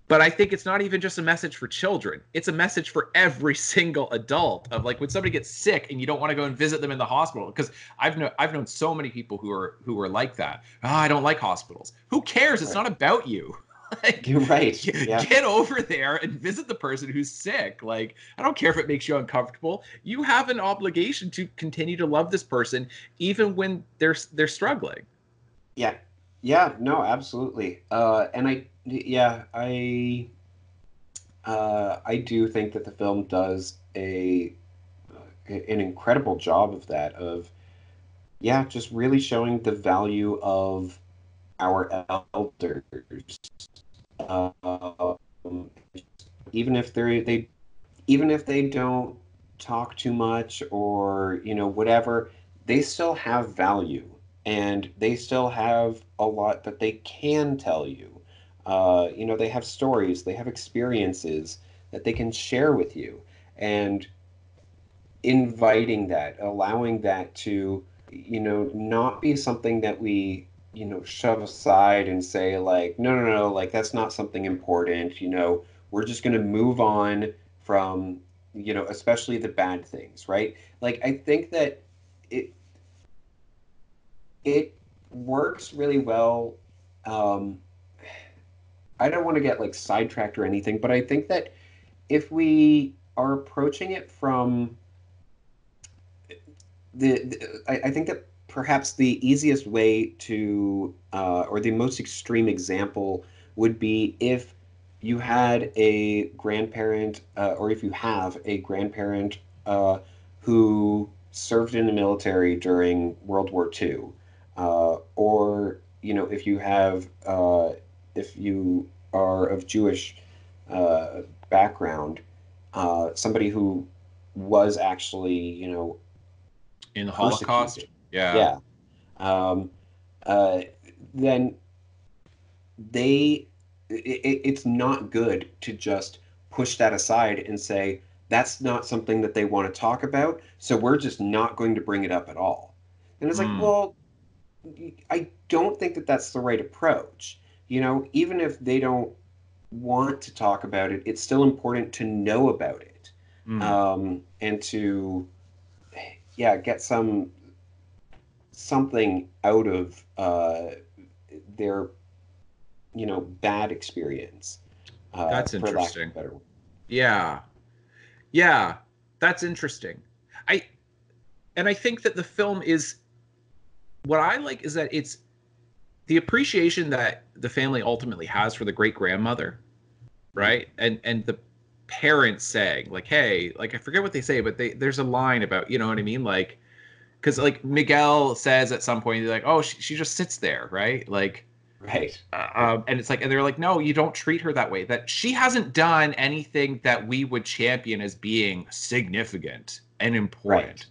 S1: But I think it's not even just a message for children. It's a message for every single adult of like when somebody gets sick and you don't want to go and visit them in the hospital. Because I've known so many people who are like that. Oh, I don't like hospitals. Who cares? It's
S2: Right.
S1: not about you. Like,
S2: You're right. Yeah.
S1: get over there and visit the person who's sick. Like, I don't care if it makes you uncomfortable. You have an obligation to continue to love this person even when they're struggling.
S2: Yeah. Yeah. No, absolutely. And I do think that the film does an incredible job of that, of, yeah, just really showing the value of our elders. Um, even if even if they don't talk too much, or whatever, they still have value, and they still have a lot that they can tell you. They have stories, they have experiences that they can share with you, and inviting that, allowing that to, not be something that we, shove aside and say, like, no, no, no, like, that's not something important, we're just going to move on from, especially the bad things, right? Like, I think that it it works really well. Um, I don't want to get like sidetracked or anything, but I think that if we are approaching it from I think that perhaps the easiest way to, or the most extreme example would be if you had a grandparent, or if you have a grandparent who served in the military during World War II, or if you have, if you are of Jewish uh, background, somebody who was actually,
S1: In the Holocaust.
S2: persecuted.
S1: Yeah.
S2: Yeah. Um, uh, then it's not good to just push that aside and say that's not something that they want to talk about, so we're just not going to bring it up at all. And it's like,
S1: Mm,
S2: well, I don't think that that's the right approach. Even if they don't want to talk about it, it's still important to know about it,
S1: mm.
S2: and to, yeah, get something out of their bad experience,
S1: That's
S2: for lack of a
S1: interesting.
S2: better word.
S1: Yeah. Yeah. That's interesting. I I think that the film is, what I like is that it's the appreciation that the family ultimately has for the great grandmother,
S2: Mhm.
S1: right? And the parents saying like, hey, like I forget what they say, but there's a line about, you know what I mean? Like, because like Miguel says at some point, like, oh, she just sits there, right? Like,
S2: Right, right,
S1: and it's like, and they're like, no, you don't treat her that way. That she hasn't done anything that we would champion as being significant and
S2: right.
S1: important.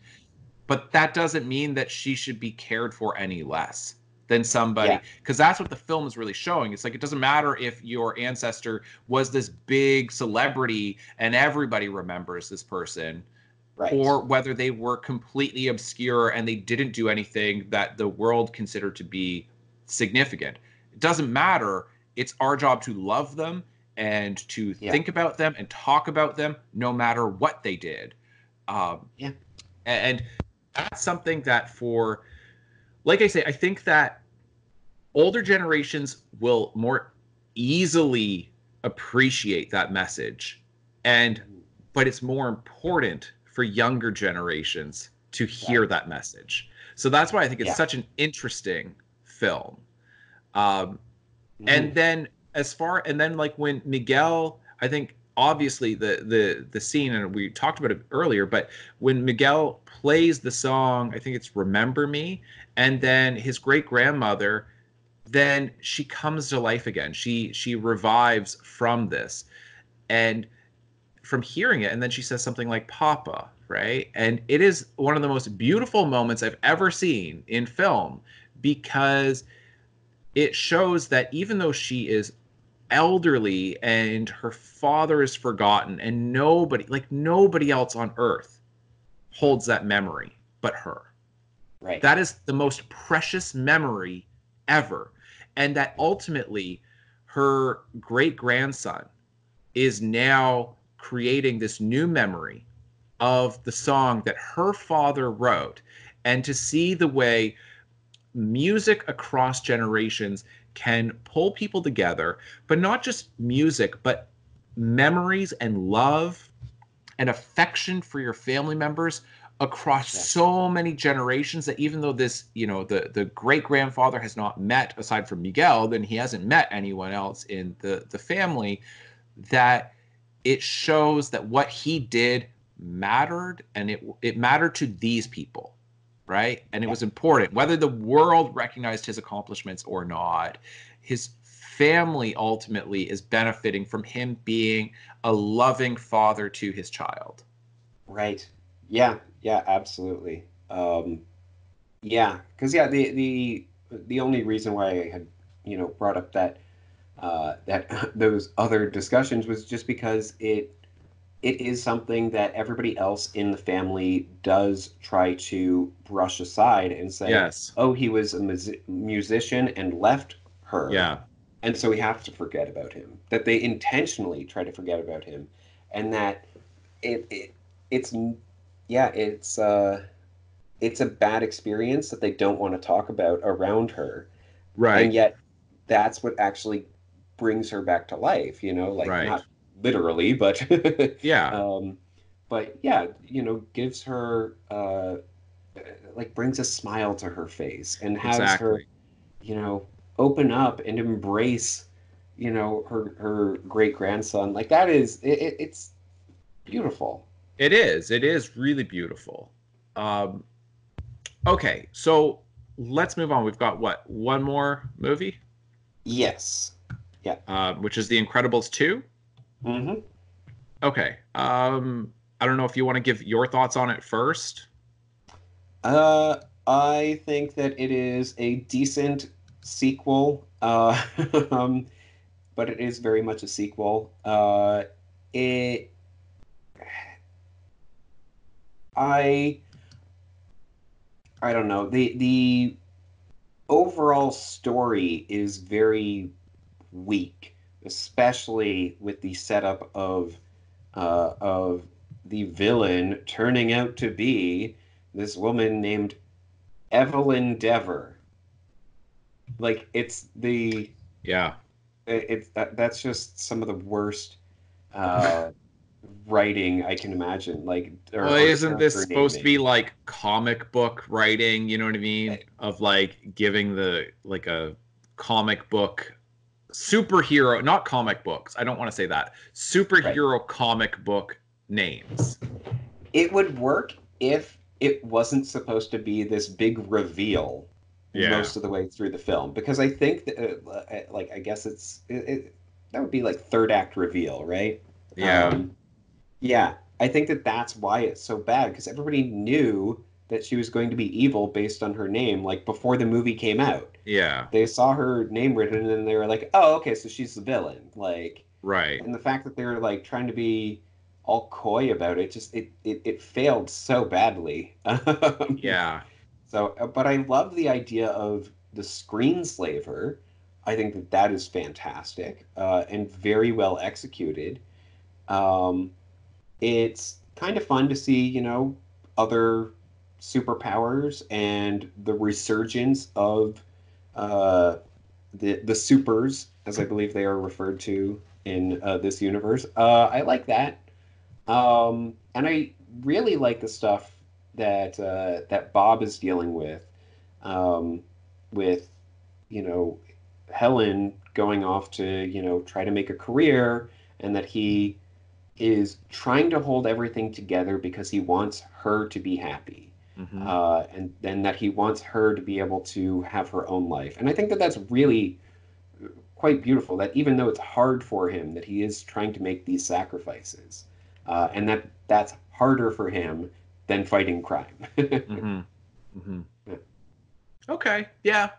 S1: But that doesn't mean that she should be cared for any less than
S2: Yeah,
S1: somebody, because that's what the film is really showing. It's like it doesn't matter if your ancestor was this big celebrity and everybody remembers this person.
S2: Right.
S1: or whether they were completely obscure and they didn't do anything that the world considered to be significant. It doesn't matter. It's our job to love them and to
S2: Yeah.
S1: think about them and talk about them no matter what they did. Um,
S2: Yeah.
S1: and that's something that, for, like I say, I think that older generations will more easily appreciate that message, and but it's more important for younger generations to hear
S2: Right.
S1: that message. So that's why I think it's
S2: Yeah.
S1: such an interesting film. um,
S2: Hmm.
S1: and then and then, like, when Miguel, I think obviously the scene, and we talked about it earlier, but when Miguel plays the song, I think it's Remember Me, and then his great grandmother, then she comes to life again. She revives from this, and from hearing it, and then she says something like Papa, right? And it is one of the most beautiful moments I've ever seen in film, because it shows that even though she is elderly and her father is forgotten, and nobody else on earth holds that memory but her.
S2: Right.
S1: That is the most precious memory ever. And that ultimately her great grandson is now creating this new memory of the song that her father wrote. And to see the way music across generations can pull people together, but not just music, but memories and love and affection for your family members across
S2: Yeah.
S1: so many generations, that even though this, the great grandfather has not met, aside from Miguel, then he hasn't met anyone else in the family, that it shows that what he did mattered, and it mattered to these people, right? And it
S2: Yeah.
S1: was important whether the world recognized his accomplishments or not. His family ultimately is benefiting from him being a loving father to his child.
S2: Right. Yeah. Yeah. Absolutely. Yeah. Because yeah, the only reason why I had brought up that those other discussions was just because it is something that everybody else in the family does try to brush aside and say,
S1: Yes.
S2: oh, he was a musician and left her.
S1: Yeah.
S2: And so we have to forget about him. That they intentionally try to forget about him. And that it it's yeah, it's a bad experience that they don't want to talk about around her. And
S1: Right.
S2: yet that's what actually brings her back to life, like
S1: Right.
S2: not literally, but
S1: Yeah.
S2: um, but yeah, gives her like brings a smile to her face and has her,
S1: Exactly.
S2: you know, open up and embrace, her great grandson. Like that is it's beautiful.
S1: It is. It is really beautiful. Um, okay, so let's move on. We've got what? One more movie,
S2: Yes. Yeah.
S1: which is The Incredibles 2.
S2: Hmm.
S1: Okay. I don't know if you want to give your thoughts on it first.
S2: I think that it is a decent sequel, um, but it is very much a sequel. It, I, I don't know. The overall story is very weak, especially with the setup of the villain turning out to be this woman named Evelyn Dever. Like
S1: Yeah.
S2: that's just some of the worst uh writing I can imagine, like
S1: Well,
S2: or
S1: isn't this
S2: character
S1: supposed to be
S2: naming.
S1: like comic book writing? You know what I mean? Of like giving the like a comic book superhero, not comic books. I don't want to say that.
S2: Right.
S1: Superhero comic book names.
S2: It would work if it wasn't supposed to be this big reveal
S1: Yeah.
S2: most of the way through the film, because I think that like I guess that would be like third act reveal, right?
S1: Yeah.
S2: Um, Yeah, I think that that's why it's so bad because everybody knew that she was going to be evil based on her name, like before the movie came out.
S1: Yeah.
S2: They saw her name written and they were like, "Oh, okay, so she's the villain." Like,
S1: Right.
S2: and the fact that they're like trying to be all coy about it. Just it failed so badly.
S1: Yeah.
S2: So, but I love the idea of the screenslaver. I think that that is fantastic and very well executed. Um, it's kind of fun to see, other superpowers and the resurgence of uh, the supers, as I believe they are referred to in this universe. I like that, and I really like the stuff that Bob is dealing um, with you know Helen going off to try to make a career, and that he is trying to hold everything together because he wants her to be happy.
S1: Hmm.
S2: And then that he wants her to be able to have her own life. And I think that that's really quite beautiful, that even though it's hard for him, that he is trying to make these sacrifices. And that's harder for him than fighting crime.
S1: Hmm. Hmm. Okay. Yeah.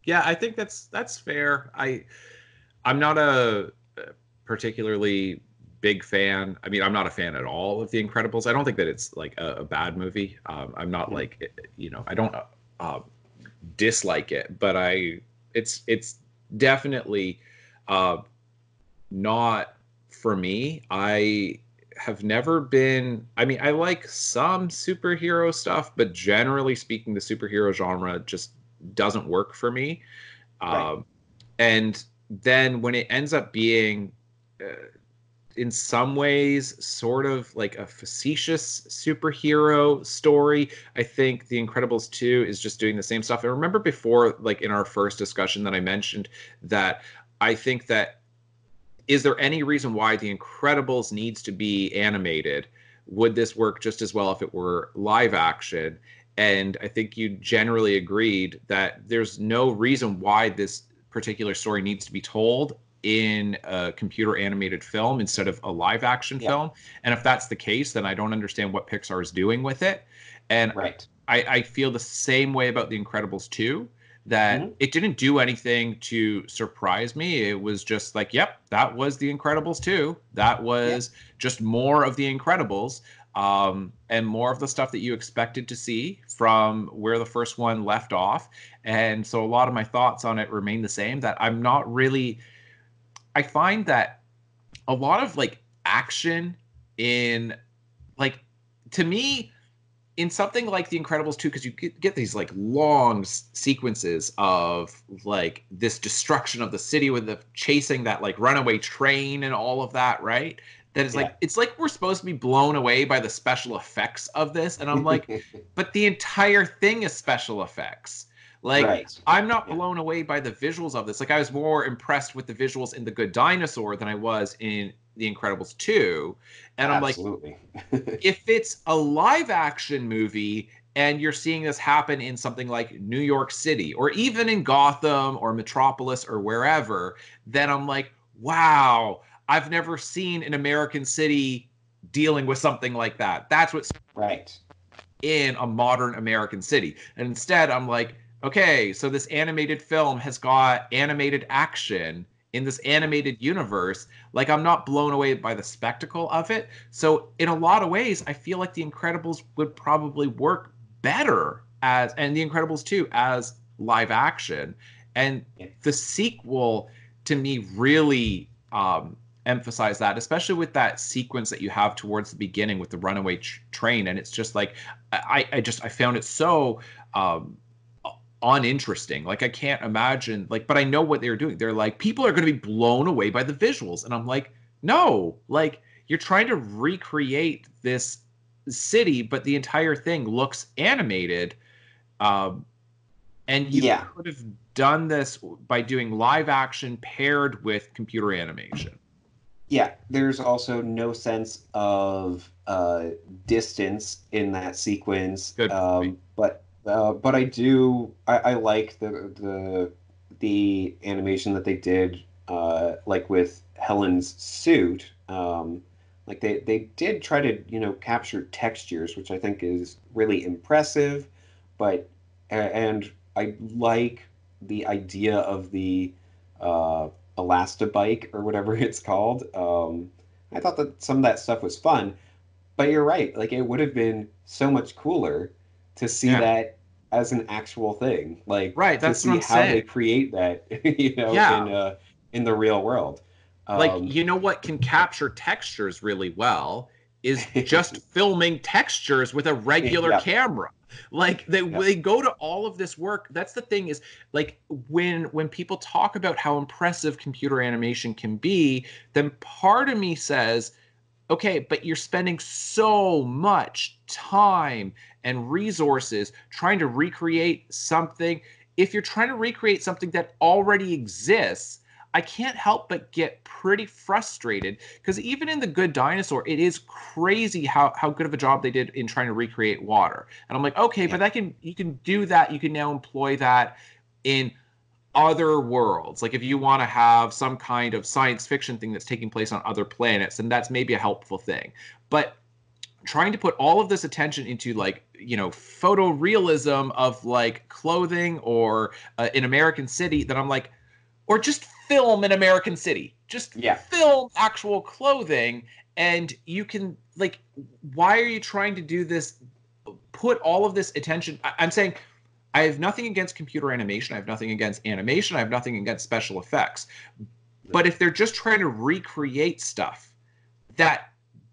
S1: Yeah, I think that's fair. I'm not a particularly big fan. I mean, I'm not a fan at all of The Incredibles. I don't think that it's like a bad movie. I'm not like, I don't uh, dislike it, but it's definitely uh, not for me. I have never been. I mean, I like some superhero stuff, but generally speaking, the superhero genre just doesn't work for me.
S2: Right.
S1: Um, and then when it ends up being, in some ways, sort of like a facetious superhero story, I think The Incredibles 2 is just doing the same stuff. And remember before, like in our first discussion, that I mentioned that I think that, is there any reason why The Incredibles needs to be animated? Would this work just as well if it were live action? And I think you generally agreed that there's no reason why this particular story needs to be told in a computer animated film instead of a live action
S2: Yeah.
S1: film. And if that's the case, then I don't understand what Pixar is doing with it. And
S2: Right.
S1: I feel the same way about The Incredibles 2, that
S2: Hmm.
S1: it didn't do anything to surprise me. It was just like, yep, that was The Incredibles 2. That
S2: Yeah.
S1: was just more of The Incredibles, and more of the stuff that you expected to see from where the first one left off. And so a lot of my thoughts on it remain the same, that I'm not really, I find that a lot of like action in, like, to me, in something like The Incredibles 2, because you get these like long sequences of like this destruction of the city with the chasing that like runaway train and all of that, right? That is
S2: Yeah.
S1: like, it's like we're supposed to be blown away by the special effects of this. And I'm like, but the entire thing is special effects. Like,
S2: Right.
S1: I'm not
S2: Yeah.
S1: blown away by the visuals of this. Like, I was more impressed with the visuals in The Good Dinosaur than I was in The Incredibles 2. And I'm like,
S2: Absolutely.
S1: if it's a live action movie and you're seeing this happen in something like New York City or even in Gotham or Metropolis or wherever, then I'm like, wow, I've never seen an American city dealing with something like that. That's what's
S2: Right.
S1: in a modern American city. And instead, I'm like, okay, so this animated film has got animated action in this
S2: Yeah.
S1: animated universe. Like, I'm not blown away by the spectacle of it. So, in a lot of ways, I feel like The Incredibles would probably work better as, and The Incredibles 2 as live action. And
S2: Yeah.
S1: the sequel, to me, really emphasize that, especially with that sequence that you have towards the beginning with the runaway train. And it's just like, I found it so um, uninteresting. Like, I can't imagine, like, but I know what they're doing. They're like, people are going to be blown away by the visuals. And I'm like, no, like, you're trying to recreate this city, but the entire thing looks animated. Um, and you
S2: Yeah.
S1: could have done this by doing live action paired with computer animation.
S2: Yeah, there's also no sense of distance in that sequence.
S1: Good point.
S2: But I like the animation that they did like with Helen's suit. Like they did try to, capture textures, which I think is really impressive. And I like the idea of the uh Elastabike or whatever it's called. I thought that some of that stuff was fun. But you're right. Like it would have been so much cooler to see
S1: Yeah.
S2: that as an actual thing. Like
S1: Right.
S2: to
S1: That's what
S2: see
S1: I'm
S2: how they
S1: saying.
S2: create that,
S1: Yeah.
S2: in the real world.
S1: Like,
S2: Um,
S1: you know what can capture textures really well is just filming textures with a regular
S2: yeah,
S1: camera. Like
S2: yeah,
S1: they go to all of this work. That's the thing is like when people talk about how impressive computer animation can be, then part of me says, okay, but you're spending so much time and resources trying to recreate something. If you're trying to recreate something that already exists, I can't help but get pretty frustrated because even in The Good Dinosaur, it is crazy how good of a job they did in trying to recreate water. And I'm like, okay,
S2: yeah,
S1: but that can you can do that. You can now employ that in other worlds. Like if you want to have some kind of science fiction thing that's taking place on other planets, then that's maybe a helpful thing. But trying to put all of this attention into like photorealism of like clothing or an American city, that I'm like, or just film an American city, just
S2: yeah.
S1: film actual clothing, and you can like, why are you trying to do this? Put all of this attention. I'm saying I have nothing against computer animation. I have nothing against animation. I have nothing against special effects. But if they're just trying to recreate stuff that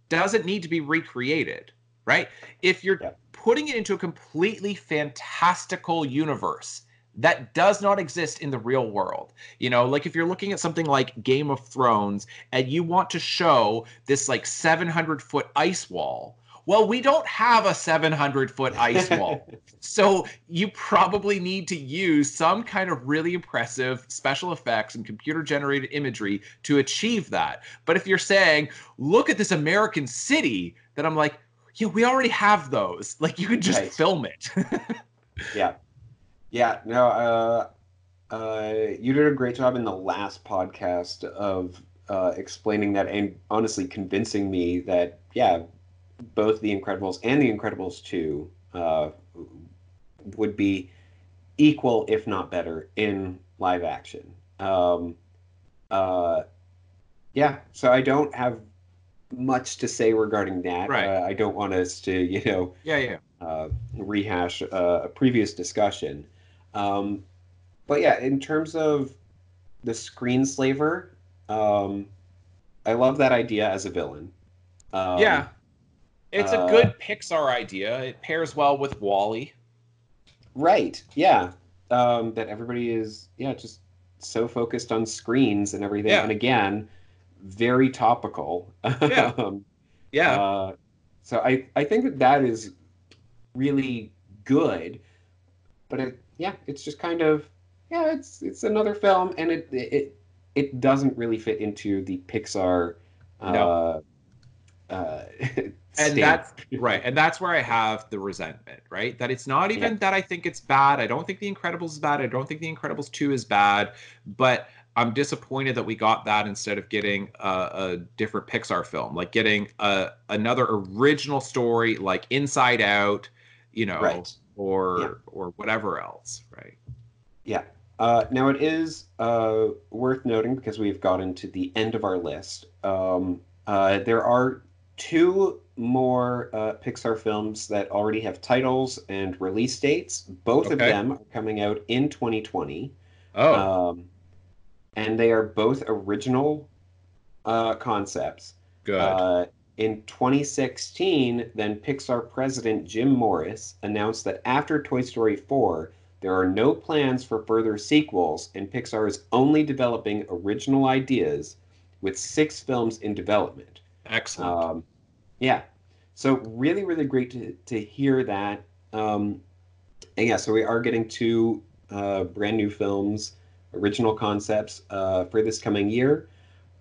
S1: doesn't need to be recreated, right? If you're
S2: Yeah.
S1: putting it into a completely fantastical universe that does not exist in the real world, like if you're looking at something like Game of Thrones and you want to show this like 700-foot ice wall, well, we don't have a 700-foot ice wall. So you probably need to use some kind of really impressive special effects and computer generated imagery to achieve that. But if you're saying, look at this American city, then I'm like, yeah, we already have those. Like you could just
S2: Right.
S1: film it.
S2: Yeah. Yeah. No, you did a great job in the last podcast of explaining that and honestly convincing me that, yeah, both The Incredibles and The Incredibles 2 would be equal, if not better, in live action. Uh, yeah, so I don't have much to say regarding that.
S1: Right.
S2: I don't want us to,
S1: Yeah, yeah.
S2: rehash a previous discussion. Um, but yeah, in terms of the screenslaver, um, I love that idea as a villain.
S1: Yeah.
S2: Um,
S1: It's a
S2: uh,
S1: good Pixar idea. It pairs well with Wally.
S2: right, yeah. That everybody is, yeah, just so focused on screens and everything. And
S1: Yeah.
S2: again, very topical.
S1: Yeah. Yeah.
S2: Uh, so I think that that is really good, but yeah, it's just kind of, yeah, it's another film, and it doesn't really fit into the Pixar
S1: No.
S2: uh, uh,
S1: And
S2: stamp.
S1: that's right. And that's where I have the resentment, right? That it's not
S2: Yeah,
S1: even that I think it's bad. I don't think The Incredibles is bad. I don't think The Incredibles 2 is bad. But I'm disappointed that we got that instead of getting a different Pixar film, like getting another original story like Inside Out,
S2: right. Yeah,
S1: or whatever else, right?
S2: yeah. Now it is worth noting because we've gotten to the end of our list. There are two more Pixar films that already have titles and release dates. Both of
S1: Okay.
S2: them are coming out in 2020.
S1: Oh,
S2: Um, and they are both original concepts.
S1: good.
S2: Uh, in 2016, then Pixar president Jim Morris announced that after Toy Story 4, there are no plans for further sequels, and Pixar is only developing original ideas with 6 films in development.
S1: Excellent.
S2: Um, yeah, so really, really great to hear that. And yeah, so we are getting two brand new films, original concepts for this coming year.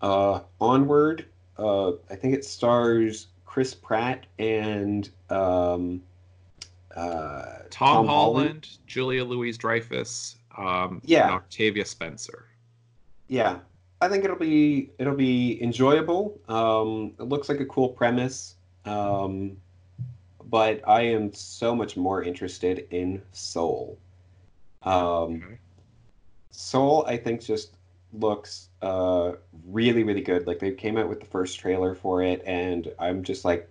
S2: Onward, I think it stars Chris Pratt and
S1: Tom
S2: Tom Holland.
S1: Holland, Julia Louis-Dreyfus, and
S2: Yeah,
S1: Octavia Spencer.
S2: yeah. I think it'll be enjoyable. It looks like a cool premise, um, but I am so much more interested in Soul. Um,
S1: Okay.
S2: Soul, I think, just looks really, really good. Like they came out with the first trailer for it, and I'm just like,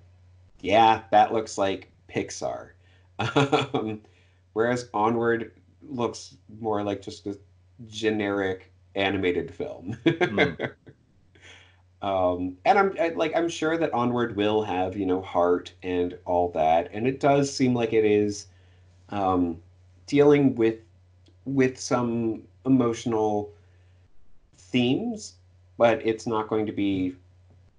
S2: yeah, that looks like Pixar. Um, whereas Onward looks more like just a generic animated film.
S1: Hmm.
S2: And I'm sure that Onward will have, heart and all that, and it does seem like it is um, dealing with some emotional themes, but it's not going to be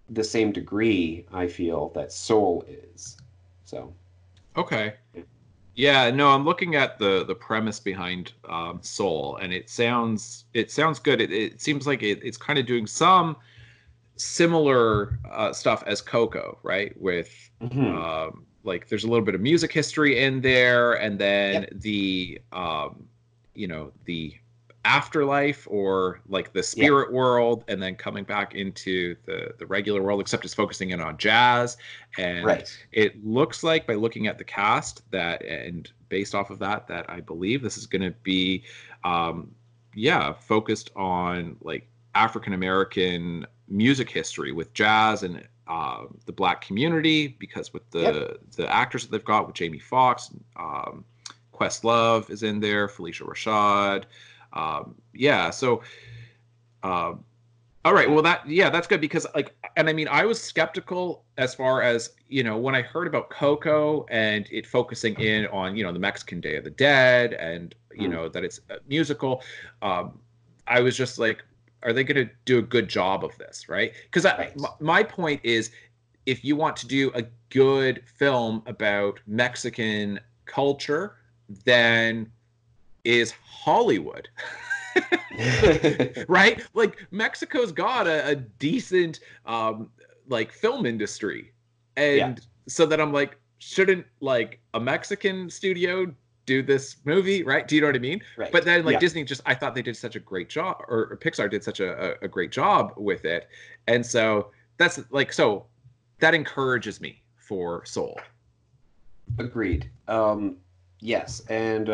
S2: the same degree, I feel, that Soul is. So,
S1: Okay. Yeah, no, I'm looking at the premise behind Soul, and it sounds good. It seems like it's kind of doing some similar stuff as Coco, right? With
S2: mhm.
S1: like there's a little bit of music history in there, and then
S2: Yep,
S1: the afterlife or like the
S2: yep,
S1: spirit world, and then coming back into the regular world, except it's focusing in on jazz. And
S2: right.
S1: it looks like by looking at the cast that and based off of that I believe this is going to be um, yeah, focused on like African American music history with jazz and the black community, because with
S2: Yep.
S1: the actors that they've got with Jamie Foxx, Questlove is in there, Felicia Rashad. Yeah, so um, all right, well that's good because like, and I mean I was skeptical as far as when I heard about Coco and it focusing in on the Mexican Day of the Dead and
S2: Mm,
S1: that it's a musical. um, I was just like, are they going to do a good job of this, right? Because
S2: right.
S1: my point is, if you want to do a good film about Mexican culture, then is Hollywood. Right? Like Mexico's got a decent like film industry.
S2: Yeah,
S1: And so that I'm like, shouldn't like a Mexican studio do this movie, right? Do you know what I mean? But
S2: right.
S1: then like
S2: Yeah,
S1: Disney just, I thought they did such a great job, or Pixar did such a great job with it. And so that's like, so that encourages me for Soul.
S2: agreed. Yes, and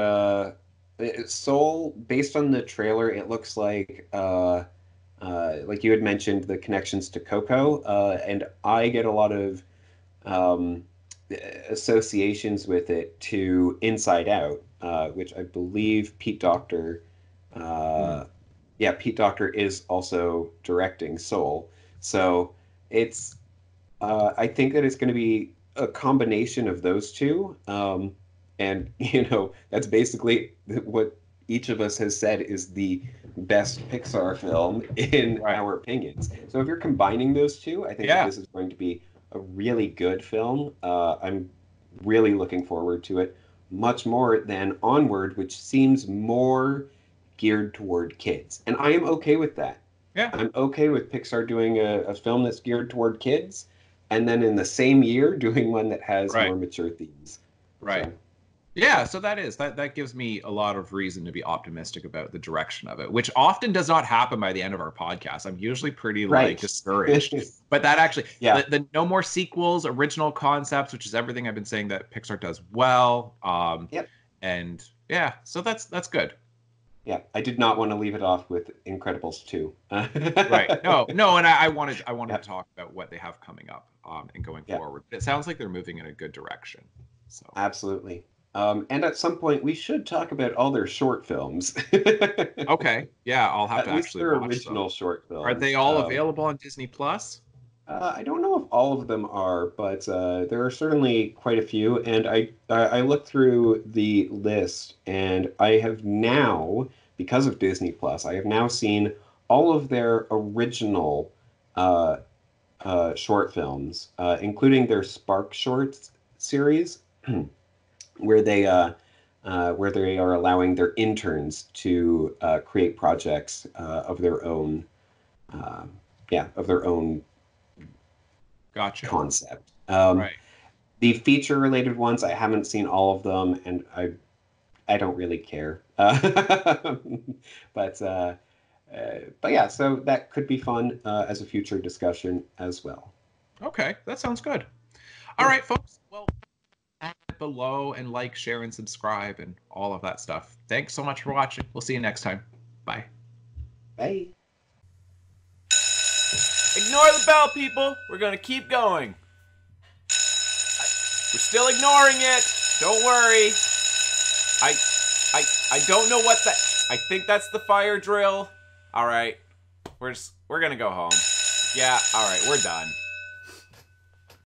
S2: Soul, based on the trailer, it looks like you had mentioned the connections to Coco, and I get a lot of um, associations with it to Inside Out, which I believe Pete Docter,
S1: Hmm.
S2: uh, yeah, Pete Docter is also directing Soul. So it's, I think that it's going to be a combination of those two. And, that's basically what each of us has said is the best Pixar film in
S1: Right.
S2: our opinions. So if you're combining those two, I think that
S1: Yeah.
S2: this is going to be a really good film. I'm really looking forward to it, much more than Onward, which seems more geared toward kids. And I am okay with that.
S1: Yeah.
S2: I'm okay with Pixar doing a film that's geared toward kids, and then in the same year doing one that has
S1: Right.
S2: more mature themes.
S1: Right.
S2: So,
S1: Yeah, so that gives me a lot of reason to be optimistic about the direction of it, which often does not happen by the end of our podcast. I'm usually pretty like
S2: right.
S1: discouraged. But that actually,
S2: Yeah.
S1: the no more sequels, original concepts, which is everything I've been saying that Pixar does well.
S2: Yep.
S1: And yeah, so that's good.
S2: Yeah. I did not want to leave it off with Incredibles 2.
S1: Right. No, no, and I wanted
S2: Yeah.
S1: to talk about what they have coming up and going
S2: Yeah.
S1: forward. But it sounds like they're moving in a good direction. So
S2: Absolutely. And at some point, we should talk about all their short films.
S1: okay, yeah, I'll have
S2: At
S1: to
S2: least
S1: actually
S2: their
S1: watch them.
S2: original short
S1: Are they
S2: films.
S1: all available on Disney Plus?
S2: I don't know if all of them are, but there are certainly quite a few. And I looked through the list, and I have now, because of Disney Plus, I have now seen all of their original uh, short films, including their Spark Shorts series, where they are allowing their interns to create projects of their own, uh, yeah, of their own
S1: Gotcha.
S2: concept.
S1: Right.
S2: The feature related ones, I haven't seen all of them, and I don't really care. But but yeah, so that could be fun as a future discussion as well.
S1: Okay, that sounds good. All
S2: Yeah.
S1: right, folks. Well, comment below and like, share, and subscribe, and all of that stuff. Thanks so much for watching. We'll see you next time. Bye.
S2: Bye.
S4: Ignore the bell, people. We're gonna keep going. We're still ignoring it. Don't worry. I don't know what that. I think that's the fire drill. All right. We're gonna go home. Yeah. All right. We're done.